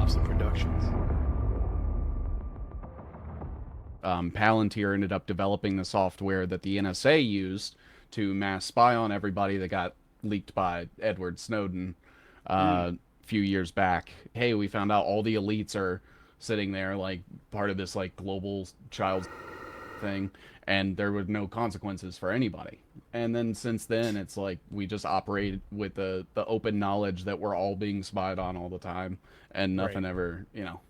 Lobster Productions. Palantir ended up developing the software that the NSA used to mass spy on everybody that got leaked by Edward Snowden a few years back. Hey, we found out all the elites are sitting there like part of this like global child thing, and there were no consequences for anybody. And then since then, it's like we just operate with the open knowledge that we're all being spied on all the time, and nothing ever,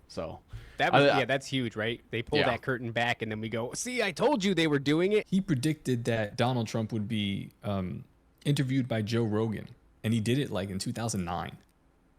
so... That's huge, right? They pull that curtain back, and then we go, see, I told you they were doing it. He predicted that Donald Trump would be interviewed by Joe Rogan, and he did it like in 2009.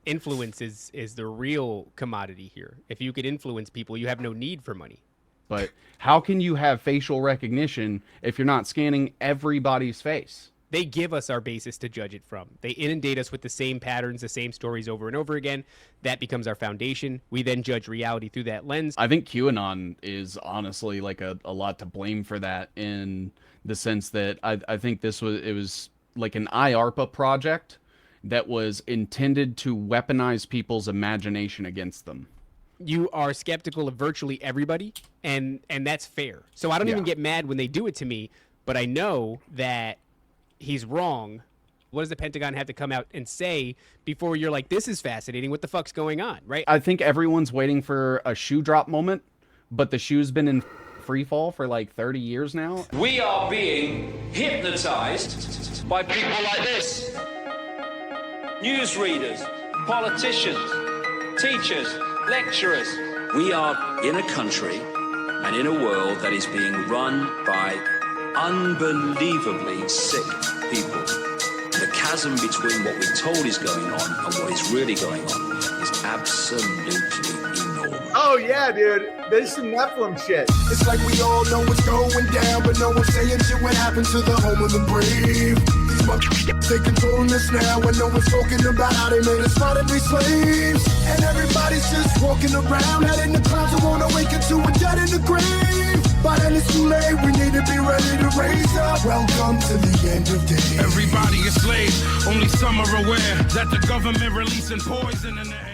Influence is the real commodity here. If you could influence people, you have no need for money. But how can you have facial recognition if you're not scanning everybody's face? They give us our basis to judge it from. They inundate us with the same patterns, the same stories over and over again. That becomes our foundation. We then judge reality through that lens. I think QAnon is honestly like a lot to blame for that, in the sense that I think it was like an IARPA project that was intended to weaponize people's imagination against them. You are skeptical of virtually everybody, and that's fair. So I don't even get mad when they do it to me, but I know that he's wrong. What does the Pentagon have to come out and say before you're like, this is fascinating, what the fuck's going on, right? I think everyone's waiting for a shoe drop moment, but the shoe's been in free fall for like 30 years now. We are being hypnotized by people like this. Newsreaders, politicians, teachers, lecturers. We are in a country and in a world that is being run by unbelievably sick people. The chasm between what we're told is going on and what is really going on is absolutely enormous. Oh yeah, dude. There's some Nephilim shit. It's like we all know what's going down, but no one's saying shit what happened to the home of the brave. These motherfuckers, they controlling us now, and no one's talking about how they made us fight to be slaves. And everybody's just walking around, head in the clouds and won't awaken to a dead in the grave. But then it's too late, we need to be ready to raise up. Welcome to the end of days. Everybody is slaves, only some are aware that the government releasing poison in the air.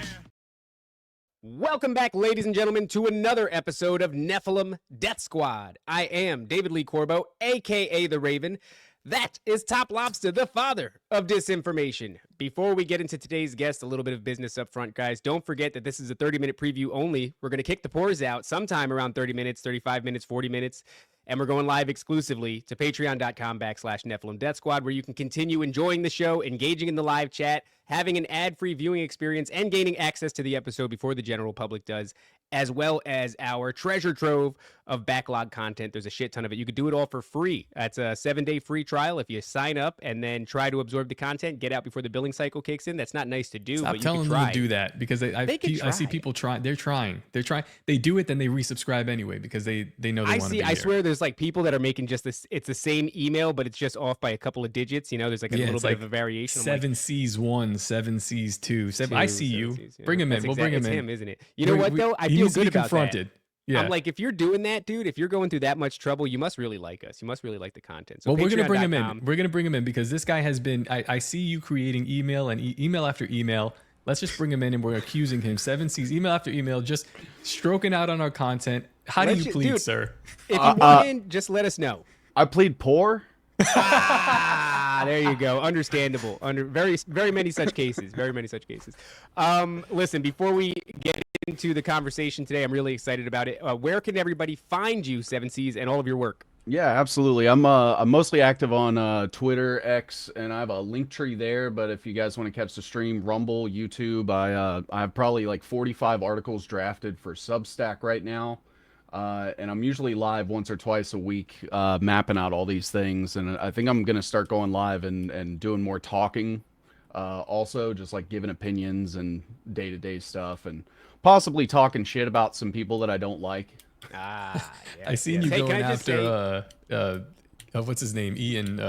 Welcome back, ladies and gentlemen, to another episode of Nephilim Death Squad. I am David Lee Corbo, a.k.a. The Raven. That is Top Lobster, the father of disinformation. Before we get into today's guest, a little bit of business up front, guys. Don't forget that this is a 30-minute preview only. We're going to kick the pores out sometime around 30 minutes, 35 minutes, 40 minutes. And we're going live exclusively to patreon.com/Nephilim Death Squad, where you can continue enjoying the show, engaging in the live chat, having an ad-free viewing experience, and gaining access to the episode before the general public does, as well as our treasure trove of backlog content. There's a shit ton of it. You could do it all for free. It's a 7-day free trial. If you sign up and then try to absorb the content, get out before the billing cycle kicks in. That's not nice to do. Stop but you telling can them try. to do that, because I see people trying. They're trying. They do it, then they resubscribe anyway because they know they want to be there. I swear there's like people that are making just this. It's the same email, but it's just off by a couple of digits. You know, there's like a little bit of a variation. 7Cs1, 7Cs2. I see you. Bring him in. We'll bring him in. It's him, isn't it? You know what though? I feel good about that. Yeah. I'm like, if you're doing that, dude, if you're going through that much trouble, you must really like us. You must really like the content. So well, we're going to bring him in. We're going to bring him in because this guy has been, I see you creating email and email after email. Let's just bring him in, and we're accusing him. 7Cs, email after email, just stroking out on our content. How do you plead, dude, sir? If you want in, just let us know. I plead poor. There you go. Understandable. Under very many such cases. Very many such cases. Listen, before we get into the conversation today, I'm really excited about it. Where can everybody find you, 7Cs, and all of your work? Yeah, absolutely. I'm mostly active on Twitter, X, and I have a link tree there. But if you guys want to catch the stream, Rumble, YouTube, I have probably like 45 articles drafted for Substack right now. And I'm usually live once or twice a week, mapping out all these things. And I think I'm going to start going live and doing more talking, also just like giving opinions and day-to-day stuff, and possibly talking shit about some people that I don't like. Yes, I seen you going after, what's his name? Ian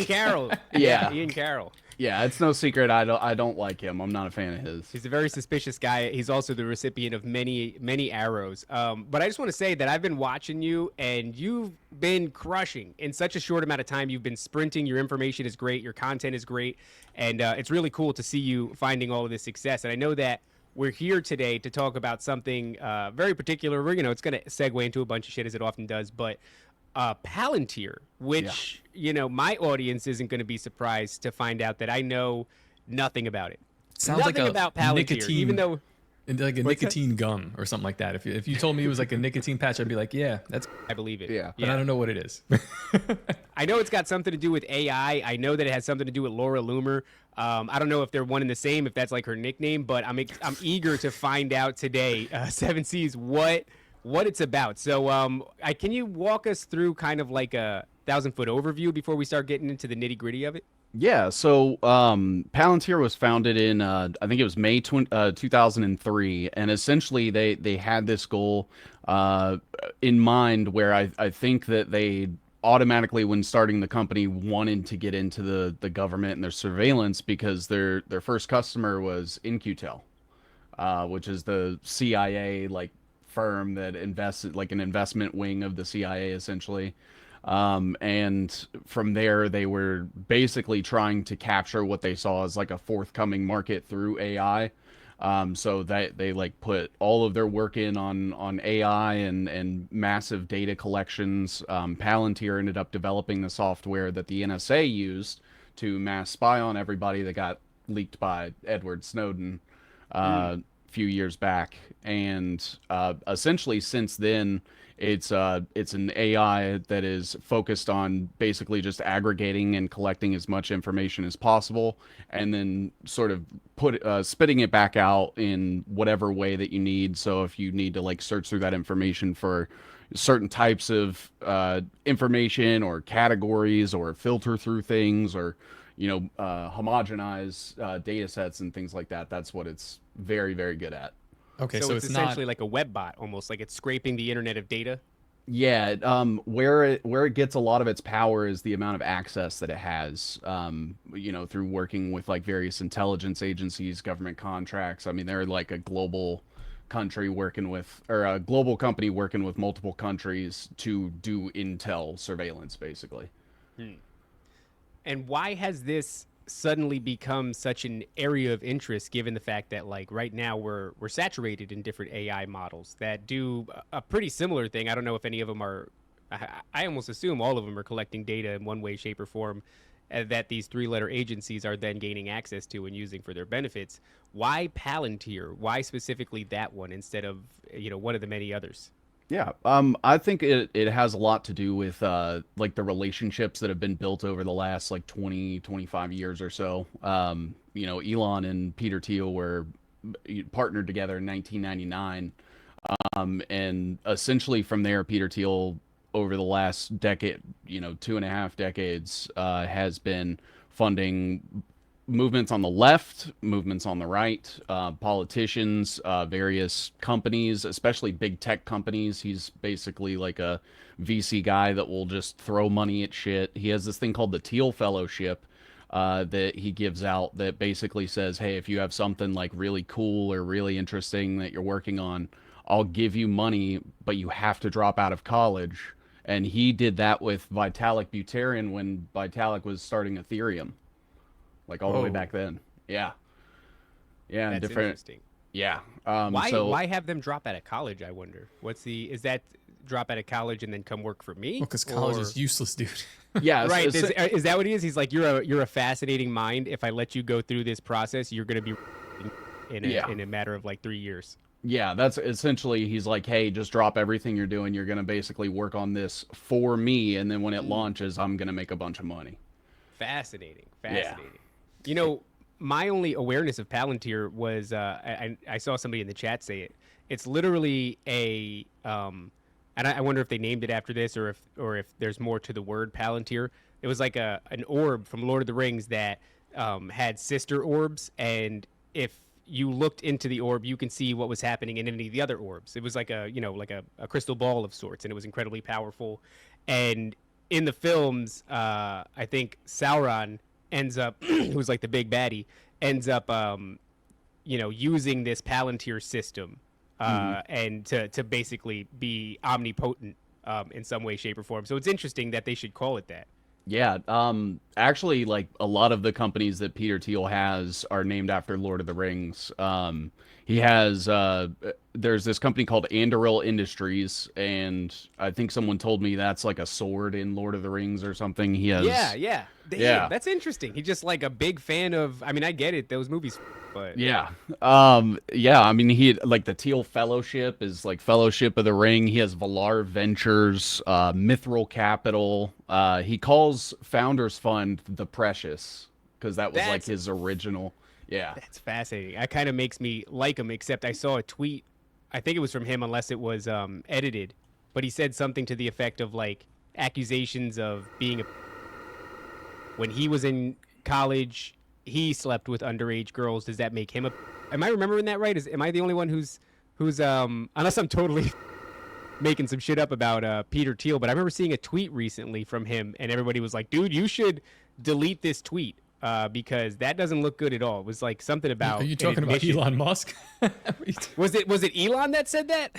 Carroll. Yeah. Ian Carroll. Yeah, it's no secret. I don't like him. I'm not a fan of his. He's a very suspicious guy. He's also the recipient of many arrows. But I just want to say that I've been watching you, and you've been crushing in such a short amount of time. You've been sprinting. Your information is great. Your content is great, and it's really cool to see you finding all of this success. And I know that we're here today to talk about something very particular. It's going to segue into a bunch of shit as it often does, but Palantir, which, my audience isn't going to be surprised to find out that I know nothing about it. Sounds nothing like a about Palantir, nicotine, even though... like a nicotine gum or something like that. If you told me it was like a nicotine patch, I'd be like, yeah, that's... I believe it. Yeah. But I don't know what it is. I know it's got something to do with AI. I know that it has something to do with Laura Loomer. I don't know if they're one and the same, if that's like her nickname, but I'm eager to find out today, Seven Seas, what it's about. So can you walk us through kind of like a 1,000-foot overview before we start getting into the nitty-gritty of it? Yeah, so Palantir was founded in I think it was May 2003, and essentially they had this goal in mind where I think that they automatically, when starting the company, wanted to get into the government and their surveillance because their first customer was In-Q-Tel, which is the CIA like firm that invested, like an investment wing of the CIA essentially. And from there, they were basically trying to capture what they saw as like a forthcoming market through AI. So that they like put all of their work in on AI and massive data collections. Palantir ended up developing the software that the NSA used to mass spy on everybody that got leaked by Edward Snowden a few years back. And essentially since then, it's an AI that is focused on basically just aggregating and collecting as much information as possible, and then sort of spitting it back out in whatever way that you need. So if you need to like search through that information for certain types of information or categories, or filter through things, or homogenize data sets and things like that, that's what it's very, very good at. Okay, so it's essentially not... like a web bot, almost like it's scraping the internet of data. Yeah, where it gets a lot of its power is the amount of access that it has, through working with like various intelligence agencies, government contracts. I mean, they're like a global company working with multiple countries to do intel surveillance, basically. And why has this suddenly become such an area of interest, given the fact that like right now we're saturated in different AI models that do a pretty similar thing? I don't know if any of them are, I almost assume all of them are collecting data in one way, shape, or form that these 3-letter agencies are then gaining access to and using for their benefits. Why Palantir? Why specifically that one instead of one of the many others? Yeah, I think it has a lot to do with like the relationships that have been built over the last like 25 years or so. Elon and Peter Thiel were partnered together in 1999, and essentially from there, Peter Thiel over the last decade, 2.5 decades, has been funding movements on the left, movements on the right, politicians, various companies, especially big tech companies. He's basically like a VC guy that will just throw money at shit. He has this thing called the Thiel Fellowship that he gives out that basically says, hey, if you have something like really cool or really interesting that you're working on, I'll give you money, but you have to drop out of college. And he did that with Vitalik Buterin when Vitalik was starting Ethereum. Like all the way back then. Yeah. Yeah. That's different. Interesting. Yeah. Why have them drop out of college, I wonder? Is that drop out of college and then come work for me? Because college is useless, dude. Yeah. Right. Is that what he is? He's like, you're a fascinating mind. If I let you go through this process, you're going to be in a matter of like 3 years. Yeah, that's essentially, he's like, hey, just drop everything you're doing. You're going to basically work on this for me. And then when it launches, I'm going to make a bunch of money. Fascinating. Yeah. My only awareness of Palantir was I saw somebody in the chat say it. It's literally a and I wonder if they named it after this or if there's more to the word Palantir. It was like an orb from Lord of the Rings that had sister orbs, and if you looked into the orb, you can see what was happening in any of the other orbs. It was like a crystal ball of sorts, and it was incredibly powerful. And in the films, I think Sauron ends up, who's like the big baddie, ends up, using this Palantir system and to basically be omnipotent in some way, shape, or form. So it's interesting that they should call it that. Yeah, actually, like a lot of the companies that Peter Thiel has are named after Lord of the Rings. He has there's this company called Anduril Industries, and I think someone told me that's like a sword in Lord of the Rings or something. He has Yeah. Damn, Yeah. that's interesting. He's just like a big fan of. I mean, I get it, those movies, but Yeah. Yeah, I mean he like the Teal Fellowship is like Fellowship of the Ring. He has Valar Ventures, Mithril Capital. He calls Founders Fund the Precious because that was like That's- his original. Yeah. that's fascinating. That kind of makes me like him. Except I saw a tweet. I think it was from him, unless it was edited. But he said something to the effect of like accusations of being a. When he was in college, he slept with underage girls. Does that make him a? Am I remembering that right? Am I the only one who's unless I'm totally making some shit up about Peter Thiel? But I remember seeing a tweet recently from him, and everybody was like, "Dude, you should delete this tweet because that doesn't look good at all." It was like something about. Are you an talking about admission. Elon Musk? Was it Elon that said that?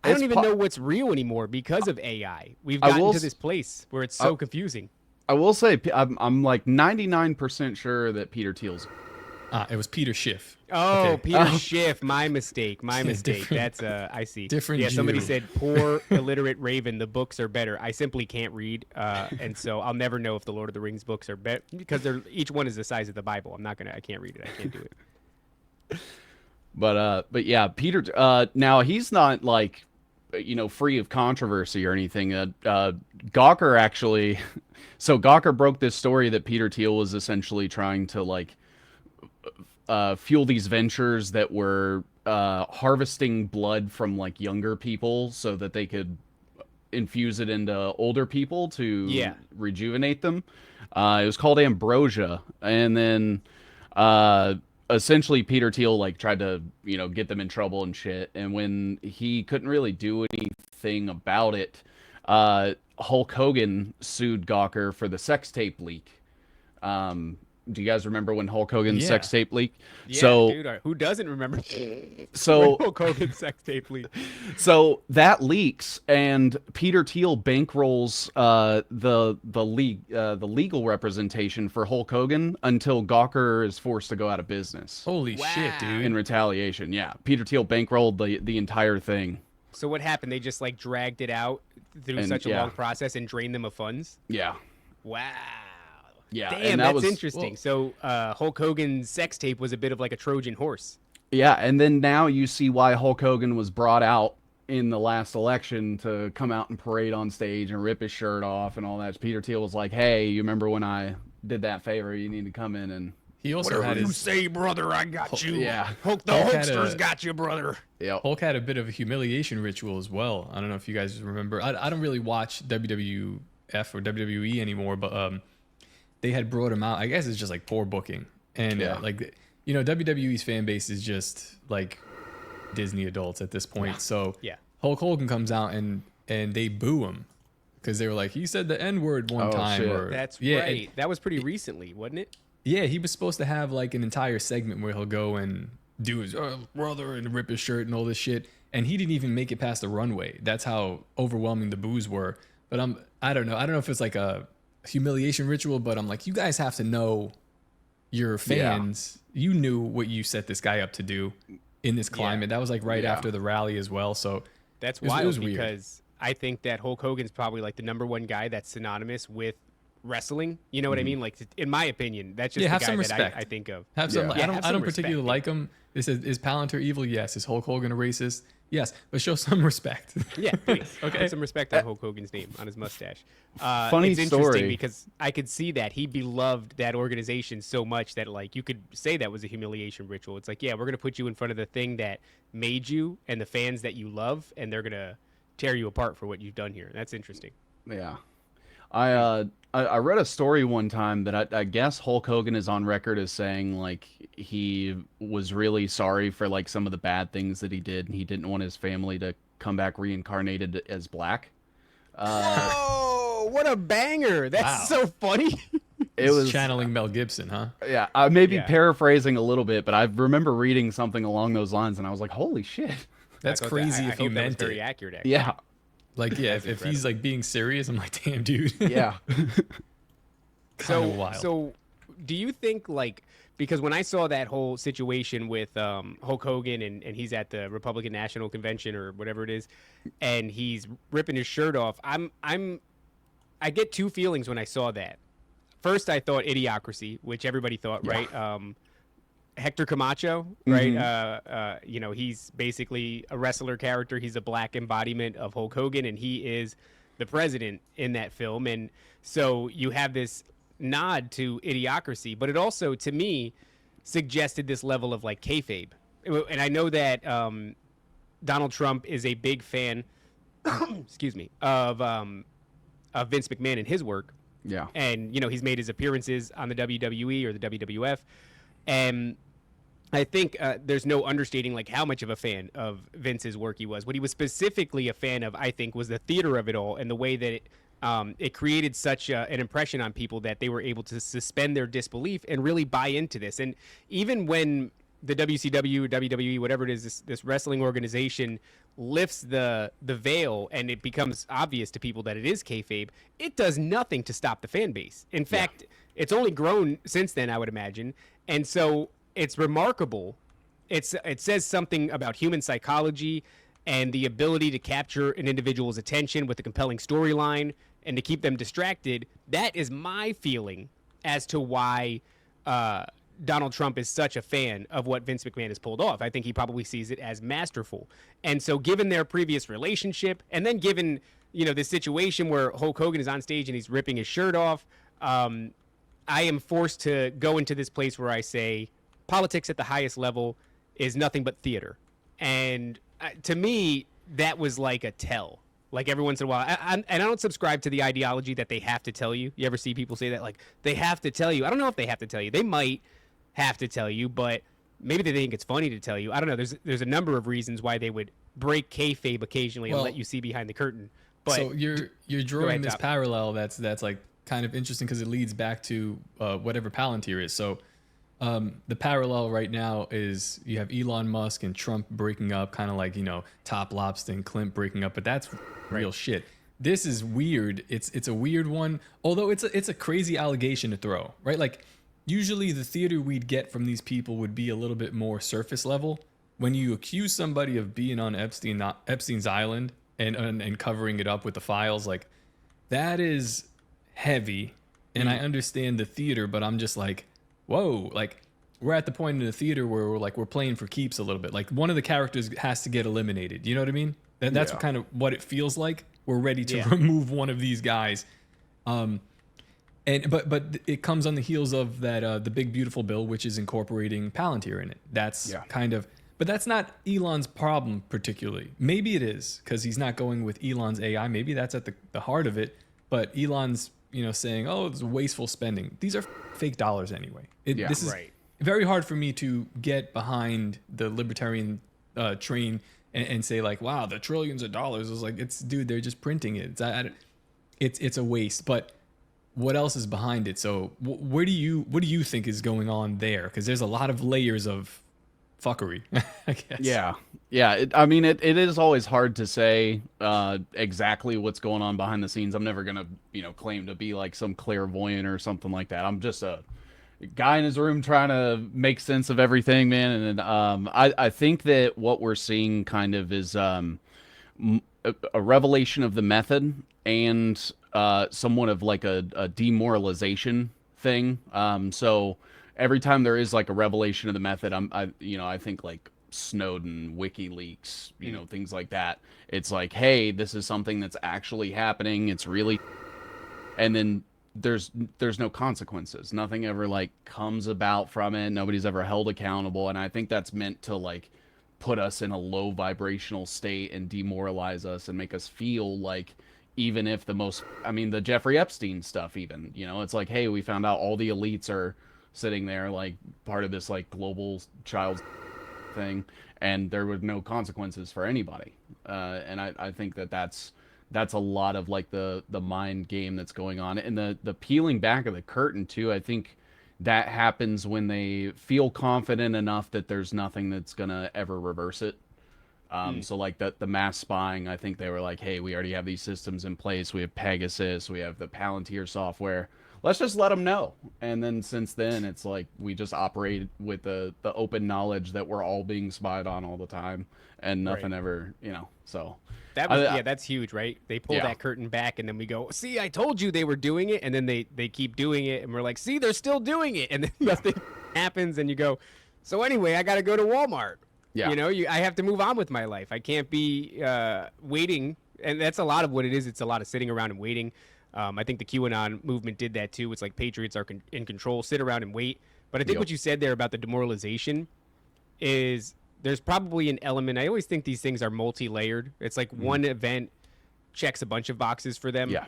I It's don't even po- know what's real anymore because of AI. We've I gotten will to s- this place where it's so confusing. I will say I'm like 99% sure that Peter Thiel's. It was Peter Schiff. Oh, Okay. Peter Schiff, my mistake. My mistake. Different- That's I see. different Yeah, somebody Jew. said, "Poor illiterate Raven, the books are better." I simply can't read, and so I'll never know if the Lord of the Rings books are better because each one is the size of the Bible. I can't read it. I can't do it. But yeah, Peter. Now he's not like, free of controversy or anything. Gawker actually. So Gawker broke this story that Peter Thiel was essentially trying to like fuel these ventures that were harvesting blood from like younger people so that they could infuse it into older people to Yeah. rejuvenate them. It was called Ambrosia, and then essentially Peter Thiel like tried to get them in trouble and shit. And when he couldn't really do anything about it, Hulk Hogan sued Gawker for the sex tape leak. Do you guys remember when Hulk Hogan's Yeah. sex tape leaked? Yeah, so dude, who doesn't remember? so when Hulk Hogan's sex tape leak? So that leaks, and Peter Thiel bankrolls the legal representation for Hulk Hogan until Gawker is forced to go out of business Holy shit, dude. in retaliation. Yeah, Peter Thiel bankrolled the entire thing. So what happened? They just like dragged it out through And, such a yeah. long process and drained them of funds. Yeah, Wow. yeah, Damn, and that that's was interesting. So Hulk Hogan's sex tape was a bit of like a Trojan horse. yeah, and then now you see why Hulk Hogan was brought out in the last election to come out and parade on stage and rip his shirt off and all that. Peter Thiel was like, "Hey, you remember when I did that favor? You need to come in and." He also had his say, brother, I got you. Yeah. Hulk the Hulk had Hulkster's a- got you, brother. Yep. Hulk had a bit of a humiliation ritual as well. I don't know if you guys remember. I don't really watch WWF or WWE anymore, but they had brought him out. I guess it's just like poor booking, and Yeah. WWE's fan base is just like Disney adults at this point. So Yeah. Hulk Hogan comes out and they boo him because they were like, he said the N word one Oh, time. shit. Or, That's yeah, right. That was pretty recently, wasn't it? Yeah, he was supposed to have like an entire segment where he'll go and do his brother and rip his shirt and all this shit, and he didn't even make it past the runway. That's how overwhelming the boos were. But I don't know if it's like a humiliation ritual, but I'm like, you guys have to know your fans. You knew what you set this guy up to do in this climate. That was like right Yeah. after the rally as well. So That's It was wild weird. because I think that Hulk Hogan's probably like the number one guy that's synonymous with wrestling. You know what I mean? Like, in my opinion, that's just Yeah, the have guy some that respect. I think of. have some. Yeah. Yeah, I don't. have I some don't respect, particularly dude. like him. Is Palantir evil? Yes. Is Hulk Hogan a racist? Yes. But show some respect. Yeah, please. Okay. Put some respect on Hulk Hogan's name, on his mustache. Funny it's interesting story. because I could see that he beloved that organization so much that like you could say that was a humiliation ritual. It's like, yeah, we're gonna put you in front of the thing that made you and the fans that you love, and they're gonna tear you apart for what you've done here. That's interesting. Yeah. I read a story one time that I guess Hulk Hogan is on record as saying like he was really sorry for like some of the bad things that he did, and he didn't want his family to come back reincarnated as black. Oh, what a banger! That's Wow. so funny. It was channeling Mel Gibson, huh? yeah. I may be Yeah. paraphrasing a little bit, but I remember reading something along those lines, and I was like, "Holy shit!" That's I thought crazy I if you hope that was meant very it. accurate. Actually. Yeah, Like, yeah, if he's like being serious, I'm like, damn, dude. yeah. kind of wild. So, do you think like because when I saw that whole situation with Hulk Hogan and he's at the Republican National Convention or whatever it is, and he's ripping his shirt off, I get two feelings when I saw that. First, I thought idiocracy, which everybody thought, right? Hector Camacho, right? You know, he's basically a wrestler character. He's a black embodiment of Hulk Hogan, and he is the president in that film. And so you have this nod to idiocracy, but it also, to me, suggested this level of like kayfabe. And I know that Donald Trump is a big fan, excuse me, of Vince McMahon and his work. Yeah. And, you know, he's made his appearances on the WWE or the WWF. And I think there's no understating like how much of a fan of Vince's work he was. What he was specifically a fan of, I think, was the theater of it all and the way that it created such an impression on people that they were able to suspend their disbelief and really buy into this. And even when the WCW, WWE, whatever it is, this wrestling organization lifts the veil and it becomes obvious to people that it is kayfabe, it does nothing to stop the fan base. In fact, it's only grown since then, I would imagine. And so it's remarkable. It says something about human psychology and the ability to capture an individual's attention with a compelling storyline and to keep them distracted. That is my feeling as to why Donald Trump is such a fan of what Vince McMahon has pulled off. I think he probably sees it as masterful. And so given their previous relationship, and then given, you know, this situation where Hulk Hogan is on stage and he's ripping his shirt off, I am forced to go into this place where I say politics at the highest level is nothing but theater. And to me, that was like a tell. Like every once in a while, and I don't subscribe to the ideology that they have to tell you. You ever see people say that? Like, they have to tell you. I don't know if they have to tell you. They might have to tell you, but maybe they think it's funny to tell you. I don't know. There's a number of reasons why they would break kayfabe occasionally and let you see behind the curtain. But so you're drawing this parallel that's like kind of interesting because it leads back to whatever Palantir is. So the parallel right now is you have Elon Musk and Trump breaking up, kind of like, you know, Top Lobster and Clint breaking up, but that's real shit. This is weird. It's a weird one, although it's a crazy allegation to throw, right? Like usually the theater we'd get from these people would be a little bit more surface level. When you accuse somebody of being on Epstein's island and covering it up with the files, like that is heavy. And I understand the theater, but I'm just like, whoa, like we're at the point in the theater where we're playing for keeps a little bit. Like one of the characters has to get eliminated. You know what I mean? That's kind of what it feels like. We're ready to remove one of these guys. But it comes on the heels of that the Big Beautiful Bill, which is incorporating Palantir in it. That's kind of, but that's not Elon's problem particularly. Maybe it is because he's not going with Elon's AI. Maybe that's at the heart of it. But Elon's, you know, saying, "Oh, it's wasteful spending." These are fake dollars anyway. This is very hard for me to get behind the libertarian train and say like, "Wow, the trillions of dollars." It's like, dude, they're just printing it. It's a waste. But what else is behind it? So what do you think is going on there? Because there's a lot of layers of fuckery, I guess. Yeah. It is always hard to say exactly what's going on behind the scenes. I'm never gonna, claim to be like some clairvoyant or something like that. I'm just a guy in his room trying to make sense of everything, man. And I think that what we're seeing kind of is a revelation of the method and somewhat of like a demoralization thing. So every time there is like a revelation of the method, I think like Snowden, WikiLeaks, things like that. It's like, hey, this is something that's actually happening. It's really, and then there's no consequences. Nothing ever like comes about from it. Nobody's ever held accountable. And I think that's meant to like put us in a low vibrational state and demoralize us and make us feel like, even if the Jeffrey Epstein stuff, even, it's like, hey, we found out all the elites are sitting there like part of this like global child thing, and there were no consequences for anybody. And I think that's a lot of like the mind game that's going on, and the peeling back of the curtain too. I think that happens when they feel confident enough that there's nothing that's gonna ever reverse it. So like the mass spying, I think they were like, hey, we already have these systems in place. We have Pegasus, we have the Palantir software. let's just let them know. And then since then, it's like we just operate with the open knowledge that we're all being spied on all the time, and nothing ever, so. That was, that's huge, right? They pull that curtain back, and then we go, see, I told you they were doing it, and then they keep doing it, and we're like, see, they're still doing it, and then nothing happens, and you go, so anyway, I got to go to Walmart. Yeah. I have to move on with my life. I can't be waiting, and that's a lot of what it is. It's a lot of sitting around and waiting. I think the QAnon movement did that too. It's like patriots are in control, sit around and wait. But I think what you said there about the demoralization is there's probably an element. I always think these things are multi-layered. It's like one event checks a bunch of boxes for them. Yeah.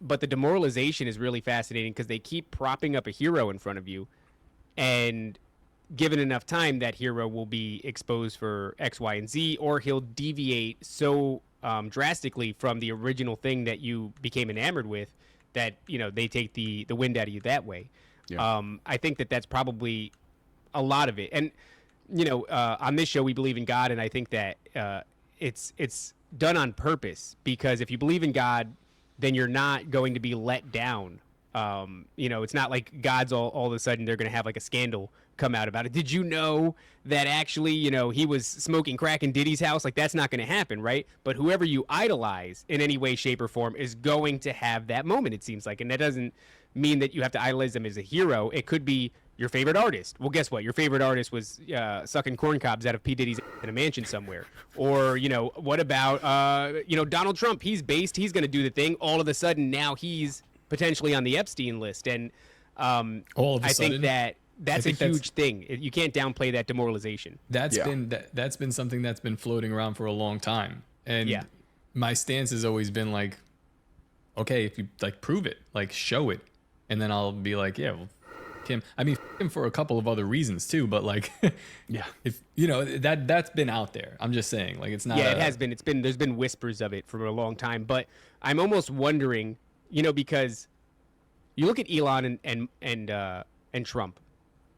But the demoralization is really fascinating because they keep propping up a hero in front of you, and given enough time, that hero will be exposed for X, Y, and Z, or he'll deviate so drastically from the original thing that you became enamored with that, they take the wind out of you that way. Yeah. I think that's probably a lot of it. And, on this show, we believe in God, and I think that it's done on purpose, because if you believe in God, then you're not going to be let down. It's not like God's all of a sudden they're going to have like a scandal come out about it. Did you know that actually, he was smoking crack in Diddy's house? Like, that's not going to happen, right? But whoever you idolize in any way, shape, or form is going to have that moment, it seems like. And that doesn't mean that you have to idolize them as a hero. It could be your favorite artist. Well, guess what? Your favorite artist was sucking corn cobs out of P. Diddy's in a mansion somewhere. Or, what about, Donald Trump? He's based. He's going to do the thing. All of a sudden, now he's potentially on the Epstein list. And all of a sudden, think that's a huge thing. You can't downplay that demoralization. That's been something that's been floating around for a long time. And my stance has always been like, okay, if you like prove it, like show it, and then I'll be like, yeah, well, him. I mean, him for a couple of other reasons too, but like, if that's been out there. I'm just saying, like, it's not. Yeah, it has been. There's been whispers of it for a long time, but I'm almost wondering, because you look at Elon and Trump,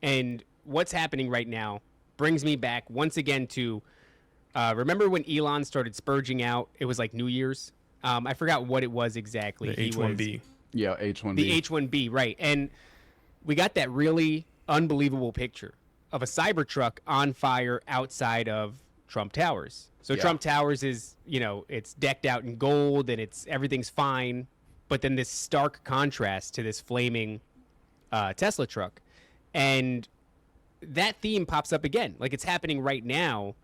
and what's happening right now brings me back once again to remember when Elon started spurging out? It was like New Year's. I forgot what it was exactly. The H-1B. Yeah, H-1B. The H-1B, right. And we got that really unbelievable picture of a Cybertruck on fire outside of Trump Towers. So Trump Towers is, it's decked out in gold and everything's fine. But then this stark contrast to this flaming Tesla truck. And that theme pops up again. Like, it's happening right now.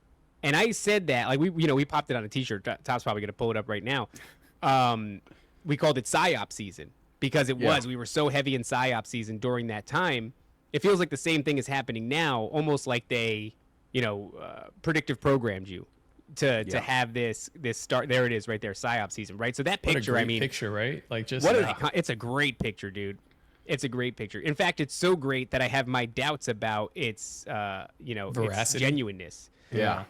And I said that, like, we popped it on a t-shirt. Top's probably going to pull it up right now. We called it PSYOP season because we were so heavy in PSYOP season during that time. It feels like the same thing is happening now, almost like they, predictive programmed you to have this start. There it is right there, PSYOP season, right? So that picture, picture, right? Like, just it's a great picture, dude. It's a great picture. In fact, it's so great that I have my doubts about its, veracity, its genuineness. Yeah.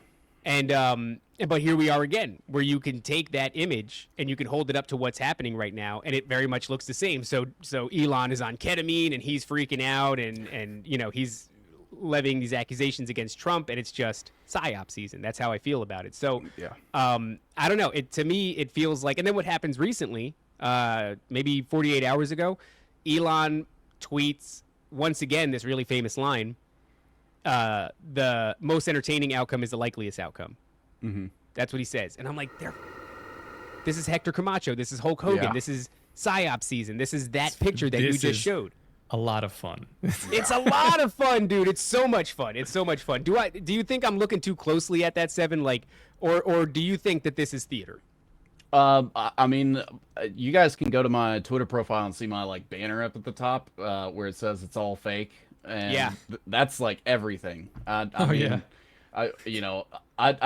And but here we are again, where you can take that image and you can hold it up to what's happening right now, and it very much looks the same. So Elon is on ketamine and he's freaking out, and he's levying these accusations against Trump, and it's just PSYOP season. That's how I feel about it. So I don't know. To me, it feels like. And then what happens recently? Maybe 48 hours ago, Elon tweets once again this really famous line. The most entertaining outcome is the likeliest outcome. Mm-hmm. That's what he says. And I'm like, this is Hector Camacho. This is Hulk Hogan. Yeah. This is PSYOP season. This is that picture that you just showed. A lot of fun. It's a lot of fun, dude. It's so much fun. It's so much fun. Do you think I'm looking too closely at that, Seven? Like, or do you think that this is theater? I mean, you guys can go to my Twitter profile and see my like banner up at the top, where it says it's all fake. And that's like everything. I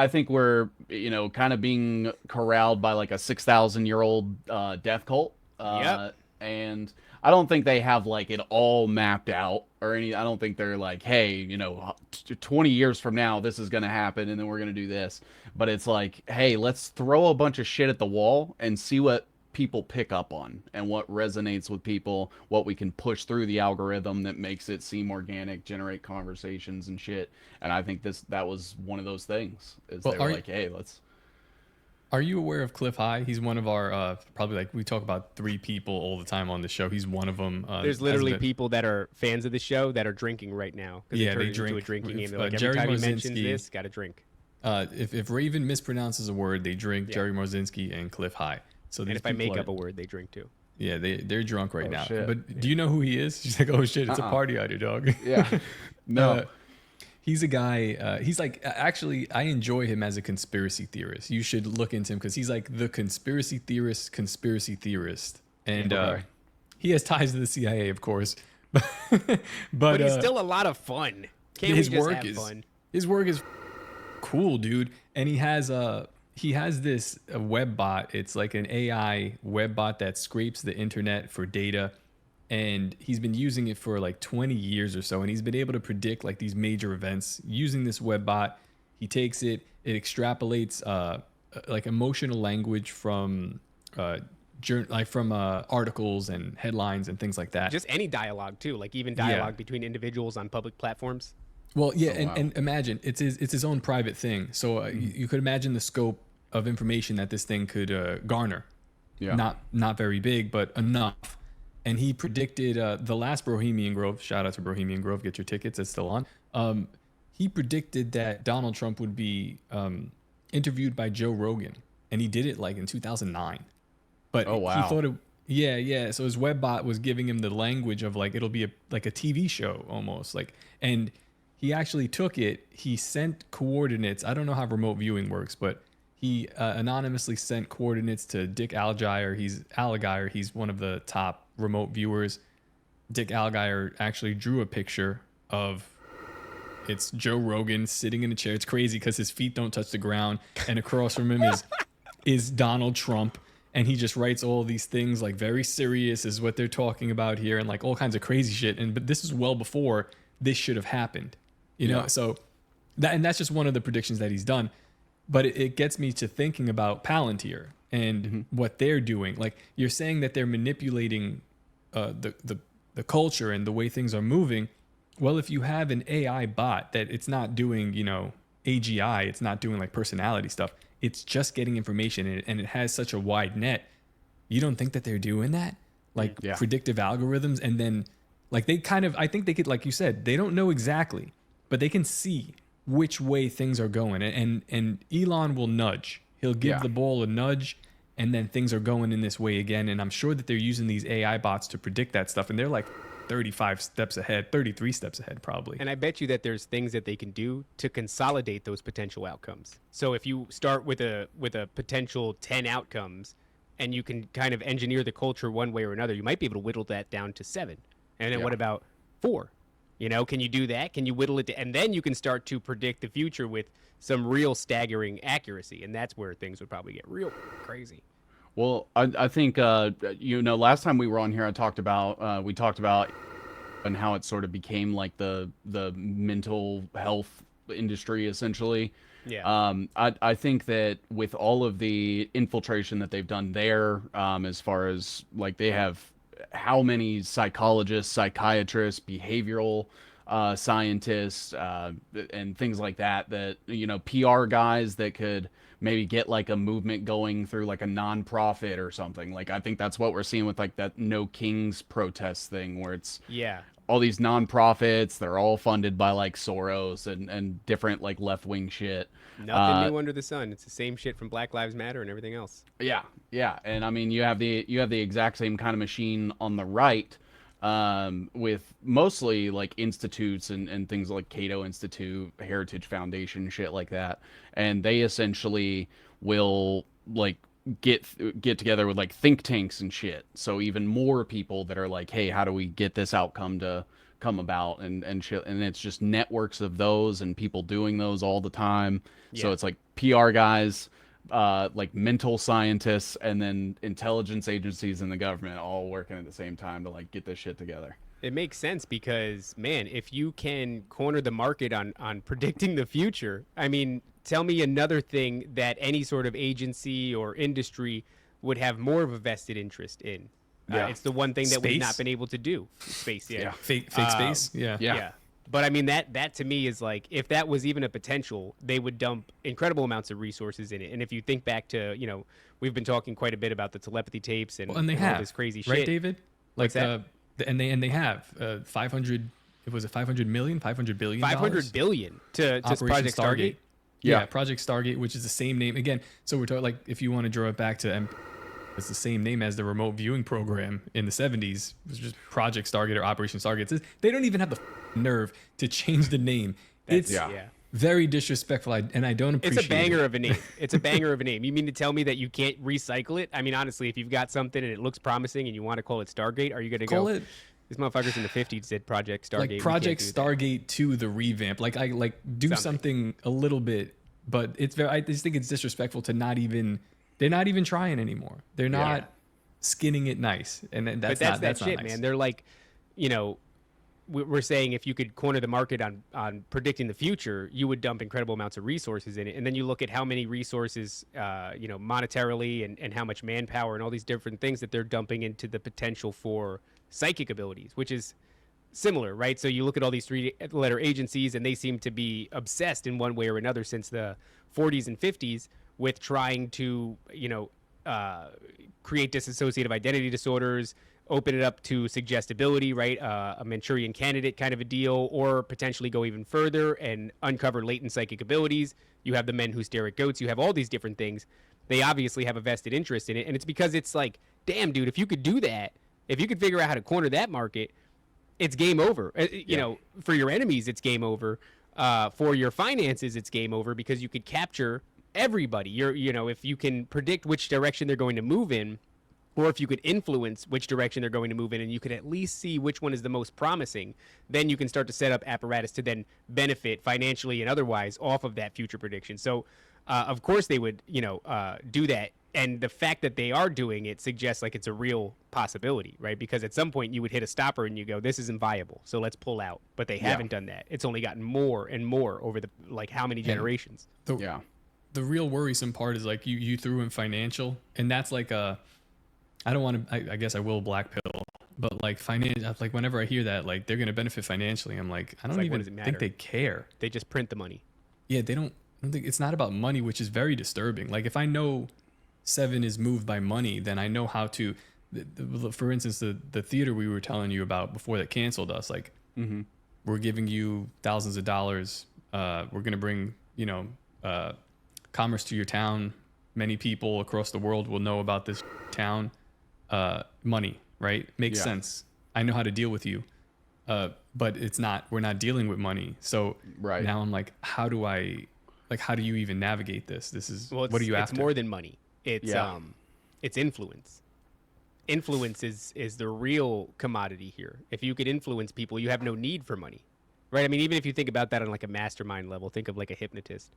think we're, kind of being corralled by like a 6,000-year-old death cult. And I don't think they have like it all mapped out or any. I don't think they're like, hey, 20 years from now, this is going to happen and then we're going to do this. But it's like, hey, let's throw a bunch of shit at the wall and see what people pick up on and what resonates with people, what we can push through the algorithm that makes it seem organic, generate conversations and shit. And I think that was one of those things. They were like, hey, let's. Are you aware of Cliff High? He's one of our probably like we talk about 3 people all the time on the show. He's one of them. There's literally people that are fans of the show that are drinking right now. Yeah, they drink. into a drinking game. They're like, every Jerry time he Mozinski, mentions this, got to drink. If Raven mispronounces a word, they drink. Yeah. Jerry Mozinski and Cliff High. So And if I make up a word, they drink too. Yeah, they're drunk right now. shit. But do you know who he is? She's like, oh shit, it's a party out here, dog. Yeah. No. He's a guy. He's like, actually, I enjoy him as a conspiracy theorist. You should look into him because he's like the conspiracy theorist. And he has ties to the CIA, of course. but he's still a lot of fun. Can't we just have fun? His work is cool, dude. And he has this web bot. It's like an AI web bot that scrapes the internet for data. And he's been using it for like 20 years or so. And he's been able to predict like these major events using this web bot. He takes it extrapolates like emotional language from articles and headlines and things like that. Just any dialogue too, like even dialogue between individuals on public platforms. Well, yeah, and imagine it's his own private thing. So you could imagine the scope of information that this thing could garner. Yeah. Not very big, but enough. And he predicted the last Bohemian Grove. Shout out to Bohemian Grove. Get your tickets. It's still on. He predicted that Donald Trump would be interviewed by Joe Rogan, and he did it like in 2009. But oh wow, he thought it. Yeah. So his web bot was giving him the language of like it'll be like a TV show almost like. And he actually took it. He sent coordinates. I don't know how remote viewing works, but he anonymously sent coordinates to Dick Algier. He's one of the top remote viewers. Dick Algier actually drew a picture of it's Joe Rogan sitting in a chair. It's crazy because his feet don't touch the ground, and across from him is Donald Trump, and he just writes all these things like very serious is what they're talking about here, and like all kinds of crazy shit. But this is well before this should have happened, you know. So that's just one of the predictions that he's done. But it gets me to thinking about Palantir and what they're doing. Like you're saying that they're manipulating the culture and the way things are moving. Well, if you have an AI bot that it's not doing, AGI, it's not doing like personality stuff. It's just getting information and it has such a wide net. You don't think that they're doing that? Like predictive algorithms, and then like I think they could, like you said, they don't know exactly, but they can see which way things are going. And Elon will nudge. He'll give the ball a nudge, and then things are going in this way again. And I'm sure that they're using these AI bots to predict that stuff. And they're like 35 steps ahead, 33 steps ahead, probably. And I bet you that there's things that they can do to consolidate those potential outcomes. So if you start with a potential 10 outcomes, and you can kind of engineer the culture one way or another, you might be able to whittle that down to 7. And then what about 4? Can you do that? Can you whittle it to, and then you can start to predict the future with some real staggering accuracy. And that's where things would probably get real crazy. Well, I think, last time we were on here, we talked about and how it sort of became like the mental health industry, essentially. Yeah. I think that with all of the infiltration that they've done there, as far as like they have how many psychologists, psychiatrists, behavioral scientists, and things like that, PR guys that could maybe get like a movement going through like a nonprofit or something. Like, I think that's what we're seeing with like that No Kings protest thing, where it's all these nonprofits, they're all funded by like Soros and different like left-wing shit. Nothing new under the sun. It's the same shit from Black Lives Matter and everything else. Yeah. And I mean, you have the exact same kind of machine on the right, with mostly like institutes and things like Cato Institute, Heritage Foundation, shit like that. And they essentially will like get together with like think tanks and shit. So even more people that are like, hey, how do we get this outcome to come about and shit. And it's just networks of those and people doing those all the time. So it's like PR guys, like mental scientists, and then intelligence agencies and the government all working at the same time to like get this shit together. It makes sense because, man, if you can corner the market on predicting the future, I mean, tell me another thing that any sort of agency or industry would have more of a vested interest in. It's the one thing that we've not been able to do. Space, fake space. Yeah. But I mean, that to me is like, if that was even a potential, they would dump incredible amounts of resources in it. And if you think back to, we've been talking quite a bit about the telepathy tapes and, Well, and they all have this crazy right, shit. David? Like What's that? and they have 500. Was it 500 million? 500 billion? 500 billion to just Operation Project Stargate. Yeah, Project Stargate, which is the same name again. So we're talking like if you want to draw it back to it's the same name as the remote viewing program in the 70s. It was just Project Stargate or Operation Stargate. They don't even have the nerve to change the name. It's very disrespectful, and I don't appreciate it. It's a banger of a name. It's a banger of a name. You mean to tell me that you can't recycle it? I mean, honestly, if you've got something and it looks promising and you want to call it Stargate, are you going to call go? It these motherfuckers in the 50s did Project Stargate. Like Project Stargate 2, the revamp. Like I do something a little bit, but it's very. I just think it's disrespectful to not even. They're not even trying anymore. They're not skinning it nice, and that's that not shit, nice. man. They're like, we're saying if you could corner the market on predicting the future, you would dump incredible amounts of resources in it. And then you look at how many resources, monetarily and how much manpower and all these different things that they're dumping into the potential for psychic abilities, which is similar, right? So you look at all these 3-letter agencies, and they seem to be obsessed in one way or another since the 40s and 50s with trying to, create dissociative identity disorders, open it up to suggestibility, right? A Manchurian candidate kind of a deal, or potentially go even further and uncover latent psychic abilities. You have the men who stare at goats. You have all these different things. They obviously have a vested interest in it. And it's because it's like, damn, dude, if you could do that, if you could figure out how to corner that market, it's game over. For your enemies, it's game over. For your finances, it's game over because you could capture everybody. If you can predict which direction they're going to move in, or if you could influence which direction they're going to move in, and you could at least see which one is the most promising, then you can start to set up apparatus to then benefit financially and otherwise off of that future prediction. So, of course, they would, do that. And the fact that they are doing it suggests like it's a real possibility, right? Because at some point you would hit a stopper and you go, this isn't viable, so let's pull out. But they haven't done that. It's only gotten more and more over the, how many generations? The real worrisome part is like you threw in financial, and that's like I don't want to, I guess I will black pill, but like like whenever I hear that, like they're going to benefit financially, I'm like, I don't even think they care. They just print the money. Yeah, I don't think it's not about money, which is very disturbing. Like if I know 7 is moved by money, then I know how to, for instance, the theater we were telling you about before that canceled us, like we're giving you thousands of dollars. We're going to bring, commerce to your town. Many people across the world will know about this town. Money, right? Makes sense. I know how to deal with you. But we're not dealing with money. So now I'm like, how do you even navigate this? What are you after? It's more than money. It's influence. Influence is the real commodity here. If you could influence people, you have no need for money, right? I mean, even if you think about that on like a mastermind level, think of like a hypnotist.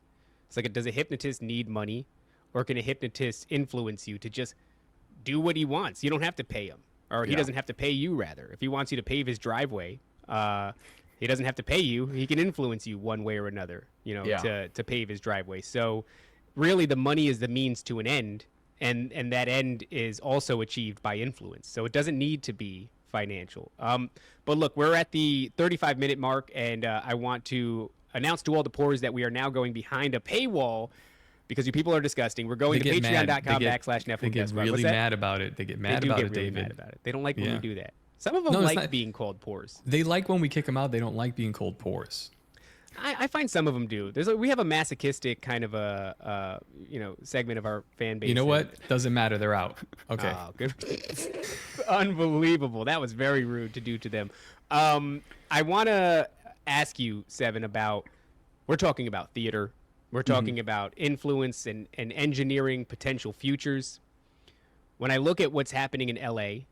It's like, does a hypnotist need money, or can a hypnotist influence you to just do what he wants? You don't have to pay him, or he doesn't have to pay you, rather. If he wants you to pave his driveway, he doesn't have to pay you. He can influence you one way or another, to pave his driveway. So really the money is the means to an end, and that end is also achieved by influence. So it doesn't need to be financial. But look, we're at the 35-minute mark, and I want to announce to all the poors that we are now going behind a paywall because you people are disgusting. We're going to patreon.com/Nephilim. They get really mad about it. They get mad about it, David. They don't like when we do that. Some of them like being called poors. They like when we kick them out. They don't like being called poors. I find some of them do. We have a masochistic kind of a segment of our fan base. You know what? Doesn't matter. They're out. Okay. Oh, good. Unbelievable. That was very rude to do to them. I want to ask you, Seven, we're talking about theater. We're talking about influence and engineering potential futures. When I look at what's happening in LA,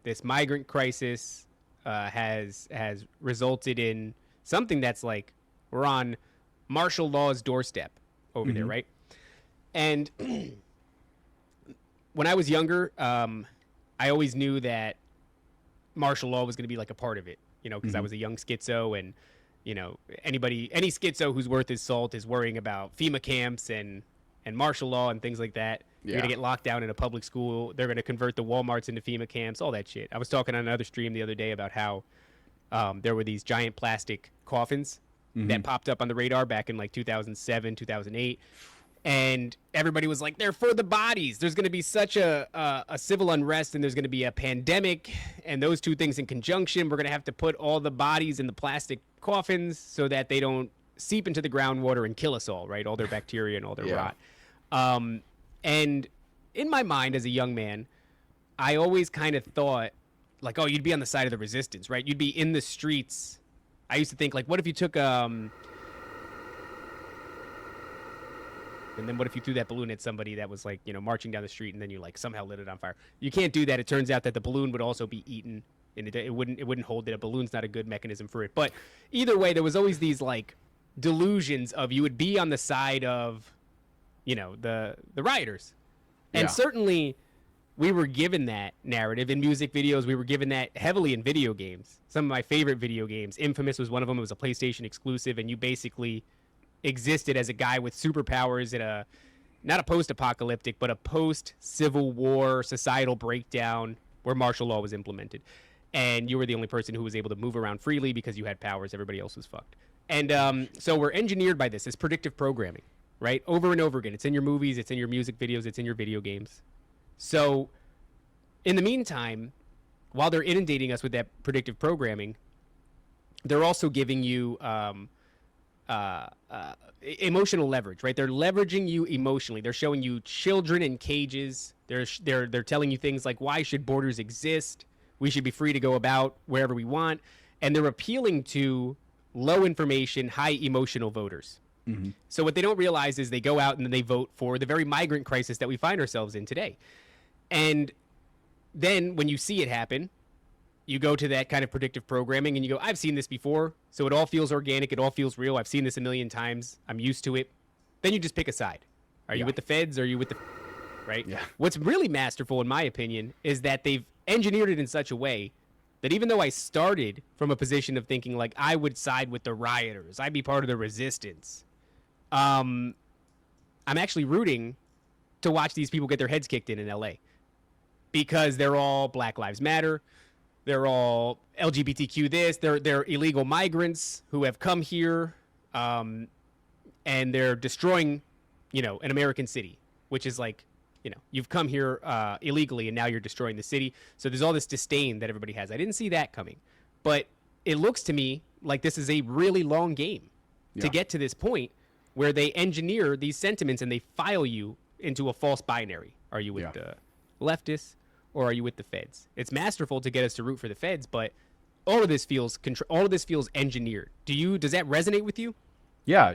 this migrant crisis has resulted in something that's like we're on martial law's doorstep over there, right? And when I was younger, I always knew that martial law was going to be like a part of it, because I was a young schizo, and any schizo who's worth his salt is worrying about FEMA camps and martial law and things like that. You're going to get locked down in a public school. They're going to convert the Walmarts into FEMA camps, all that shit. I was talking on another stream the other day about how There were these giant plastic coffins that popped up on the radar back in like 2007, 2008. And everybody was like, they're for the bodies. There's going to be such a civil unrest, and there's going to be a pandemic, and those two things in conjunction, we're going to have to put all the bodies in the plastic coffins so that they don't seep into the groundwater and kill us all, right? All their bacteria and all their rot. And in my mind as a young man, I always kind of thought, like, oh, you'd be on the side of the resistance, right? You'd be in the streets. I used to think, like, what if you took... And then what if you threw that balloon at somebody that was, like, you know, marching down the street, and then you, like, somehow lit it on fire? You can't do that. It turns out that the balloon would also be eaten, and it wouldn't hold it. A balloon's not a good mechanism for it. But either way, there was always these, like, delusions of you would be on the side of, you know, the rioters. And certainly we were given that narrative in music videos. We were given that heavily in video games. Some of my favorite video games, Infamous was one of them. It was a PlayStation exclusive, and you basically existed as a guy with superpowers in a, not a post-apocalyptic, but a post-Civil War societal breakdown where martial law was implemented. And you were the only person who was able to move around freely because you had powers. Everybody else was fucked. And so we're engineered by this. It's predictive programming, right? Over and over again. It's in your movies. It's in your music videos. It's in your video games. So in the meantime, while they're inundating us with that predictive programming, they're also giving you emotional leverage, right? They're leveraging you emotionally. They're showing you children in cages. They're telling you things like, why should borders exist? We should be free to go about wherever we want. And they're appealing to low information, high emotional voters. So what they don't realize is they go out and then they vote for the very migrant crisis that we find ourselves in today. And then when you see it happen, you go to that kind of predictive programming and you go, I've seen this before. So it all feels organic. It all feels real. I've seen this a million times. I'm used to it. Then you just pick a side. Are you with the feds? Or are you with the, right? Yeah. What's really masterful, in my opinion, is that they've engineered it in such a way that even though I started from a position of thinking like I would side with the rioters, I'd be part of the resistance, I'm actually rooting to watch these people get their heads kicked in LA because they're all Black Lives Matter. They're all LGBTQ this. They're illegal migrants who have come here, and they're destroying, you know, an American city, which is like, you know, you've come here illegally and now you're destroying the city. So there's all this disdain that everybody has. I didn't see that coming, but it looks to me like this is a really long game to get to this point where they engineer these sentiments and they file you into a false binary. Are you with the leftists or are you with the feds? It's masterful to get us to root for the feds, but all of this feels engineered. Does that resonate with you? Yeah.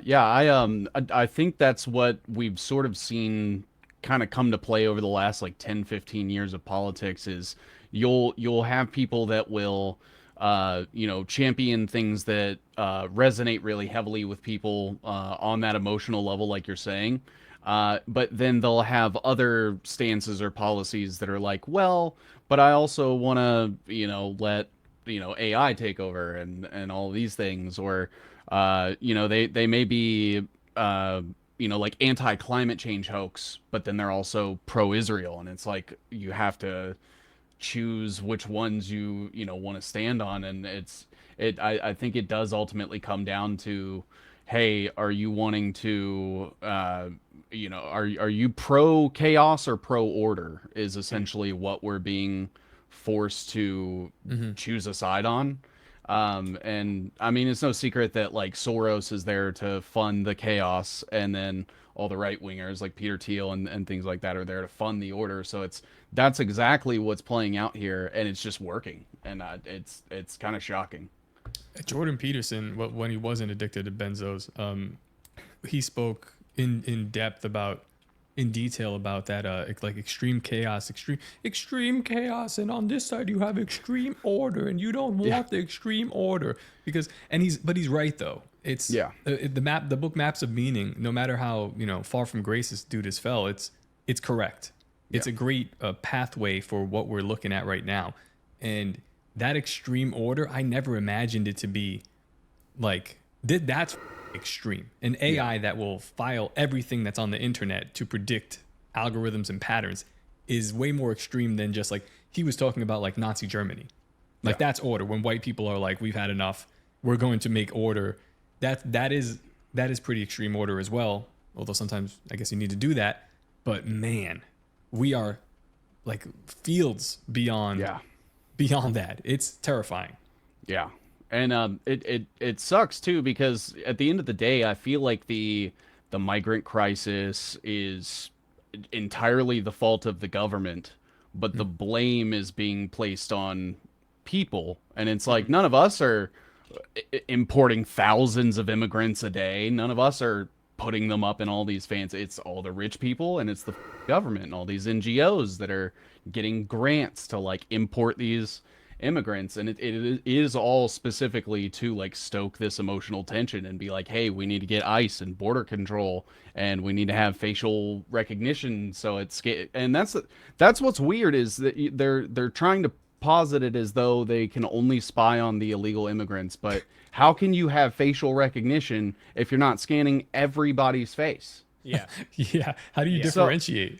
I think that's what we've sort of seen kind of come to play over the last like 10, 15 years of politics is you'll have people that will champion things that resonate really heavily with people on that emotional level, like you're saying. But then they'll have other stances or policies that are like, well, but I also want to, let, AI take over and all these things. Or, they may be, like anti-climate change hoax, but then they're also pro-Israel. And it's like, you have to choose which ones you want to stand on. And I think it does ultimately come down to, hey, are you wanting to, are you pro chaos or pro order is essentially what we're being forced to choose a side on. And I mean, it's no secret that like Soros is there to fund the chaos, and then all the right wingers like Peter Thiel and things like that are there to fund the order. So that's exactly what's playing out here, and it's just working. And it's kind of shocking. Jordan Peterson, when he wasn't addicted to benzos, he spoke in depth in detail about that, like extreme chaos, and on this side you have extreme order, and you don't want the extreme order but he's right though. It's the book Maps of Meaning. No matter how far from grace this dude has fell, it's correct. It's a great pathway for what we're looking at right now, and that extreme order, I never imagined it to be like that's extreme. An AI that will file everything that's on the internet to predict algorithms and patterns is way more extreme than just like he was talking about like Nazi Germany. Like that's order. When white people are like, we've had enough, we're going to make order. That is pretty extreme order as well. Although sometimes I guess you need to do that. But man, we are like fields beyond that. It's terrifying. Yeah. And it sucks too, because at the end of the day, I feel like the migrant crisis is entirely the fault of the government, but the blame is being placed on people. And it's like, none of us are importing thousands of immigrants a day. None of us are putting them up in all these fancy. It's all the rich people, and it's the government and all these NGOs that are getting grants to like import these immigrants, and it is all specifically to like stoke this emotional tension and be like, hey, we need to get ICE and border control, and we need to have facial recognition. So and that's what's weird, is that they're trying to posit it as though they can only spy on the illegal immigrants, but how can you have facial recognition if you're not scanning everybody's face? Yeah. Yeah. How do you differentiate?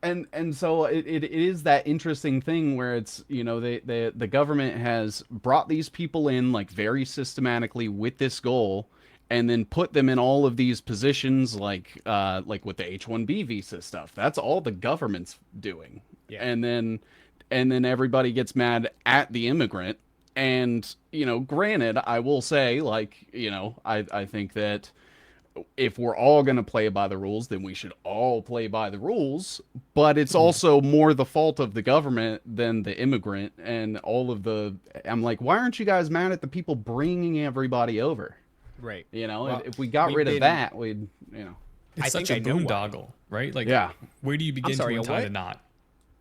And so it is that interesting thing where it's, you know, the government has brought these people in like very systematically with this goal, and then put them in all of these positions like with the H-1B visa stuff. That's all the government's doing. Yeah. And then everybody gets mad at the immigrant. And, you know, granted, I will say, like, you know, I think that if we're all going to play by the rules, then we should all play by the rules. But it's also more the fault of the government than the immigrant. And I'm like, why aren't you guys mad at the people bringing everybody over? Right. You know, Well, if we got rid of that, we'd, you know. It's I such think a I know why. boondoggle, right? Like, Yeah. where do you begin sorry, to a untie what? the knot?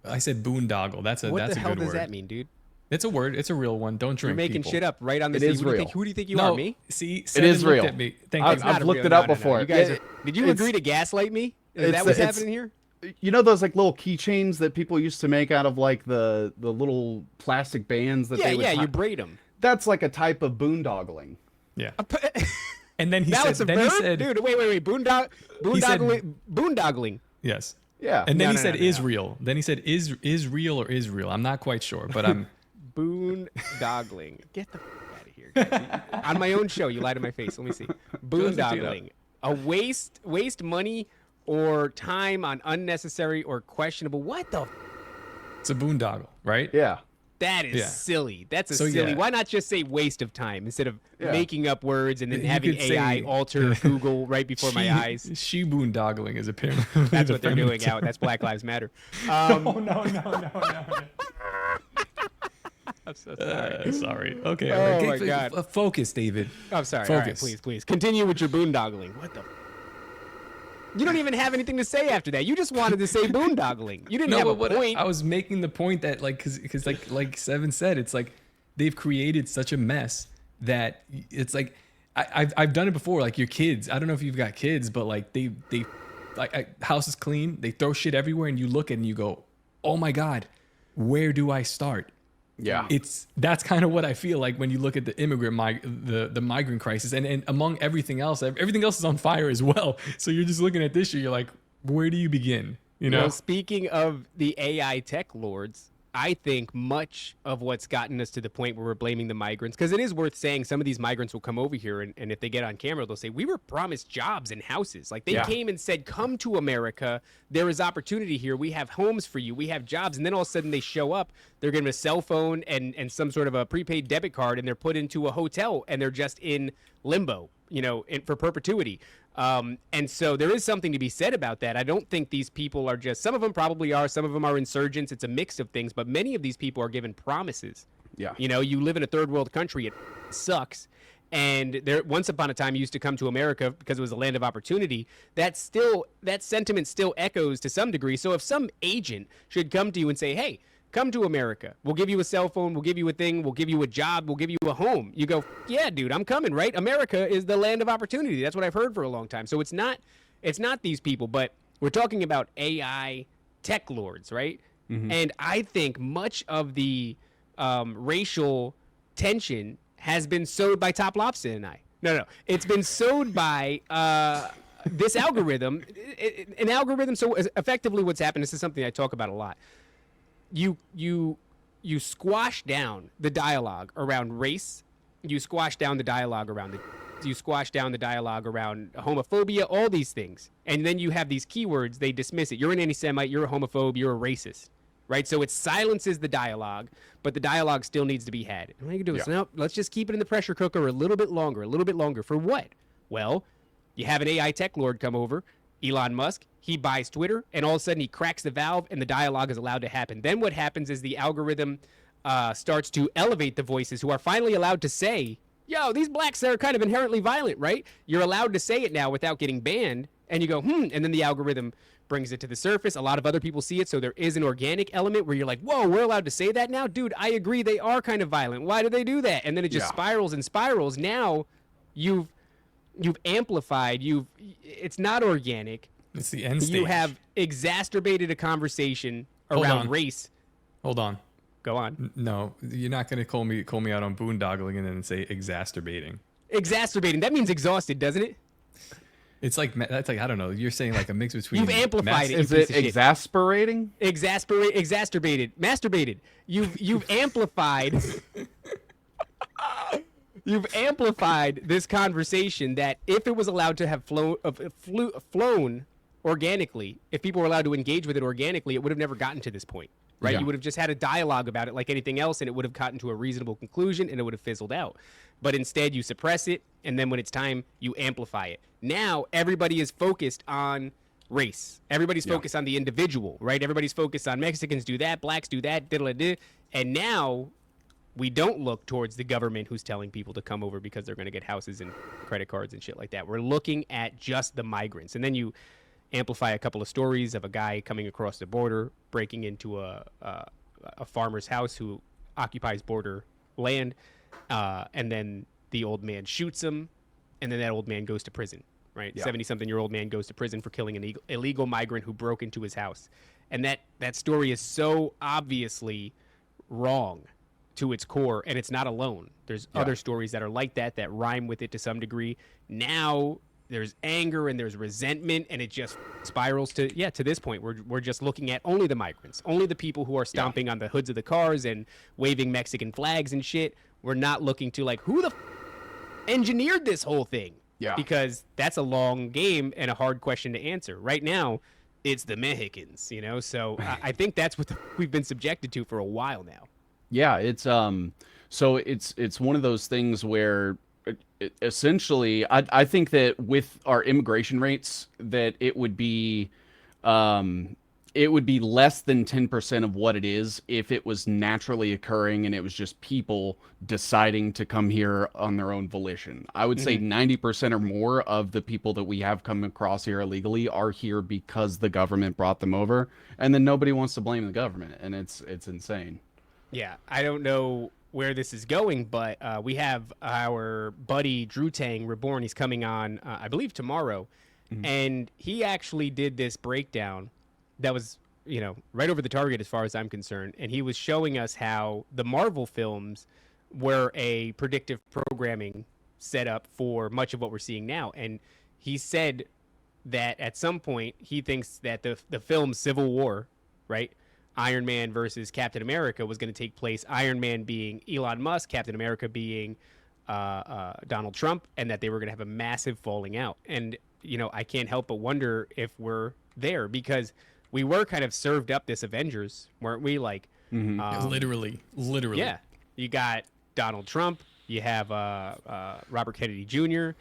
I said boondoggle. That's a What that's the a hell good does word. that mean, dude? It's a word. It's a real one. Don't drink. You're making people. shit up right on the It scene. is Who do you real. think, who do you think you No, are, me? see, It Seven is looked real. at me. Thank I've you. Not looked real. it up No. before. You guys It- did you it's- agree to gaslight me? Is it's- that what's it's- happening here? You know those like little keychains that people used to make out of like the little plastic bands that Yeah, they would you braid them. That's like a type of boondoggling. Yeah. And then he Now said. it's a Then verb? he said. Dude, wait. Boondoggling. Yes. Yeah. And then No, he no, said no, no. Israel. Then he said is real or Israel. I'm not quite sure, but I'm. Boondoggling. Get the out of here, guys. On my own show, you lied to my face. Let me see. Boondoggling. A waste money or time on unnecessary or questionable. What the? It's a boondoggle, right? Yeah. That is Yeah. silly. That's a So, silly. yeah. Why not just say waste of time instead of Yeah. making up words and then You having could AI say- alter Google right before my eyes? She boondoggling is apparently. That's the what they're feminine doing term. out. That's Black Lives Matter. No. I'm so sorry. Sorry. Okay. Oh okay, my God. Focus, David. I'm sorry. All right, Focus. please. Continue with your boondoggling. What the? You don't even have anything to say after that. You just wanted to say boondoggling. You didn't have a point. I was making the point that because like Seven said, it's like they've created such a mess that it's like I've done it before. Like your kids, I don't know if you've got kids, but like they like house is clean, they throw shit everywhere, and you look at it and you go, oh my God, where do I start? Yeah. That's kind of what I feel like when you look at the the migrant crisis, and among everything else is on fire as well. So you're just looking at this year, you're like, where do you begin? You know? Well, speaking of the AI tech lords, I think much of what's gotten us to the point where we're blaming the migrants, because it is worth saying some of these migrants will come over here and if they get on camera, they'll say, we were promised jobs and houses. Like they came and said, come to America. There is opportunity here. We have homes for you. We have jobs. And then all of a sudden they show up. They're given a cell phone and some sort of a prepaid debit card, and they're put into a hotel and they're just in limbo, you know, for perpetuity. And so there is something to be said about that. I don't think these people are just, some of them probably are, some of them are insurgents. It's a mix of things, but many of these people are given promises. Yeah. You know, you live in a third world country. It sucks. And there, once upon a time, you used to come to America because it was a land of opportunity. That sentiment still echoes to some degree. So if some agent should come to you and say, hey, come to America. We'll give you a cell phone. We'll give you a thing. We'll give you a job. We'll give you a home. You go, yeah, dude, I'm coming, right? America is the land of opportunity. That's what I've heard for a long time. So it's not these people, but we're talking about AI tech lords, right? Mm-hmm. And I think much of the racial tension has been sowed by Top Lobster and I. No. It's been sowed by this algorithm. An algorithm. So effectively what's happened, this is something I talk about a lot. You you squash down the dialogue around race, you squash down the dialogue around you squash down the dialogue around homophobia, all these things. And then you have these keywords, they dismiss it. You're an anti-Semite, you're a homophobe, you're a racist, right? So it silences the dialogue, but the dialogue still needs to be had. And what you can do is, no, let's just keep it in the pressure cooker a little bit longer. For what? Well, you have an AI tech lord come over, Elon Musk, he buys Twitter, and all of a sudden he cracks the valve and the dialogue is allowed to happen. Then what happens is the algorithm starts to elevate the voices who are finally allowed to say, yo, these blacks are kind of inherently violent, right? You're allowed to say it now without getting banned, and you go, and then the algorithm brings it to the surface. A lot of other people see it, so there is an organic element where you're like, whoa, we're allowed to say that now? Dude, I agree, they are kind of violent. Why do they do that? And then it just spirals and spirals. Now you've amplified, it's not organic. It's the end stage. You have exacerbated a conversation around race. Hold on. Go on. No, you're not going to call me out on boondoggling and then say exacerbating. Exacerbating. That means exhausted, doesn't it? It's like, that's like, I don't know. You're saying like a mix between. You've amplified it. Is it exasperating? Exacerbated. Masturbated. You've amplified. You've amplified this conversation that if it was allowed to have flown organically, if people were allowed to engage with it organically, it would have never gotten to this point, right? Yeah. You would have just had a dialogue about it like anything else, and it would have gotten to a reasonable conclusion, and it would have fizzled out. But instead, you suppress it, and then when it's time, you amplify it. Now, everybody is focused on race. Everybody's focused on the individual, right? Everybody's focused on Mexicans do that, blacks do that, diddle-a-doo. And now we don't look towards the government who's telling people to come over because they're going to get houses and credit cards and shit like that. We're looking at just the migrants. And then you amplify a couple of stories of a guy coming across the border, breaking into a farmer's house who occupies border land, and then the old man shoots him, and then that old man goes to prison, right? 70-something-year-old man goes to prison for killing an illegal migrant who broke into his house. And that story is so obviously wrong to its core, and it's not alone. There's other stories that are like that rhyme with it to some degree. Now there's anger and there's resentment, and it just spirals to this point. We're just looking at only the migrants, only the people who are stomping on the hoods of the cars and waving Mexican flags and shit. We're not looking to like who the engineered this whole thing. Yeah. Because that's a long game and a hard question to answer. Right now, it's the Mexicans, you know? So I think that's what we've been subjected to for a while now. Yeah, it's so it's one of those things where essentially I think that with our immigration rates that it would be less than 10% of what it is if it was naturally occurring and it was just people deciding to come here on their own volition. I would say 90% or more of the people that we have come across here illegally are here because the government brought them over, and then nobody wants to blame the government, and it's insane. Yeah, I don't know where this is going, but we have our buddy Drew Tang Reborn. He's coming on, I believe, tomorrow, and he actually did this breakdown that was, right over the target as far as I'm concerned. And he was showing us how the Marvel films were a predictive programming setup for much of what we're seeing now. And he said that at some point he thinks that the film Civil War, right, Iron Man versus Captain America, was going to take place, Iron Man being Elon Musk, Captain America being Donald Trump, and that they were going to have a massive falling out. And, I can't help but wonder if we're there, because we were kind of served up this Avengers, weren't we? Like, literally. Yeah. You got Donald Trump, you have Robert Kennedy Jr.,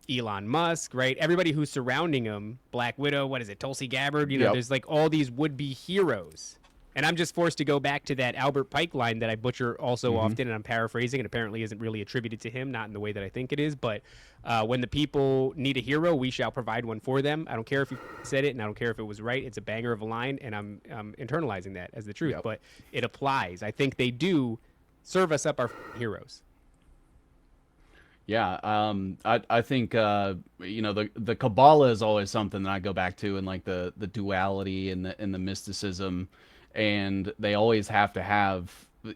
Elon Musk, right? Everybody who's surrounding him, Black Widow, what is it, Tulsi Gabbard? There's like all these would-be heroes. And I'm just forced to go back to that Albert Pike line that I butcher also often, and I'm paraphrasing, and apparently isn't really attributed to him, not in the way that I think it is. But when the people need a hero, we shall provide one for them. I don't care if you said it, and I don't care if it was right. It's a banger of a line, and I'm internalizing that as the truth. Yep. But it applies. I think they do serve us up our heroes. Yeah, I think the Kabbalah is always something that I go back to, and like the duality and the mysticism. And they always have to have,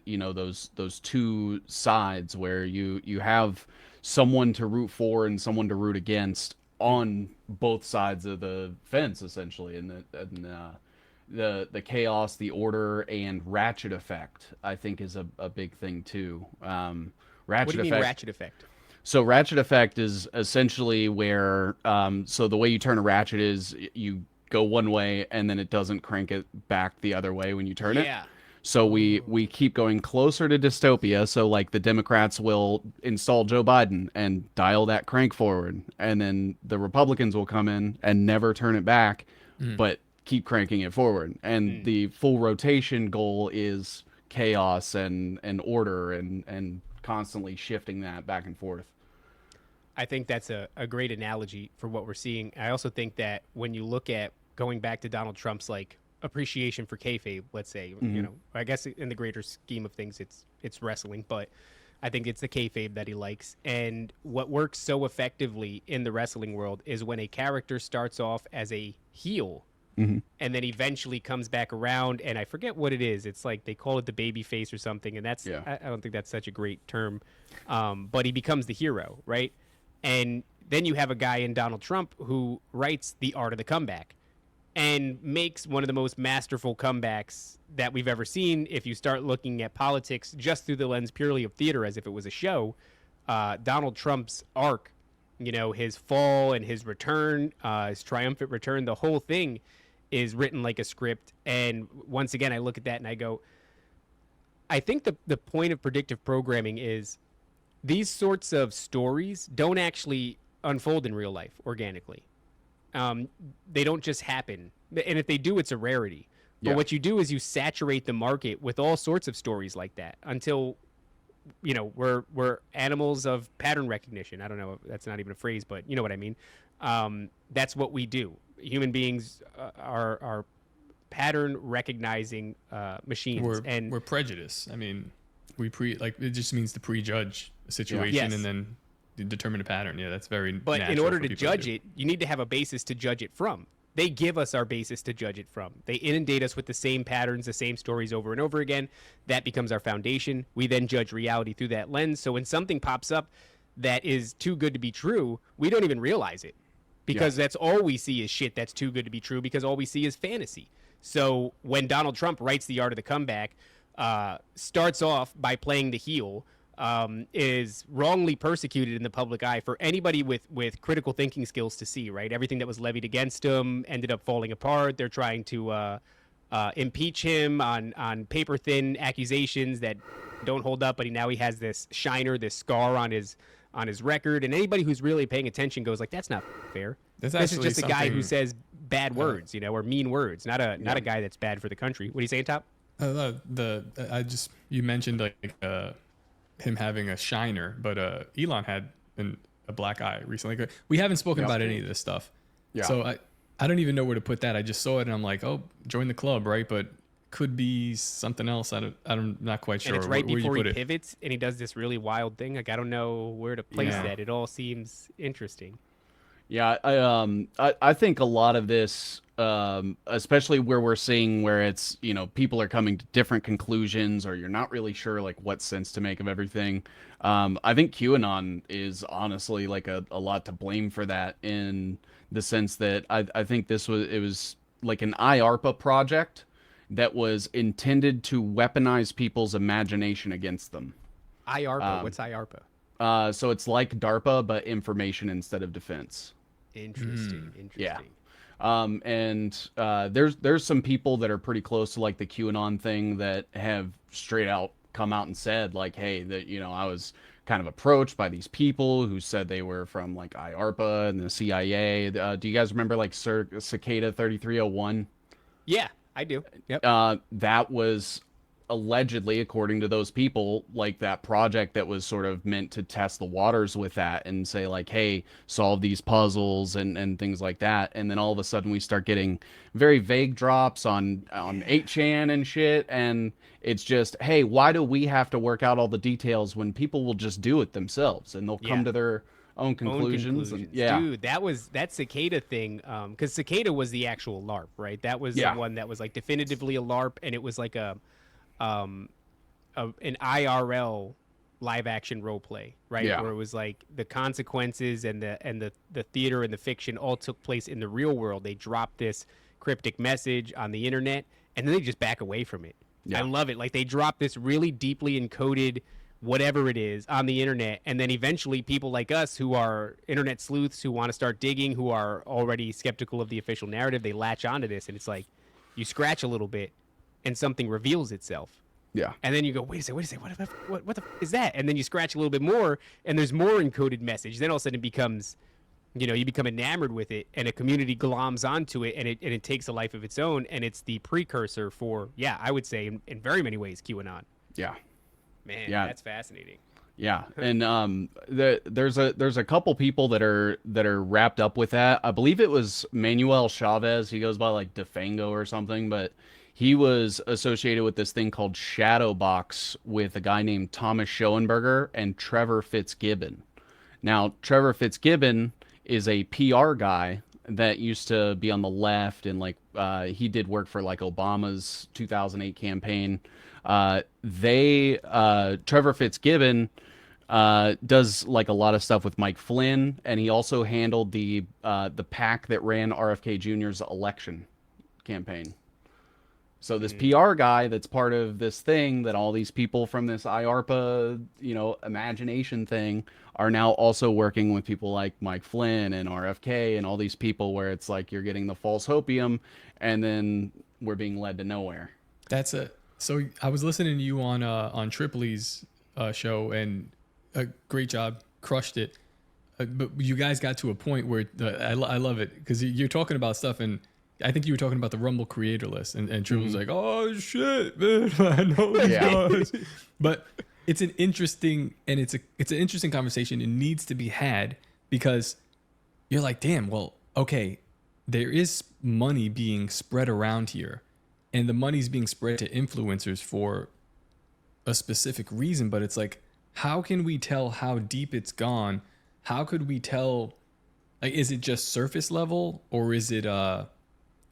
those two sides where you have someone to root for and someone to root against on both sides of the fence, essentially. And the chaos, the order, and ratchet effect, I think, is a big thing too. Ratchet What do you mean effect. ratchet effect? So ratchet effect is essentially where so the way you turn a ratchet is you go one way and then it doesn't crank it back the other way when you turn it. Yeah. So we keep going closer to dystopia. So like the Democrats will install Joe Biden and dial that crank forward, and then the Republicans will come in and never turn it back, but keep cranking it forward. And the full rotation goal is chaos and order and constantly shifting that back and forth. I think that's a great analogy for what we're seeing. I also think that when you look at going back to Donald Trump's like appreciation for kayfabe, let's say, you know, I guess in the greater scheme of things, it's wrestling, but I think it's the kayfabe that he likes. And what works so effectively in the wrestling world is when a character starts off as a heel and then eventually comes back around, and I forget what it is. It's like they call it the baby face or something, and that's I don't think that's such a great term, but he becomes the hero, right? And then you have a guy in Donald Trump who writes The Art of the Comeback and makes one of the most masterful comebacks that we've ever seen. If you start looking at politics just through the lens purely of theater as if it was a show, Donald Trump's arc, you know, his fall and his return, his triumphant return, the whole thing is written like a script. And once again, I look at that and I go, I think the point of predictive programming is these sorts of stories don't actually unfold in real life organically. They don't just happen. And if they do, it's a rarity. But what you do is you saturate the market with all sorts of stories like that until, you know, we're animals of pattern recognition. I don't know if that's not even a phrase, but you know what I mean. That's what we do. Human beings are pattern recognizing machines. We're prejudiced. I mean, it just means to prejudge a situation and then determine a pattern. Yeah, that's very But in natural order for to people judge do. it, you need to have a basis to judge it from. They give us our basis to judge it from. They inundate us with the same patterns, the same stories over and over again. That becomes our foundation. We then judge reality through that lens. So when something pops up that is too good to be true, we don't even realize it because that's all we see is shit that's too good to be true because all we see is fantasy. So when Donald Trump writes The Art of the Comeback, starts off by playing the heel, is wrongly persecuted in the public eye for anybody with critical thinking skills to see, right? Everything that was levied against him ended up falling apart. They're trying to impeach him on paper-thin accusations that don't hold up, but now he has this shiner, this scar on his record, and anybody who's really paying attention goes like, that's not fair. This is just a guy who says bad words, you know, or mean words, not a guy that's bad for the country. What are you saying, Top? You mentioned like him having a shiner, but Elon had a black eye recently. We haven't spoken about any of this stuff, so I don't even know where to put that. I just saw it and I'm like, oh, join the club, right? But could be something else. I'm not quite sure. And it's right where before you he put pivots and he does this really wild thing. Like I don't know where to place that. It all seems interesting. Yeah, I think a lot of this, especially where we're seeing where it's, you know, people are coming to different conclusions or you're not really sure like what sense to make of everything. I think QAnon is honestly like a lot to blame for that in the sense that I think it was like an IARPA project that was intended to weaponize people's imagination against them. IARPA, what's IARPA? So it's like DARPA, but information instead of defense. Interesting. Yeah. There's some people that are pretty close to like the QAnon thing that have straight out come out and said like, hey, that, you know, I was kind of approached by these people who said they were from like IARPA and the CIA. Do you guys remember like Cicada 3301? Yeah, I do. Yep. That was allegedly, according to those people, like that project that was sort of meant to test the waters with that and say like, hey, solve these puzzles and things like that. And then all of a sudden we start getting very vague drops on 8chan and shit. And it's just, hey, why do we have to work out all the details when people will just do it themselves and they'll come to their own conclusions. And, Dude, that Cicada thing, because Cicada was the actual LARP, right? That was the one that was like definitively a LARP, and it was like an IRL live action role play, right? Where it was like the consequences and the theater and the fiction all took place in the real world. They dropped this cryptic message on the internet, and then they just back away from it. Yeah. I love it. Like they drop this really deeply encoded whatever it is on the internet, and then eventually people like us who are internet sleuths who want to start digging, who are already skeptical of the official narrative, they latch onto this, and it's like you scratch a little bit and something reveals itself. Yeah. And then you go, wait a second, what the is that? And then you scratch a little bit more, and there's more encoded message. Then all of a sudden it becomes, you become enamored with it, and a community gloms onto it, and it takes a life of its own, and it's the precursor for, I would say in very many ways, QAnon. Yeah. Man, Yeah. that's fascinating. Yeah, and there's a couple people that are wrapped up with that. I believe it was Manuel Chavez. He goes by like Defango or something, but he was associated with this thing called Shadowbox with a guy named Thomas Schoenberger and Trevor Fitzgibbon. Now, Trevor Fitzgibbon is a PR guy that used to be on the left, and like he did work for like Obama's 2008 campaign. Trevor Fitzgibbon does like a lot of stuff with Mike Flynn, and he also handled the PAC that ran RFK Jr.'s election campaign. So this PR guy that's part of this thing that all these people from this IARPA, imagination thing are now also working with people like Mike Flynn and RFK and all these people, where it's like you're getting the false hopium and then we're being led to nowhere. So I was listening to you on Tripoli's show, and great job, crushed it. But you guys got to a point where I love it, because you're talking about stuff, and I think you were talking about the Rumble creator list, and Tripoli's like, oh shit, man, I know these guys. But it's an interesting conversation. It needs to be had, because you're like, damn, well, okay, there is money being spread around here. And the money's being spread to influencers for a specific reason, but it's like, how can we tell how deep it's gone? How could we tell, like, is it just surface level, or is it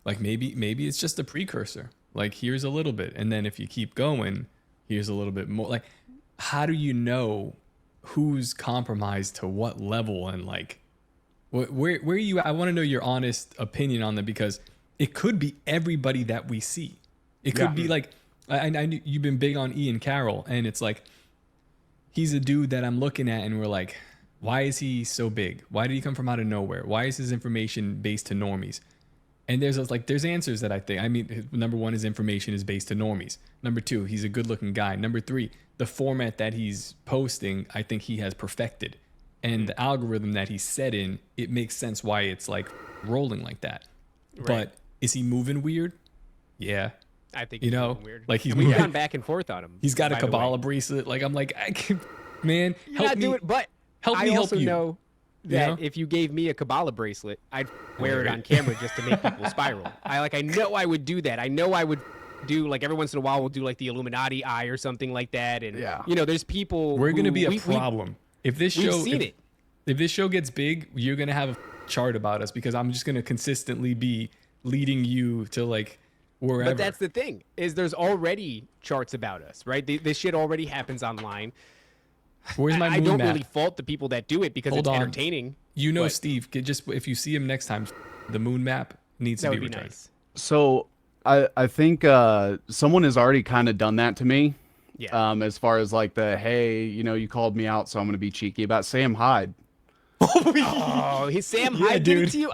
like maybe it's just a precursor? Like, here's a little bit, and then if you keep going, here's a little bit more. Like, how do you know who's compromised to what level, and like where you? I want to know your honest opinion on that, because it could be everybody that we see. It could be like, I knew you've been big on Ian Carroll, and it's like, he's a dude that I'm looking at and we're like, why is he so big? Why did he come from out of nowhere? Why is his information based to normies? And there's answers that I think, number one, his information is based to normies. Number two, he's a good looking guy. Number three, the format that he's posting, I think he has perfected. And the algorithm that he's set in, it makes sense why it's like rolling like that. Right. But is he moving weird? Yeah. I think he's moving weird. Like we've gone back and forth on him. He's got a Kabbalah bracelet. Like, I'm like, man, help me. But help me help you. I also know that if you gave me a Kabbalah bracelet, I'd wear it on camera just to make people spiral. I know I would do that. I know I would do, like, every once in a while we'll do like the Illuminati eye or something like that. And there's people. We're gonna be a problem if this show. We've seen it. If this show gets big, you're gonna have a chart about us, because I'm just gonna consistently be leading you to like wherever. But that's the thing, is there's already charts about us, right? This shit already happens online. Where's my moon I don't map? really fault the people that do it, because it's entertaining. Steve, if you see him next time, the moon map needs to be returned. Nice. So I think someone has already kind of done that to me. Yeah. As far as like hey, you called me out, so I'm gonna be cheeky about Sam Hyde. Oh, he's Sam Hyde did it to you?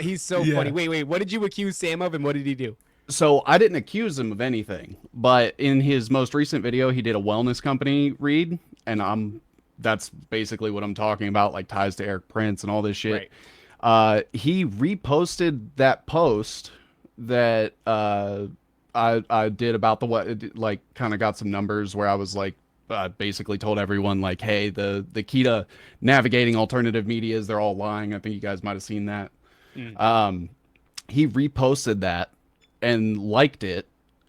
He's so funny. Wait, what did you accuse Sam of, and what did he do? So I didn't accuse him of anything, but in his most recent video, he did a wellness company read, and that's basically what I'm talking about, like ties to Eric Prince and all this shit. Right. He reposted that post that I did about like kind of got some numbers where I was like, basically told everyone like, hey, the key to navigating alternative media is they're all lying. I think you guys might have seen that. He reposted that and liked it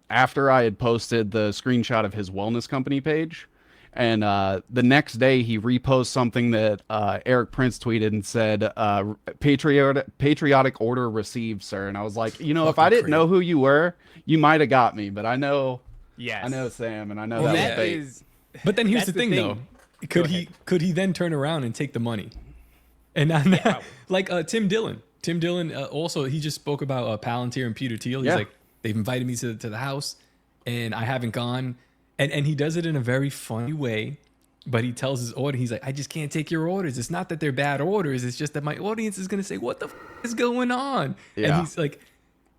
after I had posted the screenshot of his wellness company page. And the next day he reposts something that Eric Prince tweeted and said, patriotic order received, sir. And I was like, if I didn't know who you were, you might have got me, but I know Sam, and I know that was fake. But then here's the thing, though. Could he then turn around and take the money? And like Tim Dillon. Tim Dillon also, he just spoke about Palantir and Peter Thiel. He's like, they've invited me to the house and I haven't gone. And he does it in a very funny way, but he tells his audience, he's like, I just can't take your orders. It's not that they're bad orders. It's just that my audience is going to say, what the is going on? Yeah. And he's like,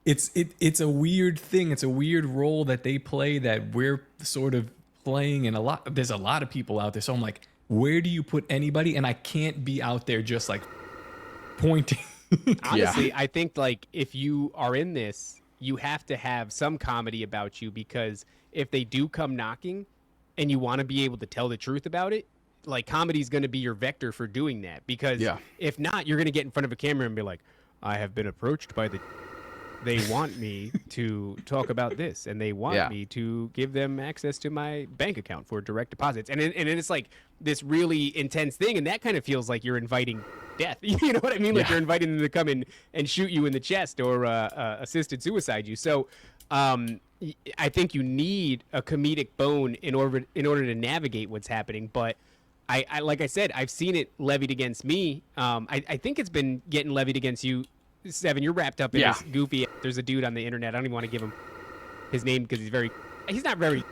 it's a weird thing. It's a weird role that they play that we're sort of playing. And there's a lot of people out there. So I'm like, where do you put anybody? And I can't be out there just like pointing. Honestly, I think like if you are in this, you have to have some comedy about you, because if they do come knocking and you want to be able to tell the truth about it, like comedy is going to be your vector for doing that. Because if not, you're going to get in front of a camera and be like, I have been approached by they want me to talk about this, and they want me to give them access to my bank account for direct deposits. And it's like this really intense thing. And that kind of feels like you're inviting death. You know what I mean? Like you're inviting them to come in and shoot you in the chest or assisted suicide you. So I think you need a comedic bone in order to navigate what's happening. But I like I said, I've seen it levied against me. I think it's been getting levied against you, Seven. You're wrapped up in this goofy. There's a dude on the internet. I don't even want to give him his name because he's not very.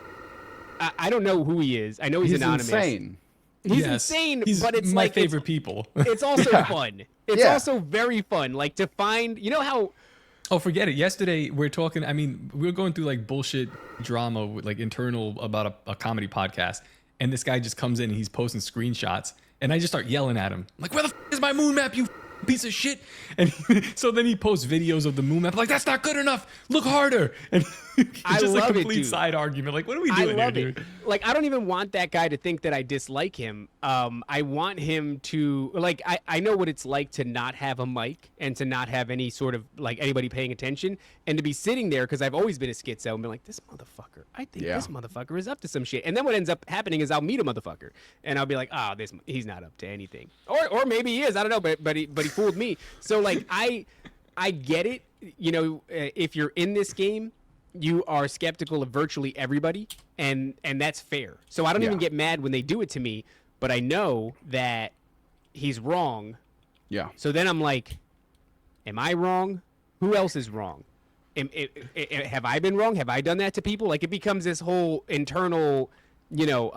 I don't know who he is. I know he's anonymous. Insane. He's insane, but it's my like favorite people. It's also fun. It's also very fun. Like to find, you know how. Oh, forget it. Yesterday we're talking. I mean, we were going through like bullshit drama, with, like internal about a comedy podcast, and this guy just comes in and he's posting screenshots, and I just start yelling at him, like, "Where the is my moon map, you piece of shit?" And so then he posts videos of the moon map, like, "That's not good enough. Look harder." And it's just a complete side argument. Like, what are we doing here, dude? Like, I don't even want that guy to think that I dislike him. I want him to, like, I know what it's like to not have a mic and to not have any sort of, like, anybody paying attention, and to be sitting there, because I've always been a schizo, and be like, this motherfucker, I think this motherfucker is up to some shit. And then what ends up happening is I'll meet a motherfucker, and I'll be like, he's not up to anything. Or maybe he is, I don't know, but he fooled me. So, like, I get it. You know, if you're in this game, you are skeptical of virtually everybody, and that's fair. So I don't even get mad when they do it to me, but I know that he's wrong. Yeah. So then I'm like, am I wrong? Who else is wrong? Have I been wrong? Have I done that to people? Like, it becomes this whole internal, you know,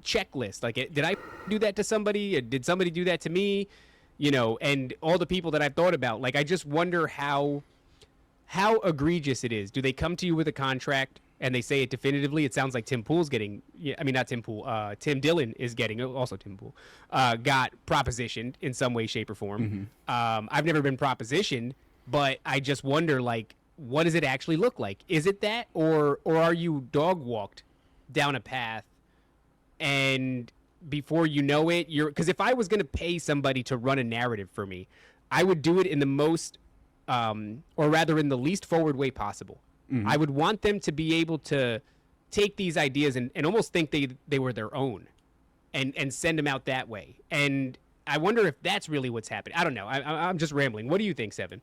checklist. Like, did I do that to somebody? Did somebody do that to me? You know, and all the people that I've thought about, like, I just wonder how egregious it is. Do they come to you with a contract and they say it definitively? It sounds like Tim Pool's getting, I mean, not Tim Pool, Tim Dillon is getting, also Tim Pool, got propositioned in some way, shape, or form. I've never been propositioned, but I just wonder, like, what does it actually look like? Is it that, or are you dog walked down a path, and before you know it, because if I was going to pay somebody to run a narrative for me, I would do it in the most, or rather in the least forward way possible. I would want them to be able to take these ideas and almost think they were their own, and send them out that way. And I wonder if that's really what's happening. I don't know. I'm just rambling. What do you think, Seven?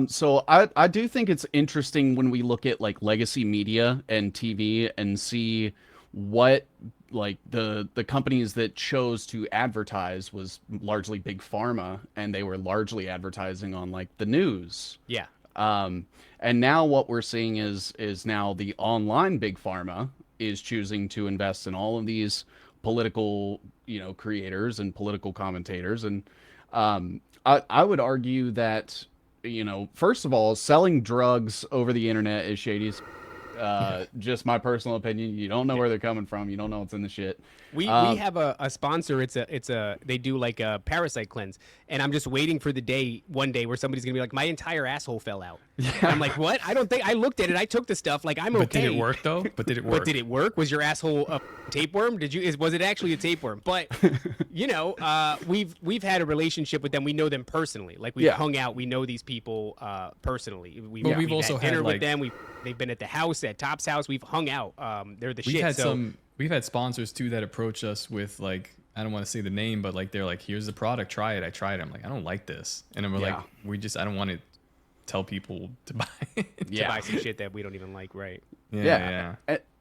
So I do think it's interesting when we look at like legacy media and TV and see what like the companies that chose to advertise was largely big pharma, and they were largely advertising on like the news. Yeah. And now what we're seeing is now the online big pharma is choosing to invest in all of these political, you know, creators and political commentators. And I would argue that, you know, first of all, selling drugs over the internet is shady. Just my personal opinion. You don't know where they're coming from. You don't know what's in the shit. We have a sponsor. They do like a parasite cleanse, and I'm just waiting for one day where somebody's gonna be like, my entire asshole fell out. Yeah. I'm like, what? I don't think I looked at it. I took the stuff. Like, I'm okay. But did it work though? But did it work? Was your asshole a tapeworm? Was it actually a tapeworm? But you know, we've had a relationship with them. We know them personally. Like, we've hung out. We know these people personally. We've also had dinner with them. They've been at the house, at Top's house. We've hung out. They're the shit. We've had sponsors too that approach us with, like, I don't want to say the name, but like, they're like, here's the product, try it. I tried it. I'm like, I don't like this. And then we're like, I don't want it. tell people to buy it. To buy some shit that we don't even like, right? Yeah.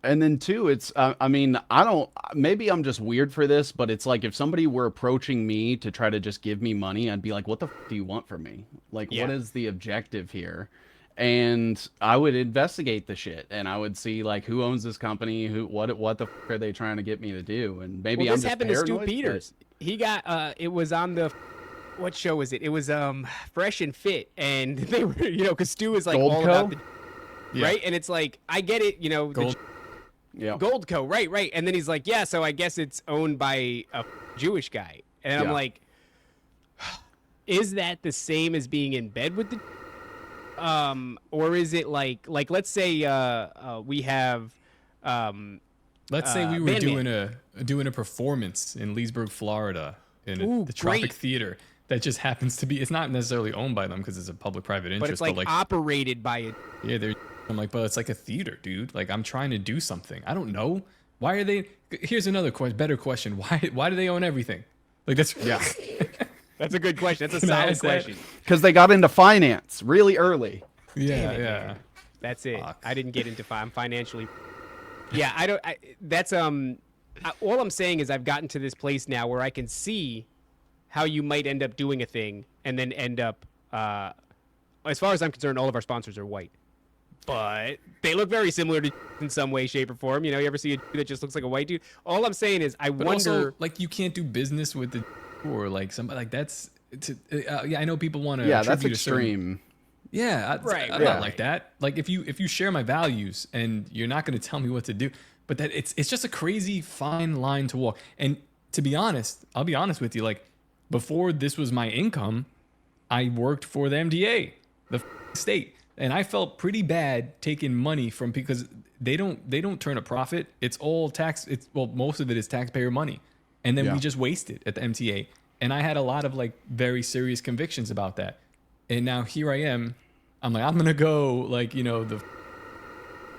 And then too, it's, I mean, I don't, maybe I'm just weird for this, but it's like if somebody were approaching me to try to just give me money, I'd be like, what the f do you want from me? Like, what is the objective here? And I would investigate the shit, and I would see like who owns this company, what the f are they trying to get me to do? And maybe I'm this just happened paranoid, to Stu Peters. He got it was on the what show was it? It was Fresh and Fit, and they were because Stu is like all about the right, and it's like I get it, Gold. Goldco, right, and then he's like, yeah, so I guess it's owned by a Jewish guy, and I'm like, is that the same as being in bed with the or is it like let's say we have let's say we were Bandman. doing a performance in Leesburg, Florida, in the Tropic great. Theater that just happens to be, it's not necessarily owned by them because it's a public-private interest, but it's like operated by it. Yeah, I'm like, but it's like a theater, dude. Like, I'm trying to do something. I don't know. Why are they? Here's another better question. Why do they own everything? Like, that's That's a good question. That's a solid question. Because they got into finance really early. Yeah. That's it. Fuck. I didn't get into I'm financially. Yeah, I don't. That's all I'm saying is I've gotten to this place now where I can see how you might end up doing a thing and then end up. As far as I'm concerned, all of our sponsors are white, but they look very similar to in some way, shape, or form. You ever see a dude that just looks like a white dude? All I'm saying is I wonder. Also, like, you can't do business with the or like somebody like that's. I know people want to. Yeah, that's extreme. I'm not like that. Like, if you share my values and you're not going to tell me what to do, but that it's just a crazy fine line to walk. And to be honest, I'll be honest with you. Like, before this was my income, I worked for the MDA, the state, and I felt pretty bad taking money from because they don't turn a profit. It's all tax. Most of it is taxpayer money, and then we just waste it at the MTA. And I had a lot of like very serious convictions about that. And now here I am. I'm like, I'm gonna go like I'm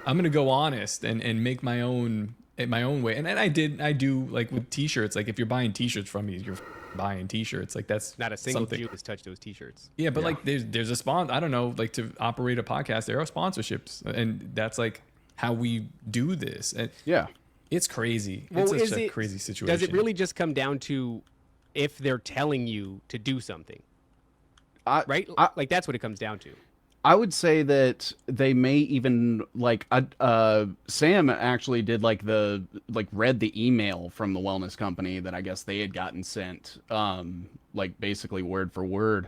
gonna go honest and make my own way. And I do like with T-shirts. Like, if you're buying T-shirts from me, you're buying T-shirts. Like, that's not a single something. Jew has touched those T-shirts. Yeah, but like there's a I don't know, like, to operate a podcast, there are sponsorships, and that's like how we do this. And it's crazy. Well, it's such a crazy situation. Does it really just come down to if they're telling you to do something? Right? Like, that's what it comes down to. I would say that they may even like Sam actually did read the email from the wellness company that I guess they had gotten sent, like basically word for word,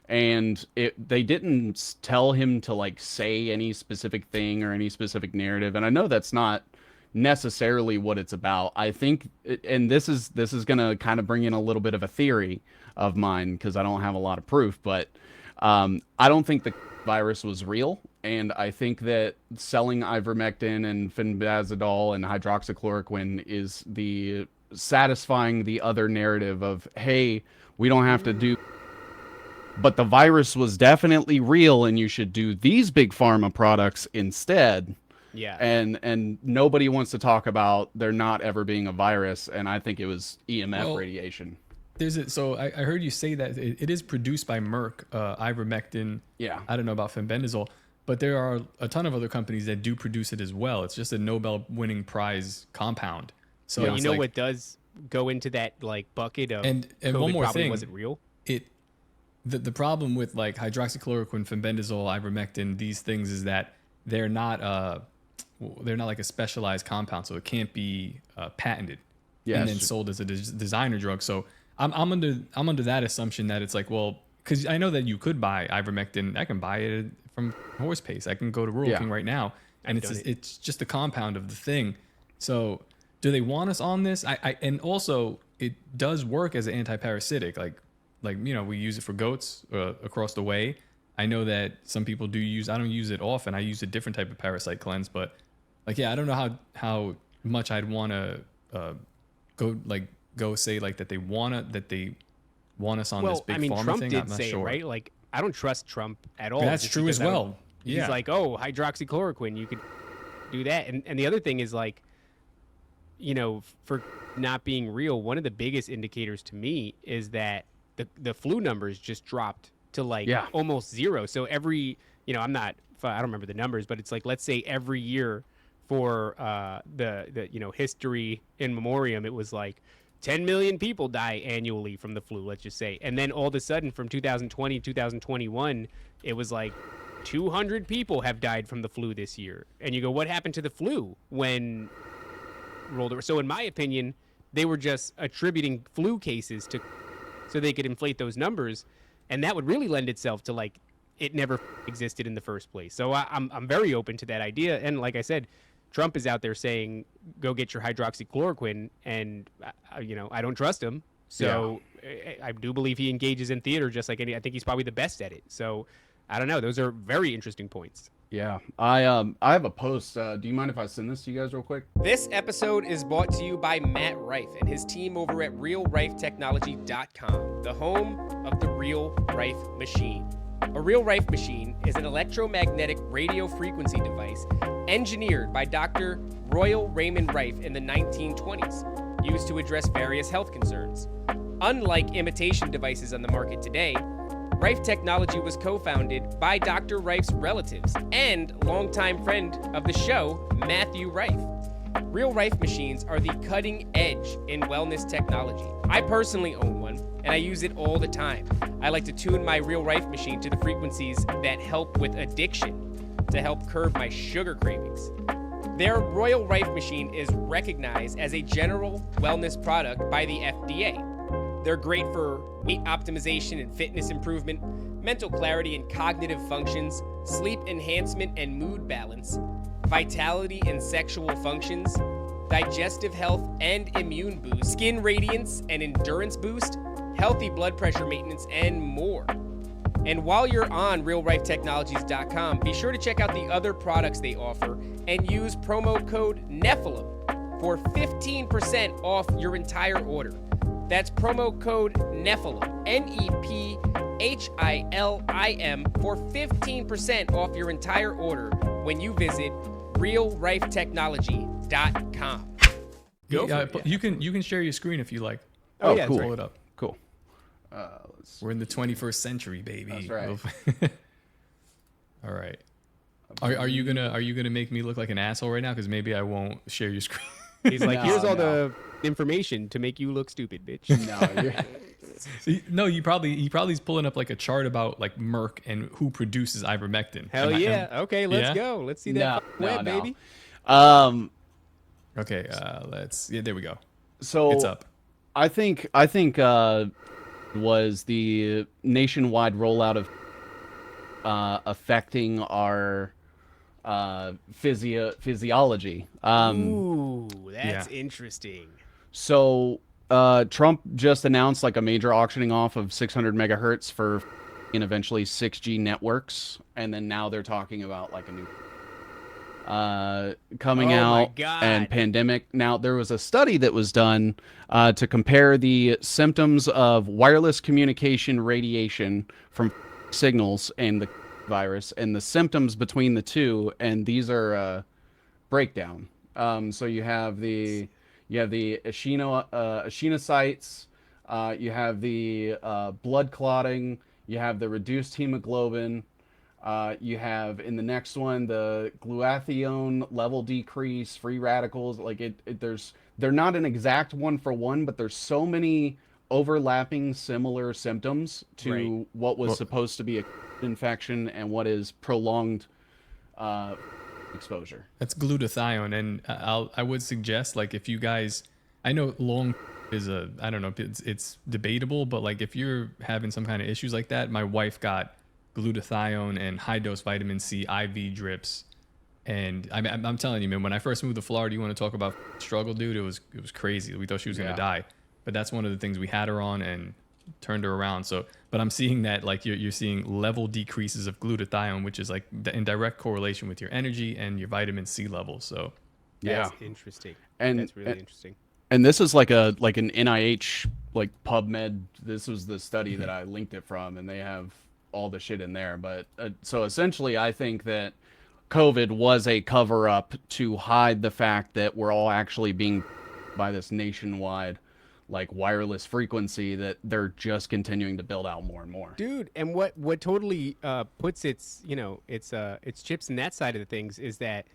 and they didn't tell him to like say any specific thing or any specific narrative, and I know that's not necessarily what it's about. I think, and this is gonna kind of bring in a little bit of a theory of mine because I don't have a lot of proof, but I don't think the virus was real, and I think that selling ivermectin and fenbazidol and hydroxychloroquine is satisfying the other narrative of, hey, we don't have to do, but the virus was definitely real and you should do these big pharma products instead. Yeah. And nobody wants to talk about there not ever being a virus, and I think it was EMF radiation. So I heard you say that it is produced by Merck, ivermectin. Yeah. I don't know about fenbendazole, but there are a ton of other companies that do produce it as well. It's just a Nobel-winning prize compound. So you know what does go into that like bucket of and COVID one more probably thing, wasn't real? The problem with like hydroxychloroquine, fenbendazole, ivermectin, these things is that they're not like a specialized compound, so it can't be patented and then sold as a designer drug. So I'm under that assumption that it's like, well, because I know that you could buy ivermectin. I can buy it from Horse Pace. I can go to Rural King right now, and it's just a compound of the thing. So do they want us on this? And also it does work as an anti-parasitic. Like we use it for goats across the way. I know that some people do use. I don't use it often. I use a different type of parasite cleanse, but like, I don't know how much I'd want to go say like that they want us on this big pharma Trump thing. did I'm not say sure. It, right? Like, I don't trust Trump at all. That's true as well. He's like, oh, hydroxychloroquine, you could do that. And the other thing is like, for not being real, one of the biggest indicators to me is that the flu numbers just dropped to like almost zero. So every, I don't remember the numbers, but it's like, let's say every year for the history in memoriam, it was like 10 million people die annually from the flu, let's just say. And then all of a sudden from 2020 to 2021, it was like 200 people have died from the flu this year. And you go, what happened to the flu when rolled over? So in my opinion, they were just attributing flu cases to, so they could inflate those numbers. And that would really lend itself to like, it never existed in the first place. So I'm very open to that idea. And like I said, Trump is out there saying, go get your hydroxychloroquine. And, I don't trust him. So I do believe he engages in theater just like I think he's probably the best at it. So I don't know. Those are very interesting points. Yeah. I have a post. Do you mind if I send this to you guys real quick? This episode is brought to you by Matt Rife and his team over at realrifetechnology.com, the home of the Real Rife machine. A Real Rife machine is an electromagnetic radio frequency device engineered by Dr. Royal Raymond Rife in the 1920s, used to address various health concerns. Unlike imitation devices on the market today, Rife Technology was co-founded by Dr. Rife's relatives and longtime friend of the show, Matthew Rife. Real Rife machines are the cutting edge in wellness technology. I personally own one, and I use it all the time. I like to tune my Real Rife machine to the frequencies that help with addiction, to help curb my sugar cravings. Their Royal Rife machine is recognized as a general wellness product by the FDA. They're great for weight optimization and fitness improvement, mental clarity and cognitive functions, sleep enhancement and mood balance, vitality and sexual functions, digestive health and immune boost, skin radiance and endurance boost, healthy blood pressure maintenance, and more. And while you're on realrifetechnologies.com, be sure to check out the other products they offer and use promo code Nephilim for 15% off your entire order. That's promo code Nephilim, Nephilim, for 15% off your entire order when you visit realrifetechnology.com. You can share your screen if you like. Oh, yeah, cool. Pull it up. Cool. We're in the 21st century, baby. That's right. All right. Are you gonna make me look like an asshole right now? Because maybe I won't share your screen. He's like, here's all the information to make you look stupid, bitch. No, He probably's pulling up like a chart about like Merck and who produces ivermectin. Hell yeah. Okay, let's go. Let's see that web, baby. Okay, there we go. So it's up. I think was the nationwide rollout of affecting our physiology. Ooh, that's interesting. So Trump just announced like a major auctioning off of 600 megahertz for and eventually 6G networks, and then now they're talking about like a new coming out and pandemic. Now there was a study that was done to compare the symptoms of wireless communication radiation from signals and the virus and the symptoms between the two, and these are breakdown. So you have the echinocytes, you have the blood clotting, you have the reduced hemoglobin, you have in the next one the glutathione level decrease, free radicals. Like they're not an exact one for one, but there's so many overlapping similar symptoms to what was supposed to be a infection and what is prolonged exposure. That's glutathione, and I would suggest, like, if you guys, I know long is I don't know, it's debatable, but like if you're having some kind of issues like that, my wife got glutathione and high dose vitamin C IV drips, and I'm telling you, man, when I first moved to Florida, you want to talk about struggle, dude? It was crazy. We thought she was gonna die, but that's one of the things we had her on and turned her around. So, but I'm seeing that like you're seeing level decreases of glutathione, which is like in direct correlation with your energy and your vitamin C levels. So that's interesting. And that's really interesting. And this is like an NIH like PubMed. This was the study that I linked it from, and they have all the shit in there. But so essentially, I think that COVID was a cover up to hide the fact that we're all actually being by this nationwide like wireless frequency that they're just continuing to build out more and more. Dude, and what totally puts its chips in that side of the things is that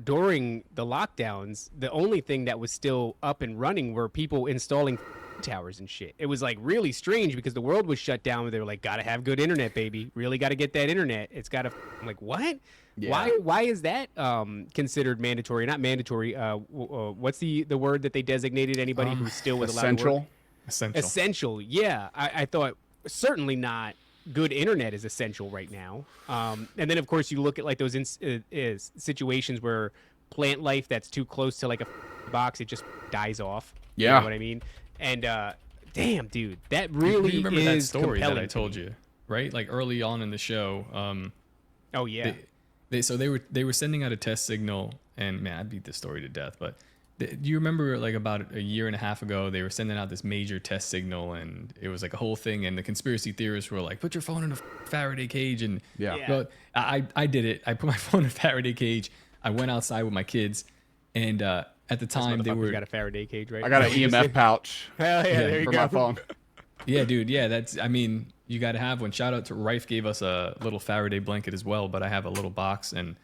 during the lockdowns, the only thing that was still up and running were people installing towers and shit. It was like really strange because the world was shut down. Where they were like, "Gotta have good internet, baby. Really got to get that internet. It's got to." I'm like, what? Yeah. Why is that considered mandatory? Not mandatory. What's the word that they designated anybody who's still with Essential. Essential. Yeah, I thought certainly not. Good internet is essential right now. And then of course you look at like those situations where plant life that's too close to like a box, it just dies off. Yeah. You know what I mean? And damn, dude, that really You remember is that story that I compelling told to me. you, right? Like early on in the show. Oh yeah. They were sending out a test signal, and man, I beat this story to death. But do you remember like about a year and a half ago, they were sending out this major test signal, and it was like a whole thing. And the conspiracy theorists were like, "Put your phone in a Faraday cage." And well, I did it. I put my phone in a Faraday cage. I went outside with my kids, and at the time they were got a Faraday cage, right? I got an EMF pouch. Hell yeah, there you for go. my phone. Yeah, dude. Yeah, that's. I mean, you got to have one. Shout out to Rife, gave us a little Faraday blanket as well, but I have a little box and.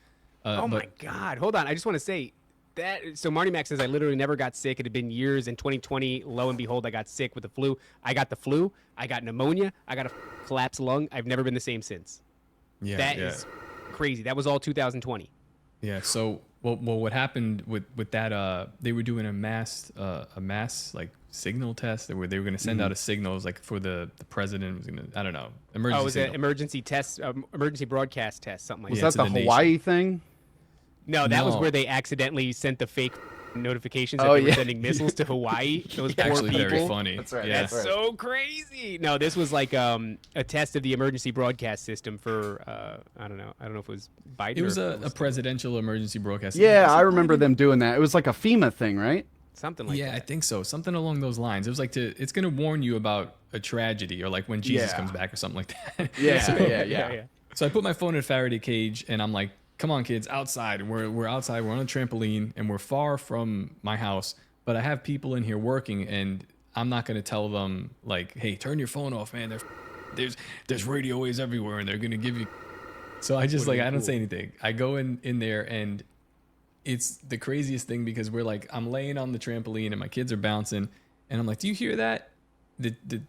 Oh my God! Hold on, I just want to say that. So Marty Mac says I literally never got sick. It had been years. In 2020, lo and behold, I got sick with the flu. I got the flu. I got pneumonia. I got a collapsed lung. I've never been the same since. Yeah, that is crazy. That was all 2020. Yeah. So, well, what happened with that? They were doing a mass like signal test. They were going to send out a signal. It was like for the president was going to, I don't know, emergency. Oh, it was signal. an emergency test, emergency broadcast test, something like Was that. Yeah, that to the the Hawaii thing? No, that was No. where they accidentally sent the fake notifications that Oh, they were yeah. sending missiles to Hawaii. Those poor Actually, people. very funny. That's right, Yeah. that's right. So crazy. No, this was like a test of the emergency broadcast system for I don't know if it was Biden. It was or a presidential emergency broadcast. Yeah, Was it I remember Biden? them doing that. It was like a FEMA thing, right? something like Yeah, I that. think so. Something along those lines. It was like it's going to warn you about a tragedy or like when Jesus Yeah. comes back or something like that. Yeah, yeah. So I put my phone in a Faraday cage and I'm like, come on, kids, outside. And we're outside. We're on a trampoline and we're far from my house. But I have people in here working and I'm not going to tell them like, hey, turn your phone off, man. There's radio waves everywhere and they're going to give you. So I just I don't say anything. I go in there and it's the craziest thing because I'm laying on the trampoline and my kids are bouncing and I'm like, do you hear that? The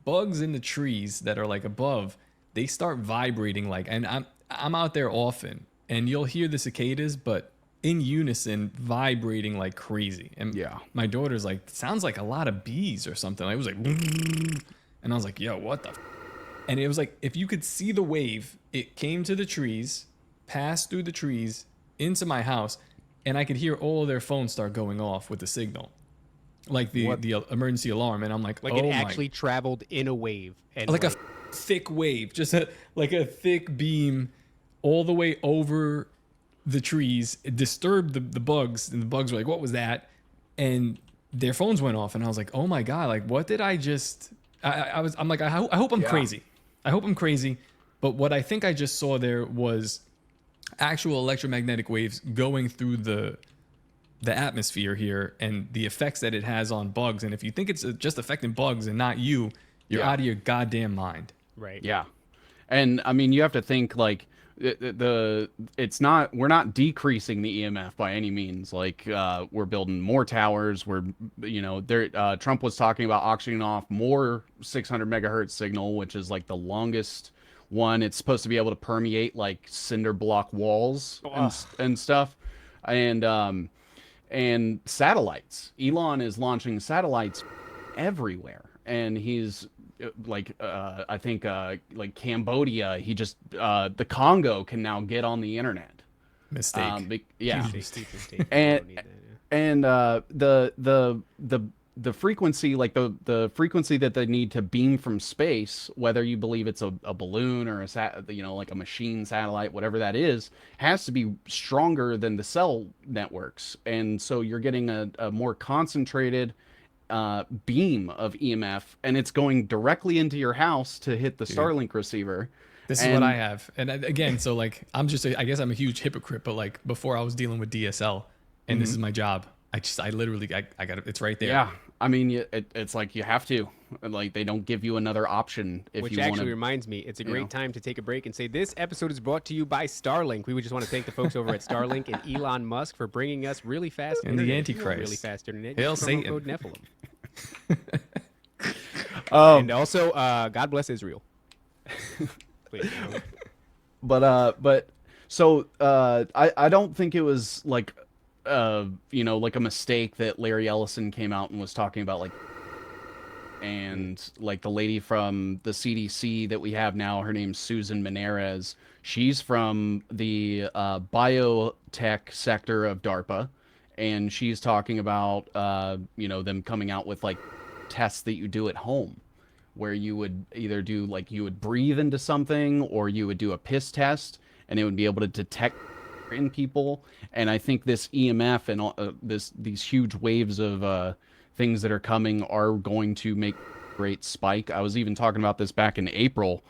bugs in the trees that are like above, they start vibrating and I'm out there often and you'll hear the cicadas, but in unison vibrating like crazy. And Yeah. my daughter's like, sounds like a lot of bees or something. It was like, and I was like, yo, what the And it was like, if you could see the wave, it came to the trees, passed through the trees into my house, and I could hear all of their phones start going off with the signal, like the emergency alarm. And I'm like, Like oh it my, actually traveled in a wave. And like a thick wave, just like a thick beam all the way over the trees. It disturbed the bugs, and the bugs were like, what was that? And their phones went off, and I was like, oh my God, like what did I just, I'm like, I hope I'm crazy. I hope I'm crazy. But what I think I just saw there was actual electromagnetic waves going through the atmosphere here and the effects that it has on bugs. And if you think it's just affecting bugs and not you, you're out of your goddamn mind. right. Yeah. And I mean, you have to think like we're not decreasing the EMF by any means. Like we're building more towers. Trump was talking about auctioning off more 600 megahertz signal, which is like the longest one. It's supposed to be able to permeate like cinder block walls and stuff. And satellites. Elon is launching satellites everywhere. And he's I think like Cambodia, the Congo can now get on the internet. Mistake. Yeah. Mistake. And the frequency, like the frequency that they need to beam from space, whether you believe it's a balloon or like a machine satellite, whatever that is, has to be stronger than the cell networks. And so you're getting a more concentrated beam of EMF, and it's going directly into your house to hit the Starlink receiver. This is what I have. And again, so like, I guess I'm a huge hypocrite, but like before I was dealing with DSL and this is my job. I literally got it. It's right there. Yeah. I mean, it's like you have to. Like, they don't give you another option if Which you want actually to. reminds me, it's a you great know. time to take a break and say this episode is brought to you by Starlink. We would just want to thank the folks over at Starlink and Elon Musk for bringing us really fast And the internet. If you want Antichrist. Really fast internet. Hail Use promo Satan. code Nephilim. Um, And also, God bless Israel. Please, but so I don't think it was like like a mistake that Larry Ellison came out and was talking about like, and like the lady from the CDC that we have now, her name's Susan Menarez. She's from the biotech sector of DARPA, and she's talking about them coming out with like tests that you do at home, where you would either do like you would breathe into something or you would do a piss test, and it would be able to detect in people. And I think this EMF and all, these huge waves of things that are coming are going to make a great spike. I was even talking about this back in April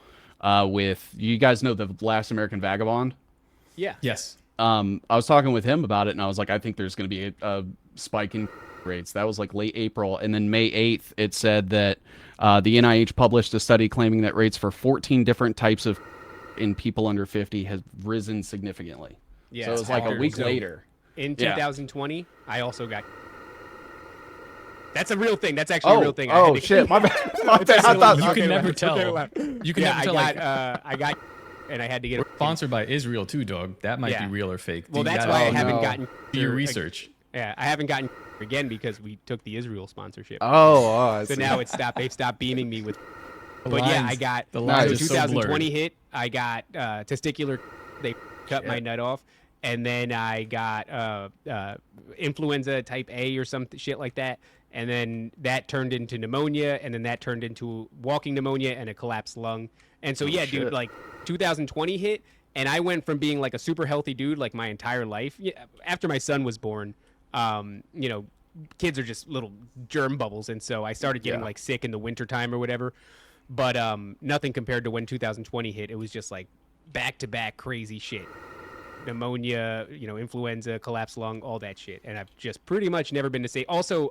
with, you guys know the Last American Vagabond? yeah. Yes. I was talking with him about it, and I was like, I think there's going to be a spike in rates. That was like late April. And then May 8th, it said that the NIH published a study claiming that rates for 14 different types of in people under 50 has risen significantly. Yeah, So it was like a hard. week So later. In Yeah. 2020, I also got. That's a real thing. That's actually a real thing. Oh shit! My bad. My bad. I thought You can never tell. Okay, You can yeah, never tell. I like, got, I got, and I had to get we're sponsored by Israel too, dog. That might Yeah. be real or fake. Well, You that's gotta why I Oh, haven't no. gotten do your research. Yeah, I haven't gotten again because we took the Israel sponsorship. I So see. now it's stopped. They've stopped beaming me with. The But yeah, lines- I got the so lines are so 2020 blurred. hit. I got testicular. They cut my nut off, and then I got influenza type A or some shit like that, and then that turned into pneumonia, and then that turned into walking pneumonia and a collapsed lung. And so yeah, dude, shit. like 2020 hit, and I went from being like a super healthy dude like my entire life. Yeah, after my son was born, kids are just little germ bubbles, and so I started getting like sick in the wintertime or whatever. But nothing compared to when 2020 hit. It was just like back-to-back crazy shit. Pneumonia, influenza, collapsed lung, all that shit. And I've just pretty much never been to say. Also,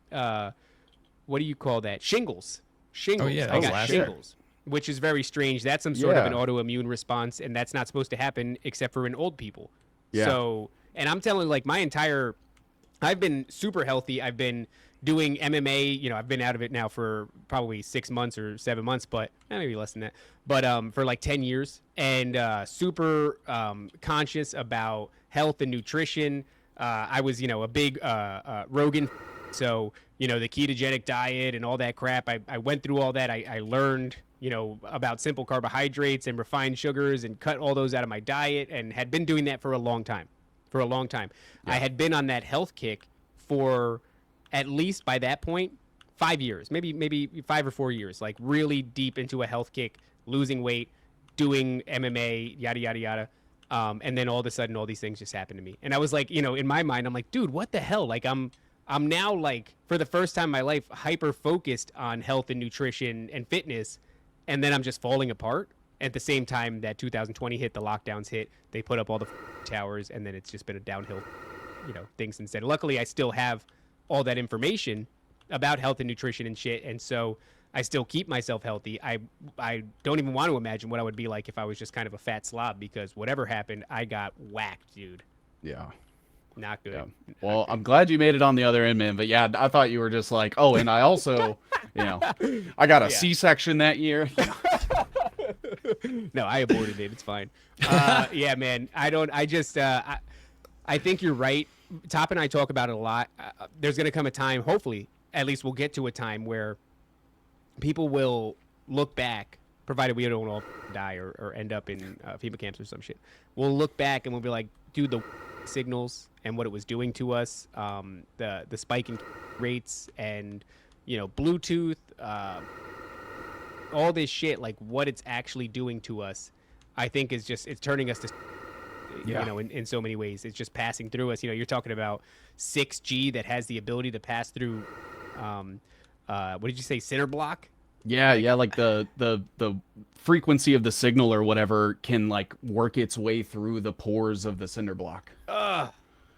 what do you call that? Shingles. Shingles. yeah, that I was got last year. shingles, which is very strange. That's some sort of an Yeah. autoimmune response, and that's not supposed to happen except for in old people. Yeah. So, and I'm telling like I've been super healthy. I've been doing MMA, I've been out of it now for probably 6 months or 7 months, but maybe less than that. But for like 10 years, and super conscious about health and nutrition. I was, a big Rogan, so the ketogenic diet and all that crap. I went through all that. I learned, about simple carbohydrates and refined sugars and cut all those out of my diet, and had been doing that for a long time. I had been on that health kick for at least by that point 5 years, maybe 5 or 4 years, like really deep into a health kick, losing weight, doing MMA, yada yada yada. And then all of a sudden all these things just happened to me, and I was like, in my mind I'm like, dude, what the hell? Like I'm now, like, for the first time in my life, hyper focused on health and nutrition and fitness, and then I'm just falling apart. At the same time that 2020 hit, the lockdowns hit, they put up all the towers, and then it's just been a downhill thing since then. Luckily I still have all that information about health and nutrition and shit, and so I still keep myself healthy. I don't even want to imagine what I would be like if I was just kind of a fat slob, because whatever happened, I got whacked, dude. Yeah. Not good. Yeah. Well, I'm glad you made it on the other end, man. But yeah, I thought you were just like, oh, and I also, I got a C-section that year. No, I aborted it. It's fine. Yeah, man. I think you're right. Top and I talk about it a lot. There's going to come a time, hopefully, at least we'll get to a time where people will look back, provided we don't all die or end up in FEMA camps or some shit. We'll look back and we'll be like, dude, the signals and what it was doing to us, the spike in rates, and Bluetooth, all this shit, like what it's actually doing to us, I think is just, it's turning us to, in so many ways. It's just passing through us. You're talking about 6G that has the ability to pass through, what did you say, cinder block? Yeah, like the frequency of the signal or whatever can like work its way through the pores of the cinder block.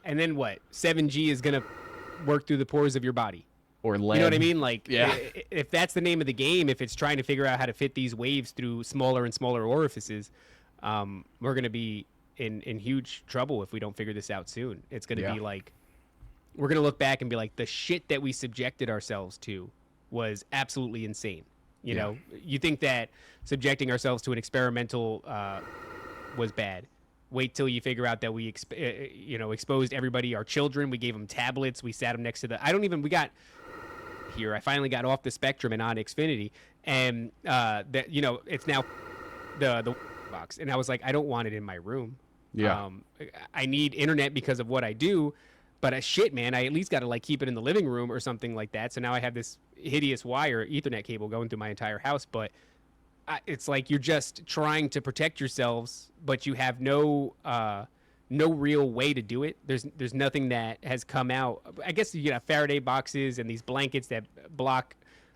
And then what? 7G is gonna work through the pores of your body. or lead. You know what I mean? Like, Yeah. if that's the name of the game, if it's trying to figure out how to fit these waves through smaller and smaller orifices, we're going to be in huge trouble if we don't figure this out soon. It's going to be like, we're going to look back and be like, the shit that we subjected ourselves to was absolutely insane. You know, you think that subjecting ourselves to an experimental was bad. Wait till you figure out that we, exposed everybody, our children. We gave them tablets. We sat them next to I finally got off the Spectrum and on Xfinity, and it's now the box. And I was like, I don't want it in my room. Yeah. I need internet because of what I do, but shit, man, I at least got to like keep it in the living room or something like that. So now I have this hideous wire Ethernet cable going through my entire house, but it's like you're just trying to protect yourselves, but you have no real way to do it. There's nothing that has come out. I guess you have Faraday boxes and these blankets that block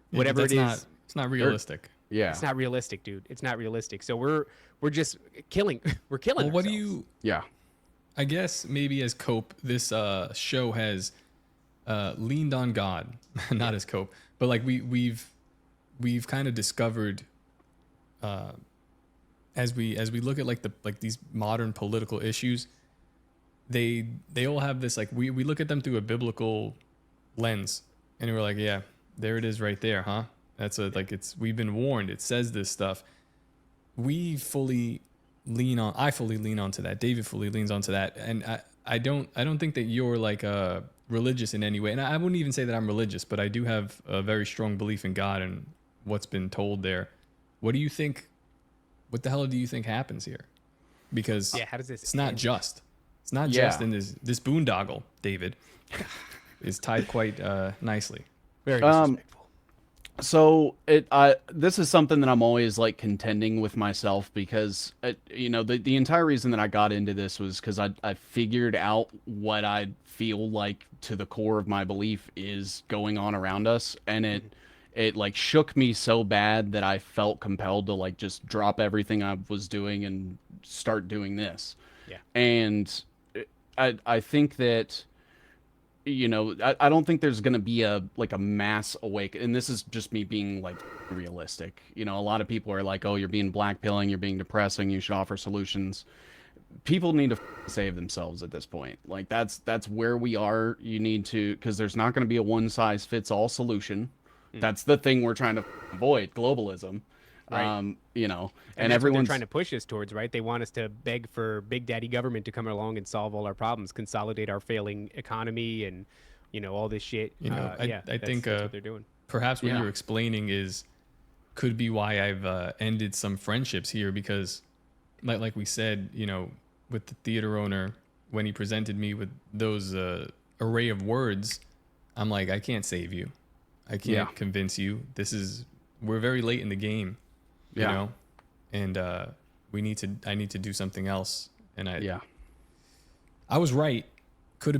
whatever it is. It's not realistic. Yeah. It's not realistic, dude. It's not realistic. So we're just killing. We're killing. Well, what do ourselves. you? Yeah. I guess maybe as cope, this show has leaned on God, not as cope, but like we've kind of discovered as we look at like these modern political issues, they all have this, like we look at them through a biblical lens, and we're like, yeah, there it is right there, huh? That's we've been warned. It says this stuff. I fully lean onto that. David fully leans onto that, and I don't think that you're like religious in any way. And I wouldn't even say that I'm religious, but I do have a very strong belief in God and what's been told there. What do you think? What the hell do you think happens here? Because how does this it's not end? just. It's not just in this boondoggle, David, is tied quite nicely. Very disrespectful. So this is something that I'm always like contending with myself, because the entire reason that I got into this was because I figured out what I feel like to the core of my belief is going on around us, and it like shook me so bad that I felt compelled to like just drop everything I was doing and start doing this. Yeah. And I think that, I don't think there's going to be a mass awake. And this is just me being like realistic. A lot of people are like, oh, you're being blackpilling, you're being depressing, you should offer solutions. People need to save themselves at this point. Like that's where we are. You need to, because there's not going to be a one size fits all solution. That's the thing we're trying to avoid, globalism. Right. And that's everyone's what they're trying to push us towards, right? They want us to beg for big daddy government to come along and solve all our problems, consolidate our failing economy, and all this shit. I think that's what they're doing. Perhaps what you're explaining could be why I've ended some friendships here, because like we said, with the theater owner, when he presented me with those array of words, I'm like, I can't save you. I can't convince you. We're very late in the game, you know, and I need to do something else. And I was right. I could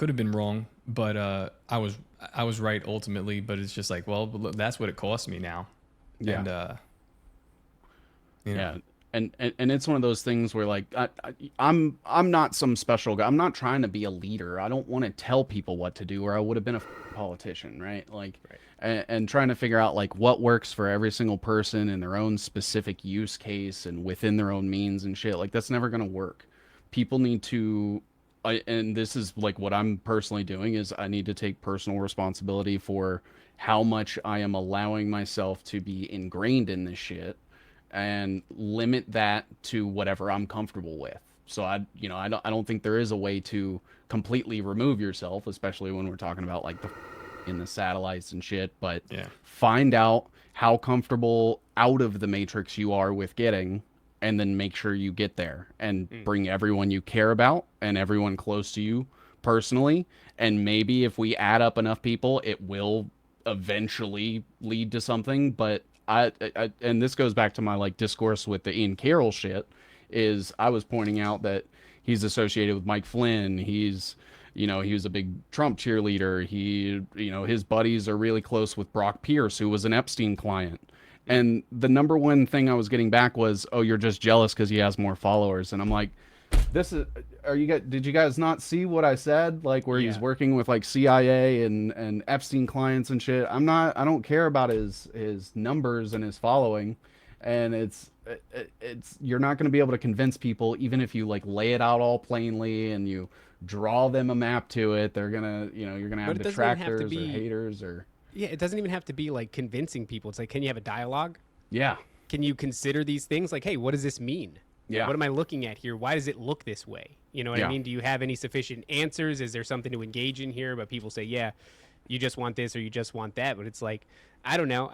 have been wrong, but I was right ultimately. But it's just like, well, that's what it cost me now. Yeah. And And it's one of those things where like I'm not some special guy. I'm not trying to be a leader. I don't want to tell people what to do, or I would have been a politician, right? Like, and trying to figure out like what works for every single person in their own specific use case and within their own means and shit. Like that's never gonna work. People need to, and this is like what I'm personally doing, is I need to take personal responsibility for how much I am allowing myself to be ingrained in this shit, and limit that to whatever I'm comfortable with. So I don't think there is a way to completely remove yourself, especially when we're talking about like in the satellites and shit, but find out how comfortable out of the matrix you are with getting, and then make sure you get there and bring everyone you care about and everyone close to you personally. And maybe if we add up enough people, it will eventually lead to something. But I and this goes back to my like discourse with the Ian Carroll shit, is I was pointing out that he's associated with Mike Flynn. He's, he was a big Trump cheerleader. He, his buddies are really close with Brock Pierce, who was an Epstein client. And the number one thing I was getting back was, oh, you're just jealous because he has more followers. And I'm like, Did you guys not see what I said? Like where he's working with like CIA and Epstein clients and shit. I don't care about his numbers and his following, and it's you're not going to be able to convince people even if you like lay it out all plainly and you draw them a map to it. They're gonna, you're gonna have detractors or haters or. Yeah, it doesn't even have to be like convincing people. It's like, can you have a dialogue? Yeah. Can you consider these things? Like, hey, what does this mean? Yeah. What am I looking at here? Why does it look this way? You know what I Yeah. mean? Do you have any sufficient answers? Is there something to engage in here? But people say, yeah, you just want this or you just want that. But it's like, I don't know.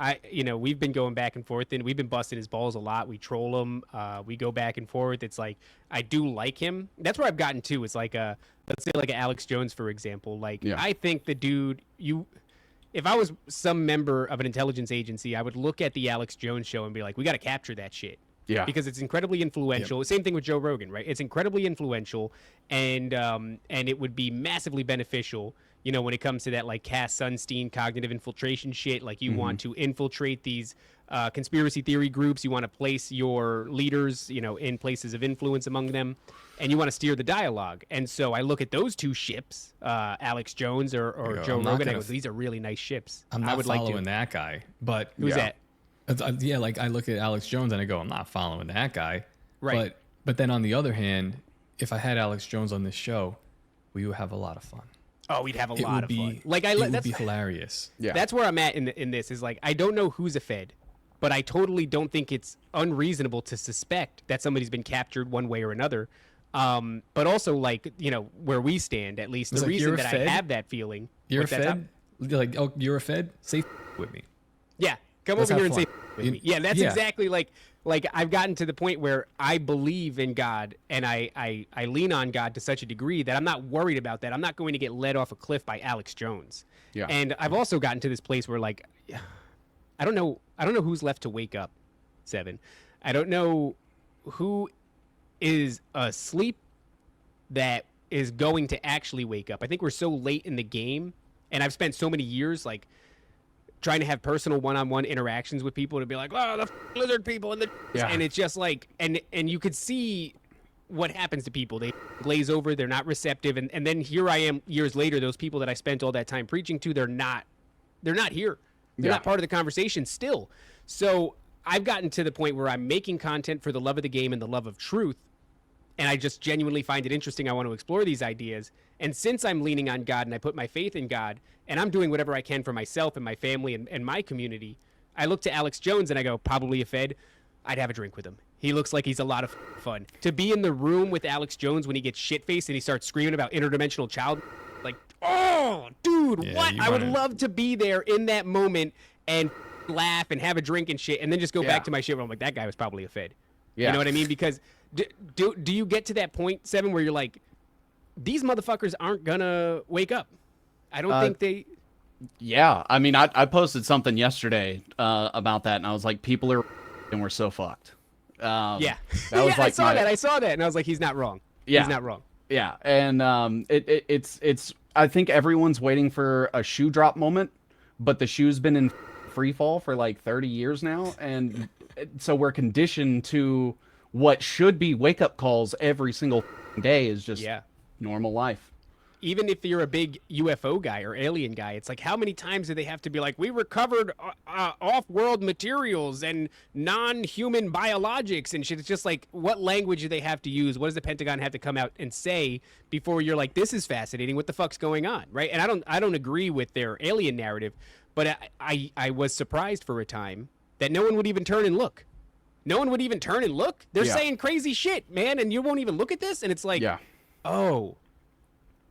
We've been going back and forth and we've been busting his balls a lot. We troll him. We go back and forth. It's like, I do like him. That's where I've gotten to. It's like let's say like Alex Jones, for example. Like, I think the dude, if I was some member of an intelligence agency, I would look at the Alex Jones show and be like, we got to capture that shit. Yeah. Because it's incredibly influential. Yep. Same thing with Joe Rogan, right? It's incredibly influential, and it would be massively beneficial, when it comes to that like Cass Sunstein cognitive infiltration shit. Like you want to infiltrate these conspiracy theory groups. You want to place your leaders, in places of influence among them, and you want to steer the dialogue. And so I look at those two ships, Alex Jones or Joe Rogan. I go, these are really nice ships. I'm not following that guy, but who's that? Yeah, like I look at Alex Jones and I go, I'm not following that guy. Right. But then on the other hand, if I had Alex Jones on this show, we would have a lot of fun. Oh, we'd have a lot of fun. Like it would be hilarious. Yeah. That's where I'm at in this is like, I don't know who's a Fed, but I totally don't think it's unreasonable to suspect that somebody's been captured one way or another. But also like, where we stand, at least the reason that I have that feeling. You're a Fed? Like, oh, you're a Fed? Say with me. Yeah. Come over here and say with me. Yeah, that's exactly like I've gotten to the point where I believe in God and I lean on God to such a degree that I'm not worried about that. I'm not going to get led off a cliff by Alex Jones. Yeah. And I've also gotten to this place where like I don't know who's left to wake up, Seven. I don't know who is asleep that is going to actually wake up. I think we're so late in the game, and I've spent so many years like trying to have personal one-on-one interactions with people to be like, oh, the lizard people and and it's just like, and you could see what happens to people. They glaze over, they're not receptive, and then here I am years later, those people that I spent all that time preaching to, they're not here. They're not part of the conversation still. So I've gotten to the point where I'm making content for the love of the game and the love of truth, and I just genuinely find it interesting. I want to explore these ideas. And since I'm leaning on God and I put my faith in God and I'm doing whatever I can for myself and my family and my community, I look to Alex Jones and I go, probably a Fed. I'd have a drink with him. He looks like he's a lot of fun. To be in the room with Alex Jones when he gets shit-faced and he starts screaming about interdimensional child, like, oh, dude, what? I would love to be there in that moment and laugh and have a drink and shit and then just go back to my shit where I'm like, that guy was probably a Fed. Yeah. You know what I mean? Because do you get to that point, Seven, where you're like, these motherfuckers aren't gonna wake up? I don't think they. Yeah, I mean, I posted something yesterday about that, and I was like, people are, and we're so fucked. Yeah, that was like I saw that, and I was like, he's not wrong. Yeah, he's not wrong. Yeah, and it's. I think everyone's waiting for a shoe drop moment, but the shoe's been in free fall for like 30 years now, and so we're conditioned to what should be wake up calls every single day is just normal life. Even if you're a big UFO guy or alien guy, it's like, how many times do they have to be like, we recovered off-world materials and non-human biologics and shit? It's just like, what language do they have to use? What does the Pentagon have to come out and say before you're like, this is fascinating. What the fuck's going on, right? And I don't agree with their alien narrative, but I was surprised for a time that no one would even turn and look. No one would even turn and look. They're saying crazy shit, man, and you won't even look at this. And it's like, oh,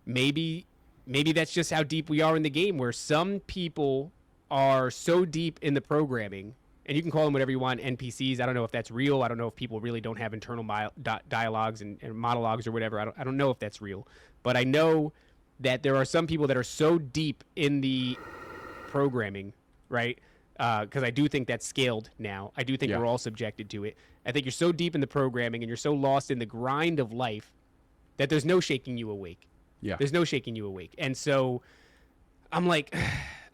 maybe that's just how deep we are in the game, where some people are so deep in the programming, and you can call them whatever you want, NPCs. I don't know if that's real. I don't know if people really don't have internal dialogues and monologues or whatever. I don't know if that's real. But I know that there are some people that are so deep in the programming, right? Because I do think that's scaled now. I do think we're all subjected to it. I think you're so deep in the programming and you're so lost in the grind of life that there's no shaking you awake. Yeah. There's no shaking you awake. And so I'm like,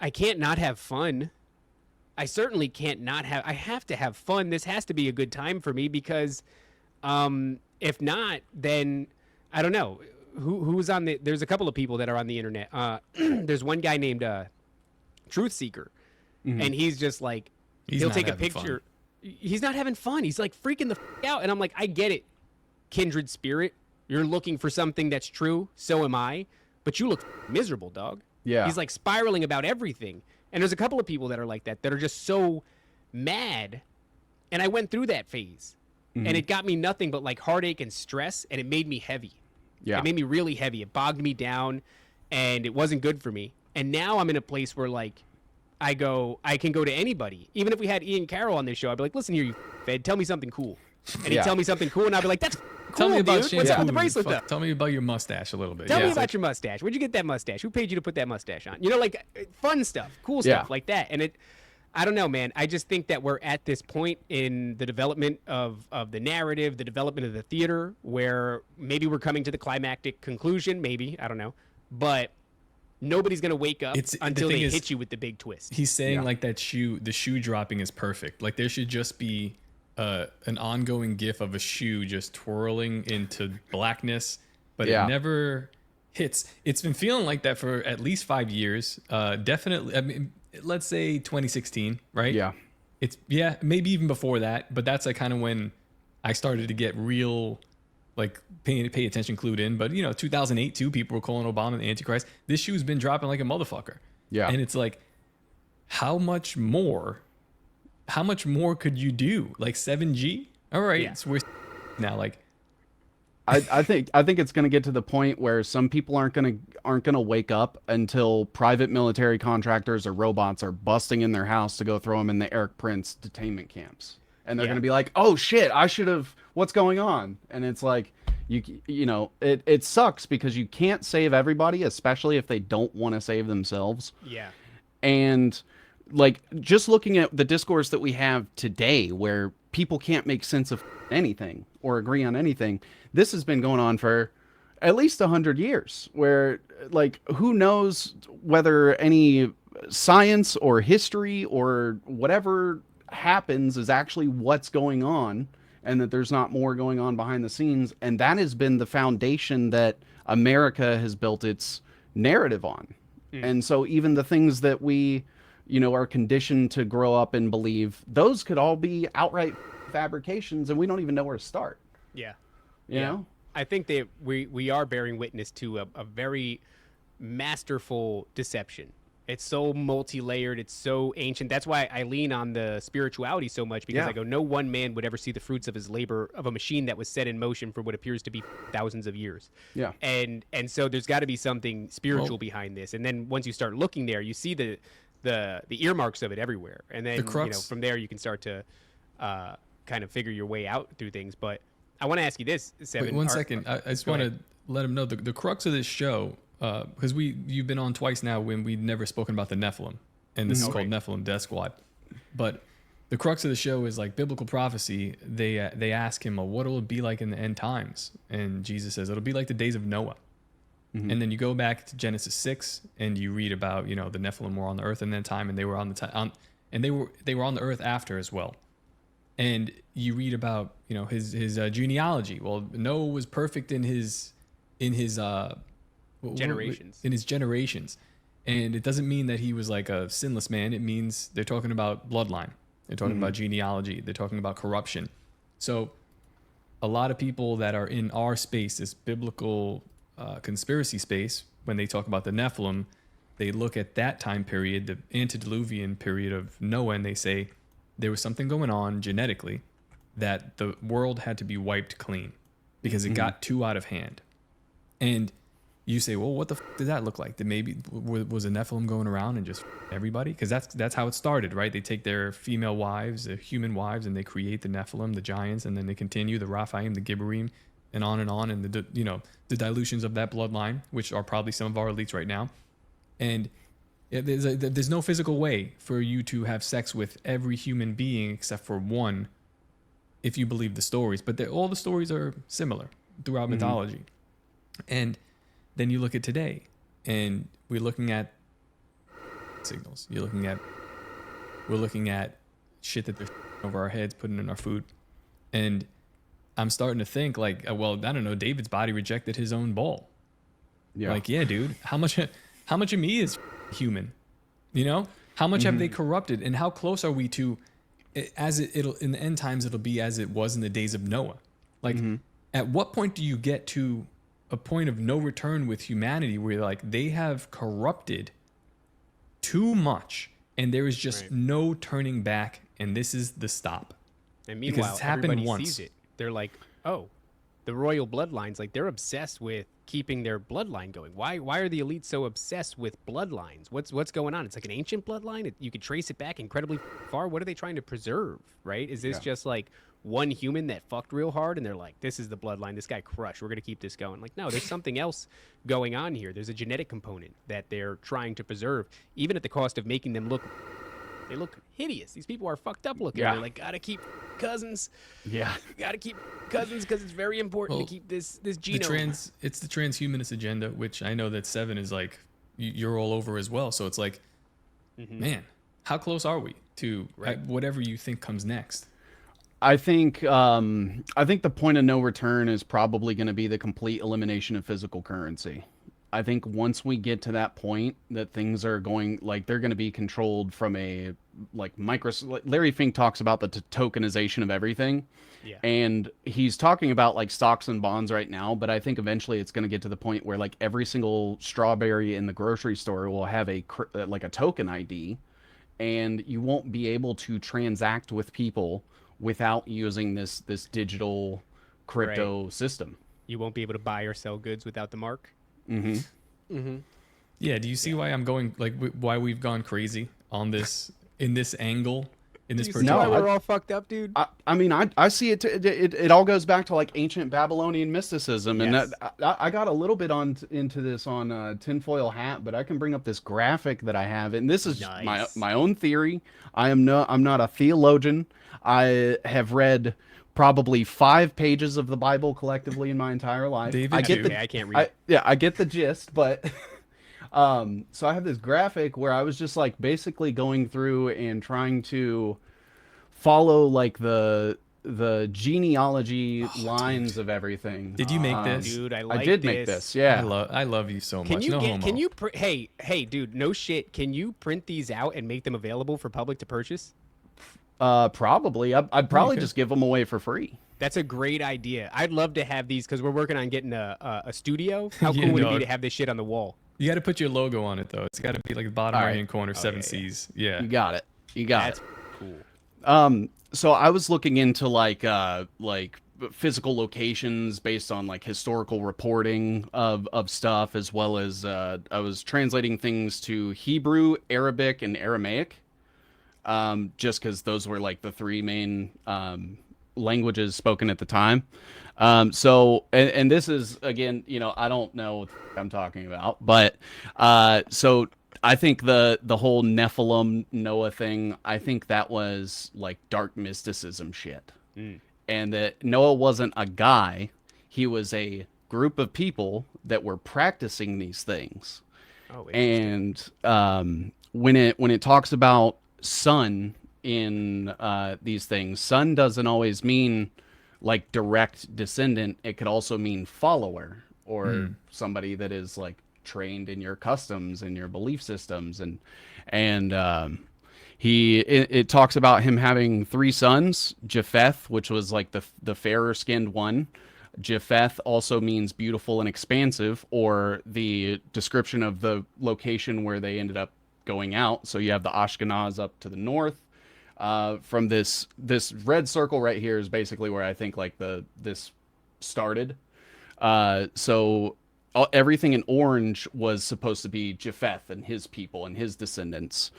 I can't not have fun. I certainly can't not have, I have to have fun. This has to be a good time for me because if not, then I don't know who's on the. There's a couple of people that are on the internet. There's one guy named Truth Seeker, and he's just like he'll take a picture. He's not having fun. He's like freaking the out, and I'm like, I get it, kindred spirit. You're looking for something that's true. So am I. But you look miserable, dog. Yeah. He's like spiraling about everything. And there's a couple of people that are like that are just so mad. And I went through that phase. And it got me nothing but like heartache and stress. And it made me heavy. Yeah. It made me really heavy. It bogged me down. And it wasn't good for me. And now I'm in a place where like I can go to anybody. Even if we had Ian Carroll on this show, I'd be like, listen here, you fed, tell me something cool. And he'd tell me something cool. And I'd be like, that's Tell me about dude. What's up with the bracelet, though? Tell me about your mustache a little bit. Tell me about your mustache. Where'd you get that mustache? Who paid you to put that mustache on? You know, like fun stuff, cool stuff like that. And I don't know, man. I just think that we're at this point in the development of the narrative, the development of the theater, where maybe we're coming to the climactic conclusion. Maybe, I don't know. But nobody's going to wake up until they hit you with the big twist. He's saying like the shoe dropping is perfect. Like there should just be an ongoing gif of a shoe just twirling into blackness, but it never hits. It's been feeling like that for at least 5 years. Definitely, I mean, let's say 2016, right? Yeah. It's maybe even before that, but that's like kind of when I started to get real, like pay attention, clued in. But 2008 too, people were calling Obama the Antichrist. This shoe's been dropping like a motherfucker. Yeah. And it's like, how much more could you do? Like 7G? All right, so we're now like. I think it's going to get to the point where some people aren't going to wake up until private military contractors or robots are busting in their house to go throw them in the Eric Prince detainment camps, and they're going to be like, "Oh shit, I should have. What's going on?" And it's like, it sucks because you can't save everybody, especially if they don't want to save themselves. Yeah. And like just looking at the discourse that we have today, where people can't make sense of anything or agree on anything. This has been going on for at least 100 years, where like, who knows whether any science or history or whatever happens is actually what's going on, and that there's not more going on behind the scenes. And that has been the foundation that America has built its narrative on. And so even the things that we, are conditioned to grow up and believe, those could all be outright fabrications, and we don't even know where to start. Yeah. You know? I think that we are bearing witness to a very masterful deception. It's so multi-layered. It's so ancient. That's why I lean on the spirituality so much, because I go, no one man would ever see the fruits of his labor of a machine that was set in motion for what appears to be thousands of years. Yeah. And so there's got to be something spiritual behind this. And then once you start looking there, you see the earmarks of it everywhere. And then from there you can start to kind of figure your way out through things. But I want to ask you this, Seven. Wait, one second. I just want to let him know the crux of this show, because you've been on twice now when we've never spoken about the Nephilim, and this is called Nephilim Death Squad. But the crux of the show is like biblical prophecy. They ask him, what will it be like in the end times? And Jesus says, it'll be like the days of Noah. And then you go back to Genesis 6 and you read about, the Nephilim were on the earth in that time, and they were on they were on the earth after as well. And you read about, his genealogy. Well, Noah was perfect in his generations. And it doesn't mean that he was like a sinless man. It means they're talking about bloodline. They're talking about genealogy. They're talking about corruption. So a lot of people that are in our space, this biblical conspiracy space, when they talk about the Nephilim, they look at that time period, the antediluvian period of Noah, and they say there was something going on genetically that the world had to be wiped clean because it got too out of hand. And you say, well, what the did that look like? That maybe was a Nephilim going around and just everybody? Because that's how it started, right? They take their female wives, their human wives, and they create the Nephilim, the giants, and then they continue the Raphaim, the Gibborim, and the dilutions of that bloodline, which are probably some of our elites right now. And there's no physical way for you to have sex with every human being except for one, if you believe the stories. But all the stories are similar throughout mythology. And then you look at today, and we're looking at signals. We're looking at shit that they're over our heads, putting in our food. And I'm starting to think like, well, I don't know, David's body rejected his own ball. Yeah. Like, yeah, dude, how much of me is human? You know, how much have they corrupted, and how close are we to, it'll in the end times, it'll be as it was in the days of Noah. Like, at what point do you get to a point of no return with humanity where like they have corrupted too much and there is just no turning back, and this is the stop? And Because meanwhile, it's happened everybody once. sees it. They're like, oh, the royal bloodlines, like they're obsessed with keeping their bloodline going. Why are the elites so obsessed with bloodlines? What's going on? It's like an ancient bloodline. You could trace it back incredibly far. What are they trying to preserve, right? Is this just like one human that fucked real hard and they're like, this is the bloodline, this guy crushed, we're going to keep this going? Like, no, there's something else going on here. There's a genetic component that they're trying to preserve, even at the cost of making them look hideous. These people are fucked up looking. They're like, gotta keep cousins. Yeah. Gotta keep cousins because it's very important to keep this genome. It's the transhumanist agenda, which I know that Seven is like, you're all over as well. So it's like, man, how close are we to whatever you think comes next? I think the point of no return is probably going to be the complete elimination of physical currency. I think once we get to that point, that things are going, like, they're going to be controlled from a, like, Larry Fink talks about the tokenization of everything. Yeah. And he's talking about, like, stocks and bonds right now, but I think eventually it's going to get to the point where, like, every single strawberry in the grocery store will have a token ID, and you won't be able to transact with people without using this digital crypto system. You won't be able to buy or sell goods without the mark. Yeah. Do you see why I'm going, like, why we've gone crazy on this, in this angle, in this particular? No, we're all fucked up, dude. I mean, I see it, it all goes back to, like, ancient Babylonian mysticism. And I got a little bit into this on Tinfoil Hat, but I can bring up this graphic that I have. And this is my own theory. I'm not a theologian. I have read probably 5 pages of the Bible collectively in my entire life. David, I can't read. I get the gist, but so I have this graphic where I was just, like, basically going through and trying to follow, like, the genealogy lines of everything. Did you make this? Dude, I did make this. Yeah. I love you so much. No homo. Can you hey, dude, no shit. Can you print these out and make them available for public to purchase? Probably. I'd probably just give them away for free. That's a great idea. I'd love to have these because we're working on getting a studio. How cool would it be to have this shit on the wall? You got to put your logo on it, though. It's got to be like the bottom right-hand corner, 7 C's. Yeah. You got it. That's cool. So I was looking into, like physical locations based on, like, historical reporting of stuff, as well as I was translating things to Hebrew, Arabic, and Aramaic. Just because those were, like, the 3 main languages spoken at the time. So this is, again, you know, I don't know what I'm talking about, but so I think the whole Nephilim Noah thing, I think that was, like, dark mysticism shit. And that Noah wasn't a guy, he was a group of people that were practicing these things. And when it talks about son in these things, son doesn't always mean, like, direct descendant. It could also mean follower, or somebody that is, like, trained in your customs and your belief systems. And it talks about him having 3 sons, Japheth, which was, like, the fairer skinned one. Japheth also means beautiful and expansive, or the description of the location where they ended up going out. So you have the Ashkenaz up to the north. From this red circle right here is basically where I think, like, this started. So everything in orange was supposed to be Japheth and his people and his descendants.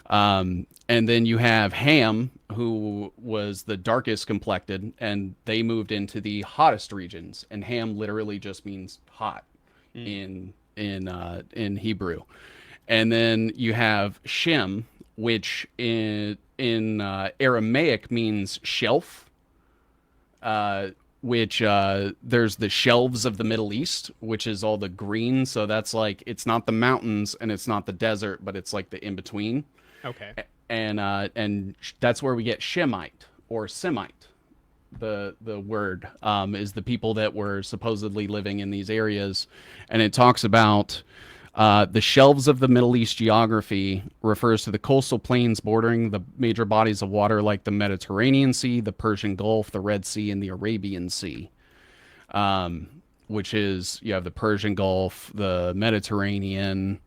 And then you have Ham, who was the darkest complected, and they moved into the hottest regions. And Ham literally just means hot in Hebrew. And then you have Shem, which in Aramaic means shelf, which there's the shelves of the Middle East, which is all the green. So that's, like, it's not the mountains and it's not the desert, but it's, like, the in-between. Okay. And that's where we get Shemite or Semite. the word is the people that were supposedly living in these areas, and it talks about the shelves of the Middle East geography refers to the coastal plains bordering the major bodies of water like the Mediterranean Sea, the Persian Gulf, the Red Sea, and the Arabian Sea. Which is, you have the Persian Gulf, the Mediterranean,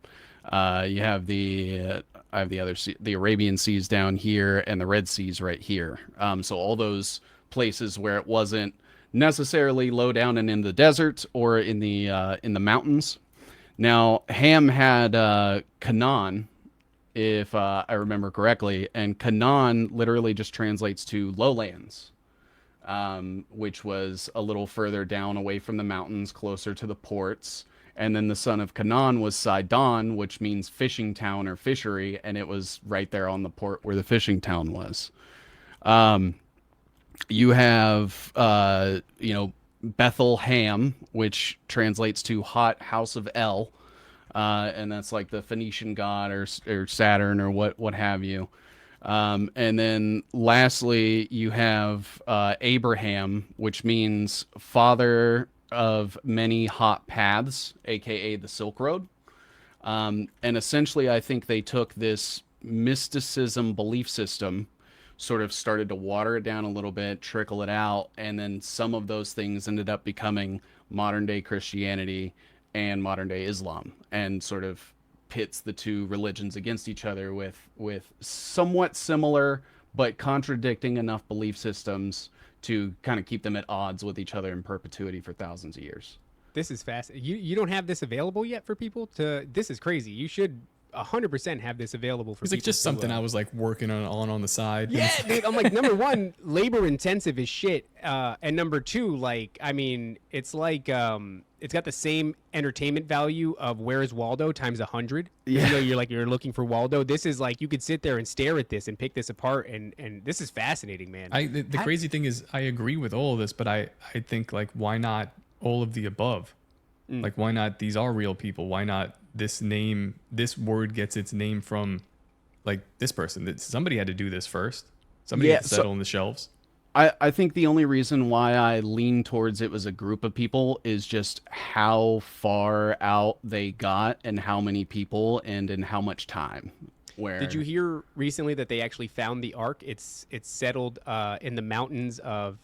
you have I have the other sea, the Arabian Seas down here, and the Red Seas right here. So all those places where it wasn't necessarily low down and in the desert or in the mountains. Now, Ham had Canaan, if I remember correctly, and Canaan literally just translates to lowlands, which was a little further down away from the mountains, closer to the ports. And then the son of Canaan was Sidon, which means fishing town or fishery, and it was right there on the port where the fishing town was. You have, Bethlehem, which translates to hot house of El, and that's like the Phoenician god or Saturn or what have you. And then lastly, you have Abraham, which means father of many hot paths, aka the Silk Road. And essentially, I think they took this mysticism belief system, sort of started to water it down a little bit, trickle it out, and then some of those things ended up becoming modern day Christianity and modern day Islam, and sort of pits the two religions against each other with somewhat similar but contradicting enough belief systems to kind of keep them at odds with each other in perpetuity for thousands of years. This is fascinating. You don't have this available yet for people to. This is crazy. You should 100% have this available for It's people. like just something I was like working on the side. Yeah, dude. I'm like, number one, labor intensive as shit, and number two, like, I mean, it's like it's got the same entertainment value of Where's Waldo times 100. Yeah. You know, you're looking for Waldo. This is like you could sit there and stare at this and pick this apart, and this is fascinating, man. The crazy thing is, I agree with all of this, but I think, like, why not all of the above? Like, why not these are real people? Why not this word gets its name from, like, this person? Somebody had to do this first. Somebody had to settle on the shelves. I think the only reason why I lean towards it was a group of people is just how far out they got and how many people and in how much time. Where Did you hear recently that they actually found the Ark? It's settled in the mountains of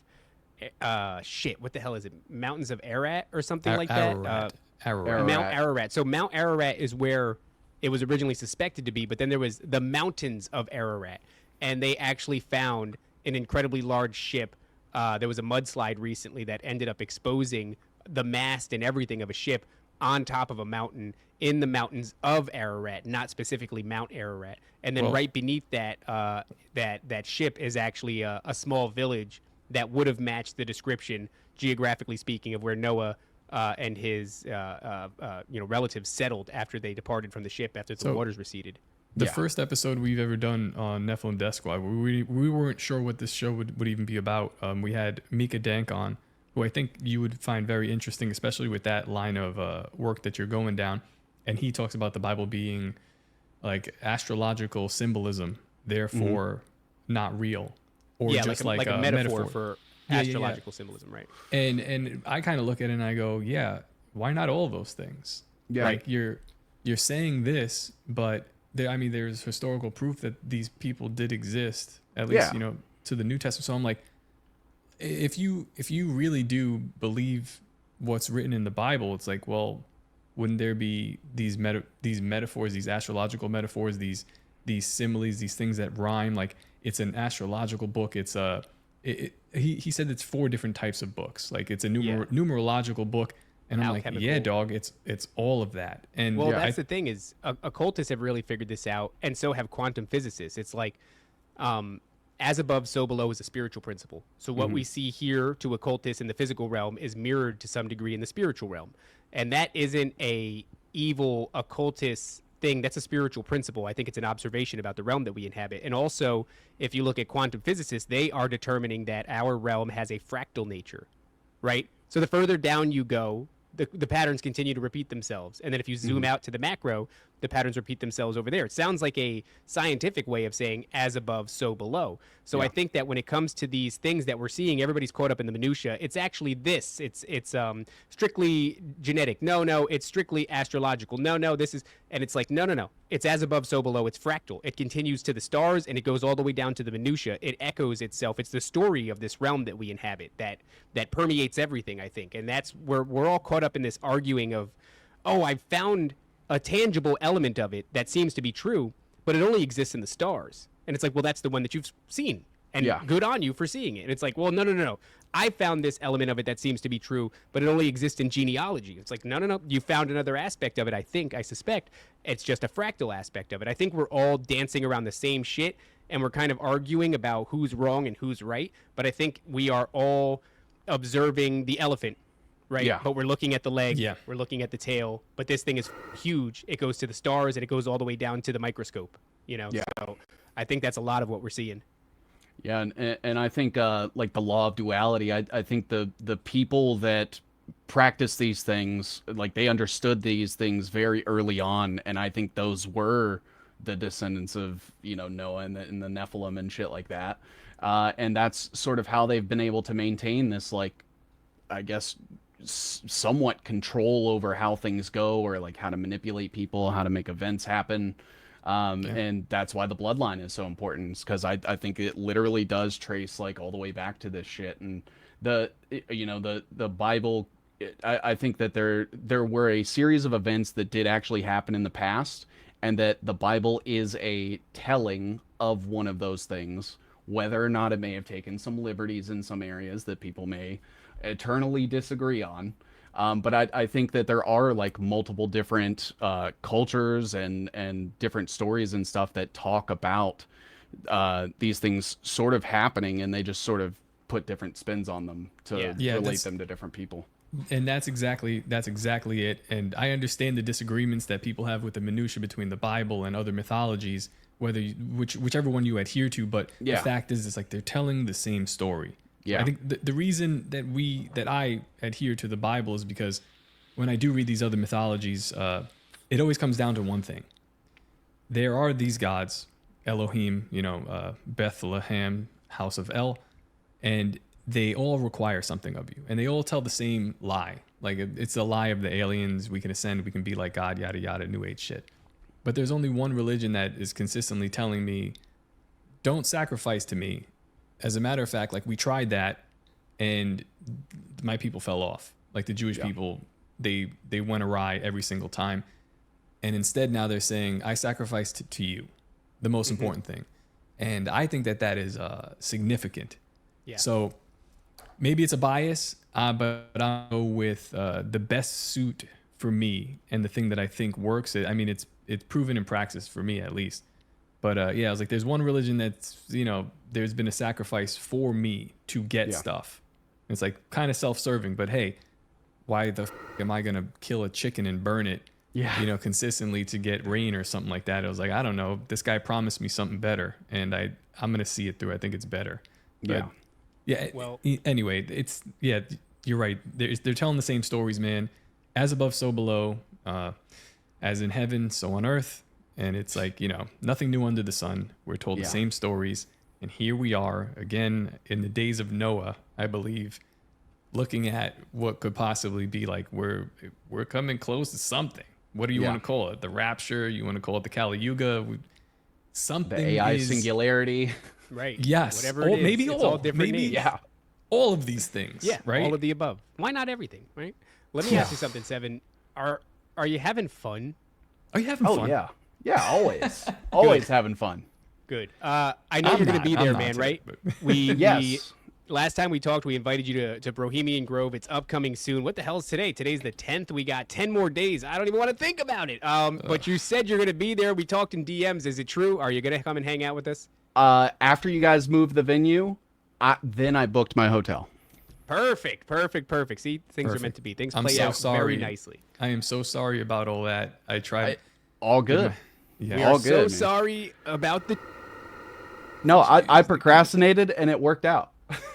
what the hell is it? Mountains of Ararat or something like that. Ararat. Mount Ararat. So Mount Ararat is where it was originally suspected to be, but then there was the mountains of Ararat, and they actually found an incredibly large ship. There was a mudslide recently that ended up exposing the mast and everything of a ship on top of a mountain in the mountains of Ararat, not specifically Mount Ararat. And then right beneath that, that ship is actually a small village that would have matched the description, geographically speaking, of where Noah and his relatives settled after they departed from the ship after the waters receded. The first episode we've ever done on Nephilim Death Squad, we weren't sure what this show would even be about. We had Mika Dank on, who I think you would find very interesting, especially with that line of work that you're going down. And he talks about the Bible being like astrological symbolism, therefore not real. Or just like a metaphor for astrological symbolism, right? And I kind of look at it and I go, yeah, why not all of those things? Yeah. Like you're saying this, but there's historical proof that these people did exist, at least, to the New Testament. So I'm like, if you really do believe what's written in the Bible, it's like, well, wouldn't there be these metaphors, these astrological metaphors, these similes, these things that rhyme? Like, it's an astrological book. It's he said it's 4 different types of books. Like, it's a numerological book. And I'm like, yeah, dog, it's all of that. And that's the thing is, occultists have really figured this out, and so have quantum physicists. It's like, as above, so below is a spiritual principle. So what we see here to occultists in the physical realm is mirrored to some degree in the spiritual realm. And that isn't a evil occultist thing. That's a spiritual principle. I think it's an observation about the realm that we inhabit. And also, if you look at quantum physicists, they are determining that our realm has a fractal nature, right? So the further down you go, the patterns continue to repeat themselves. And then if you zoom out to the macro, the patterns repeat themselves over there. It sounds like a scientific way of saying as above, so below. So I think that when it comes to these things that we're seeing, everybody's caught up in the minutia. It's actually this. It's strictly genetic. No, it's strictly astrological. No, this is, and it's like, no. It's as above, so below. It's fractal. It continues to the stars, and it goes all the way down to the minutia. It echoes itself. It's the story of this realm that we inhabit that permeates everything, I think. And that's where we're all caught up in this arguing of, oh, I found a tangible element of it that seems to be true, but it only exists in the stars. And it's like, well, that's the one that you've seen. And good on you for seeing it. And it's like, well, no. I found this element of it that seems to be true, but it only exists in genealogy. It's like, no. You found another aspect of it, I suspect. It's just a fractal aspect of it. I think we're all dancing around the same shit, and we're kind of arguing about who's wrong and who's right. But I think we are all observing the elephant, right? Yeah. But we're looking at the leg. Yeah. We're looking at the tail. But this thing is huge. It goes to the stars, and it goes all the way down to the microscope, Yeah. So I think that's a lot of what we're seeing. Yeah, and I think like the law of duality, I think the people that practice these things, like they understood these things very early on, and I think those were the descendants of Noah and the Nephilim and shit like that, and that's sort of how they've been able to maintain this, like, I guess, somewhat control over how things go, or like how to manipulate people, how to make events happen. And that's why the bloodline is so important, because I think it literally does trace like all the way back to this shit. And the Bible, I think that there were a series of events that did actually happen in the past, and that the Bible is a telling of one of those things, whether or not it may have taken some liberties in some areas that people may eternally disagree on. But I think that there are like multiple different cultures and different stories and stuff that talk about these things sort of happening, and they just sort of put different spins on them to relate them to different people. And that's exactly it. And I understand the disagreements that people have with the minutia between the Bible and other mythologies, whichever one you adhere to. But the fact is, it's like they're telling the same story. Yeah, I think the reason that I adhere to the Bible is because when I do read these other mythologies, it always comes down to one thing. There are these gods, Elohim, Bethlehem, House of El, and they all require something of you, and they all tell the same lie. Like, it's a lie of the aliens. We can ascend. We can be like God. Yada yada. New Age shit. But there's only one religion that is consistently telling me, don't sacrifice to me. As a matter of fact, like, we tried that, and my people fell off. Like, the Jewish people, they went awry every single time. And instead now they're saying, I sacrificed to you, the most important thing. And I think that is significant. Yeah. So maybe it's a bias, but I'll go with the best suit for me and the thing that I think works. I mean, it's proven in practice for me, at least. But I was like, there's one religion that's, there's been a sacrifice for me to get stuff. It's like kind of self-serving, but hey, why the am I going to kill a chicken and burn it, consistently to get rain or something like that? I was like, I don't know. This guy promised me something better, and I'm going to see it through. I think it's better. But, well, anyway, you're right. They're telling the same stories, man. As above, so below, as in heaven, so on earth. And it's like, nothing new under the sun. We're told the same stories. And here we are again in the days of Noah, I believe, looking at what could possibly be like, we're coming close to something. What do you want to call it? The rapture? You want to call it the Kali Yuga? Something. The AI singularity. Right. Yes. Whatever it is. Maybe it's all different names. All of these things. Yeah. Right. All of the above. Why not everything? Right. Let me ask you something, Seven. Are you having fun? Are you having fun? Oh yeah. Yeah. Always. Always having fun. Good. I know you're going to be there, man. Right. We last time we talked, we invited you to Bohemian Grove. It's upcoming soon. What the hell is today? Today's the 10th. We got 10 more days. I don't even want to think about it. But you said you're going to be there. We talked in DMs. Is it true? Are you going to come and hang out with us? After you guys move the venue, then I booked my hotel. Perfect. See, things are meant to be. Things play out very nicely. I am so sorry about all that. I tried. All good. Yeah. We are so sorry about the... No, I procrastinated and it worked out.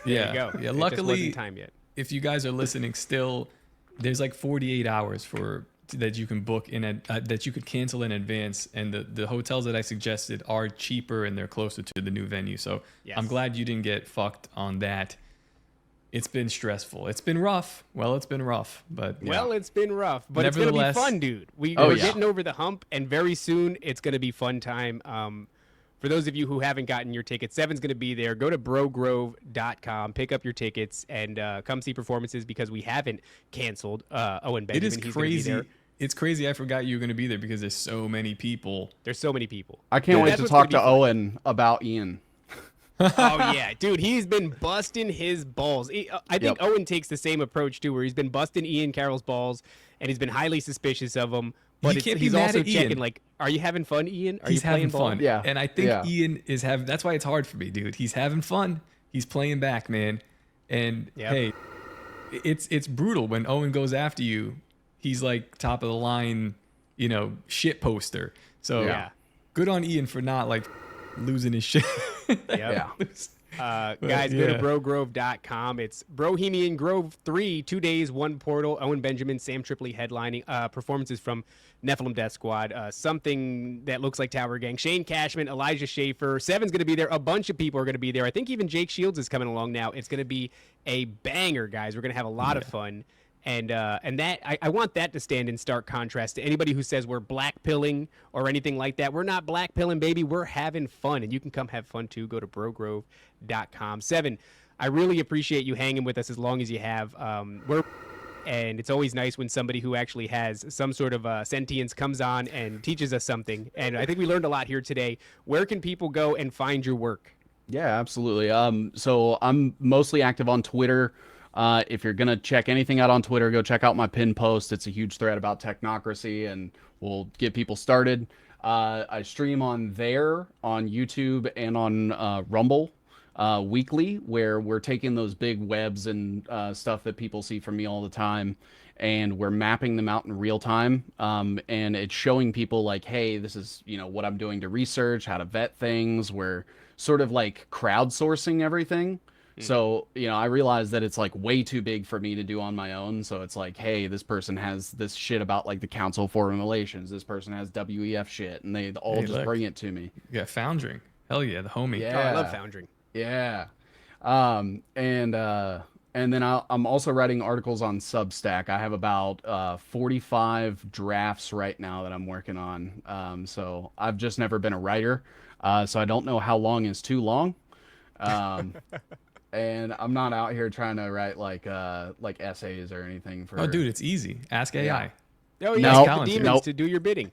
There you go. Yeah, it luckily, just wasn't time yet. If you guys are listening still, there's like 48 hours for that you can book that you could cancel in advance, and the hotels that I suggested are cheaper and they're closer to the new venue. So Yes. I'm glad you didn't get fucked on that. It's been stressful. It's been rough. Well, it's been rough, but Well, it's been rough, but it's gonna be Nevertheless- fun, dude. We're yeah. getting over the hump, and very soon it's gonna be fun time. For those of you who haven't gotten your tickets, Seven's gonna be there. Go to brogrove.com, pick up your tickets, and come see performances because we haven't canceled. Owen it Benjamin, is he's gonna be crazy. there. It's crazy. I forgot you were going to be there because there's so many people. There's so many people. I can't wait That's to what's talk gonna to be fun. Owen about Ian. Oh yeah, dude, he's been busting his balls. I think Yep. Owen takes the same approach too, where he's been busting Ian Carroll's balls, and he's been highly suspicious of him. But You can't be he's mad also at Ian. checking, like, are you having fun, Ian? Are He's you playing having ball? fun. Yeah. And I think Yeah. Ian is having, that's why it's hard for me, dude. He's having fun. He's playing back, man. And Yep. hey, it's brutal when Owen goes after you. He's like top of the line, shit poster. So Yeah. good on Ian for not like losing his shit. Yep. Yeah. Guys, go to yeah. brogrove.com. It's Bohemian Grove 3, 2 days, 1 portal. Owen Benjamin, Sam Tripoli headlining. Performances from Nephilim Death Squad. Something that looks like Tower Gang. Shane Cashman, Elijah Schaefer. Seven's going to be there. A bunch of people are going to be there. I think even Jake Shields is coming along now. It's going to be a banger, guys. We're going to have a lot of fun. And that I want that to stand in stark contrast to anybody who says we're black pilling or anything like that. We're not black pilling, baby. We're having fun, and you can come have fun too. Go to brogrove.com. Seven, I really appreciate you hanging with us as long as you have. And it's always nice when somebody who actually has some sort of sentience comes on and teaches us something. And I think we learned a lot here today. Where can people go and find your work? Yeah, absolutely. So I'm mostly active on Twitter. If you're going to check anything out on Twitter, go check out my pinned post. It's a huge thread about technocracy, and we'll get people started. I stream on there, on YouTube, and on Rumble weekly, where we're taking those big webs and stuff that people see from me all the time, and we're mapping them out in real time. And it's showing people like, hey, this is, what I'm doing to research, how to vet things. We're sort of like crowdsourcing everything. So, I realize that it's like way too big for me to do on my own. So it's like, hey, this person has this shit about like the Council of Foreign Relations. This person has WEF shit, and they all just look. bring it to me. Yeah, Foundering. Hell yeah, the homie. Yeah. Oh, I love Foundering. Yeah. And then I'm also writing articles on Substack. I have about 45 drafts right now that I'm working on. So I've just never been a writer. So I don't know how long is too long. And I'm not out here trying to write like essays or anything for. Oh, dude, it's easy. Ask AI. Oh, No. yeah, Palantir. the demons Nope. to do your bidding.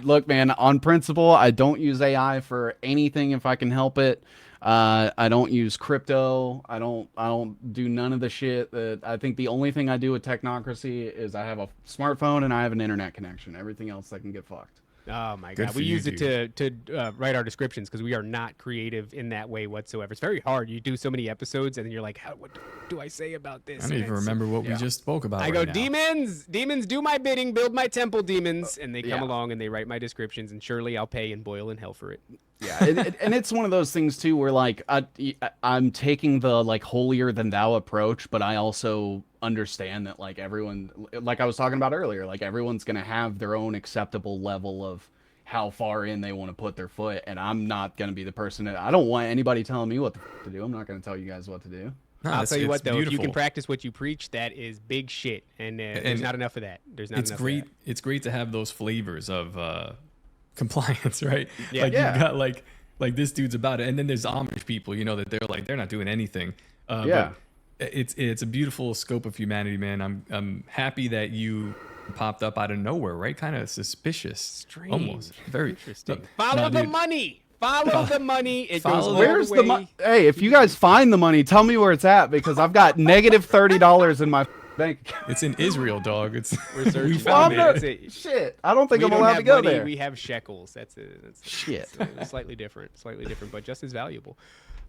Look, man, on principle, I don't use AI for anything if I can help it. I don't use crypto. I don't do none of the shit that I think the only thing I do with technocracy is I have a smartphone and I have an internet connection. Everything else I can get fucked. Oh my Good god, for we you, use it to write our descriptions because we are not creative in that way whatsoever. It's very hard. You do so many episodes and then you're like, what do I say about this? I don't And even it's- remember what we just spoke about. I go, right now. demons, do my bidding, build my temple, demons, and they come yeah. along and they write my descriptions, and surely I'll pay and boil in hell for it. Yeah, and it's one of those things too where like I'm taking the like holier than thou approach, but I also understand that like everyone, like I was talking about earlier, like everyone's gonna have their own acceptable level of how far in they want to put their foot, and I'm not gonna be the person that I don't want anybody telling me what to do. I'm not gonna tell you guys what to do. No, I'll it's- tell you what it's though, if you beautiful. can practice what you preach, that is big shit, and there's not enough of that. There's not It's enough great. Of that. It's great to have those flavors of compliance, right? Yeah. Like Yeah. you got like this dude's about it, and then there's Amish people, that they're not doing anything. Yeah. But it's a beautiful scope of humanity, man. I'm happy that you popped up out of nowhere, right? Kind of suspicious, Strange. almost very Interesting. No, Follow the dude. money. Follow the money. It goes Follow all the- Where's the the way. money? Hey, if you guys find the money, tell me where it's at because I've got negative $30 in my bank account. It's in Israel, dog. It's We're searching. we Well, found I'm not- it. That's it. Shit, I don't think We I'm don't allowed have to go money, there. We have shekels. That's Shit. it's slightly different, but just as valuable.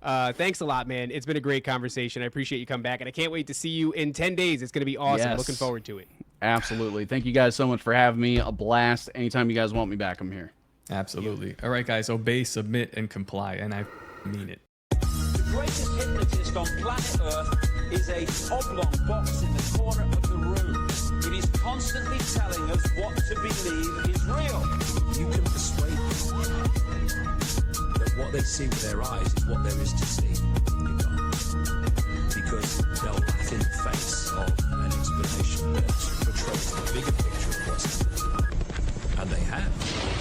Thanks a lot, man. It's been a great conversation. I appreciate you coming back, and I can't wait to see you in 10 days. It's going to be awesome. Yes. Looking forward to it. Absolutely. Thank you guys so much for having me. A blast. Anytime you guys want me back, I'm here. Absolutely. All right, guys. Obey, submit, and comply, and I mean it. The greatest hypnotist on planet Earth is a oblong box in the corner of the room. It is constantly telling us what to believe is real. You can persuade them that what they see with their eyes is what there is to see. You can't. Because they'll laugh in the face of an explanation that portrays the bigger picture of what's happening. And they have.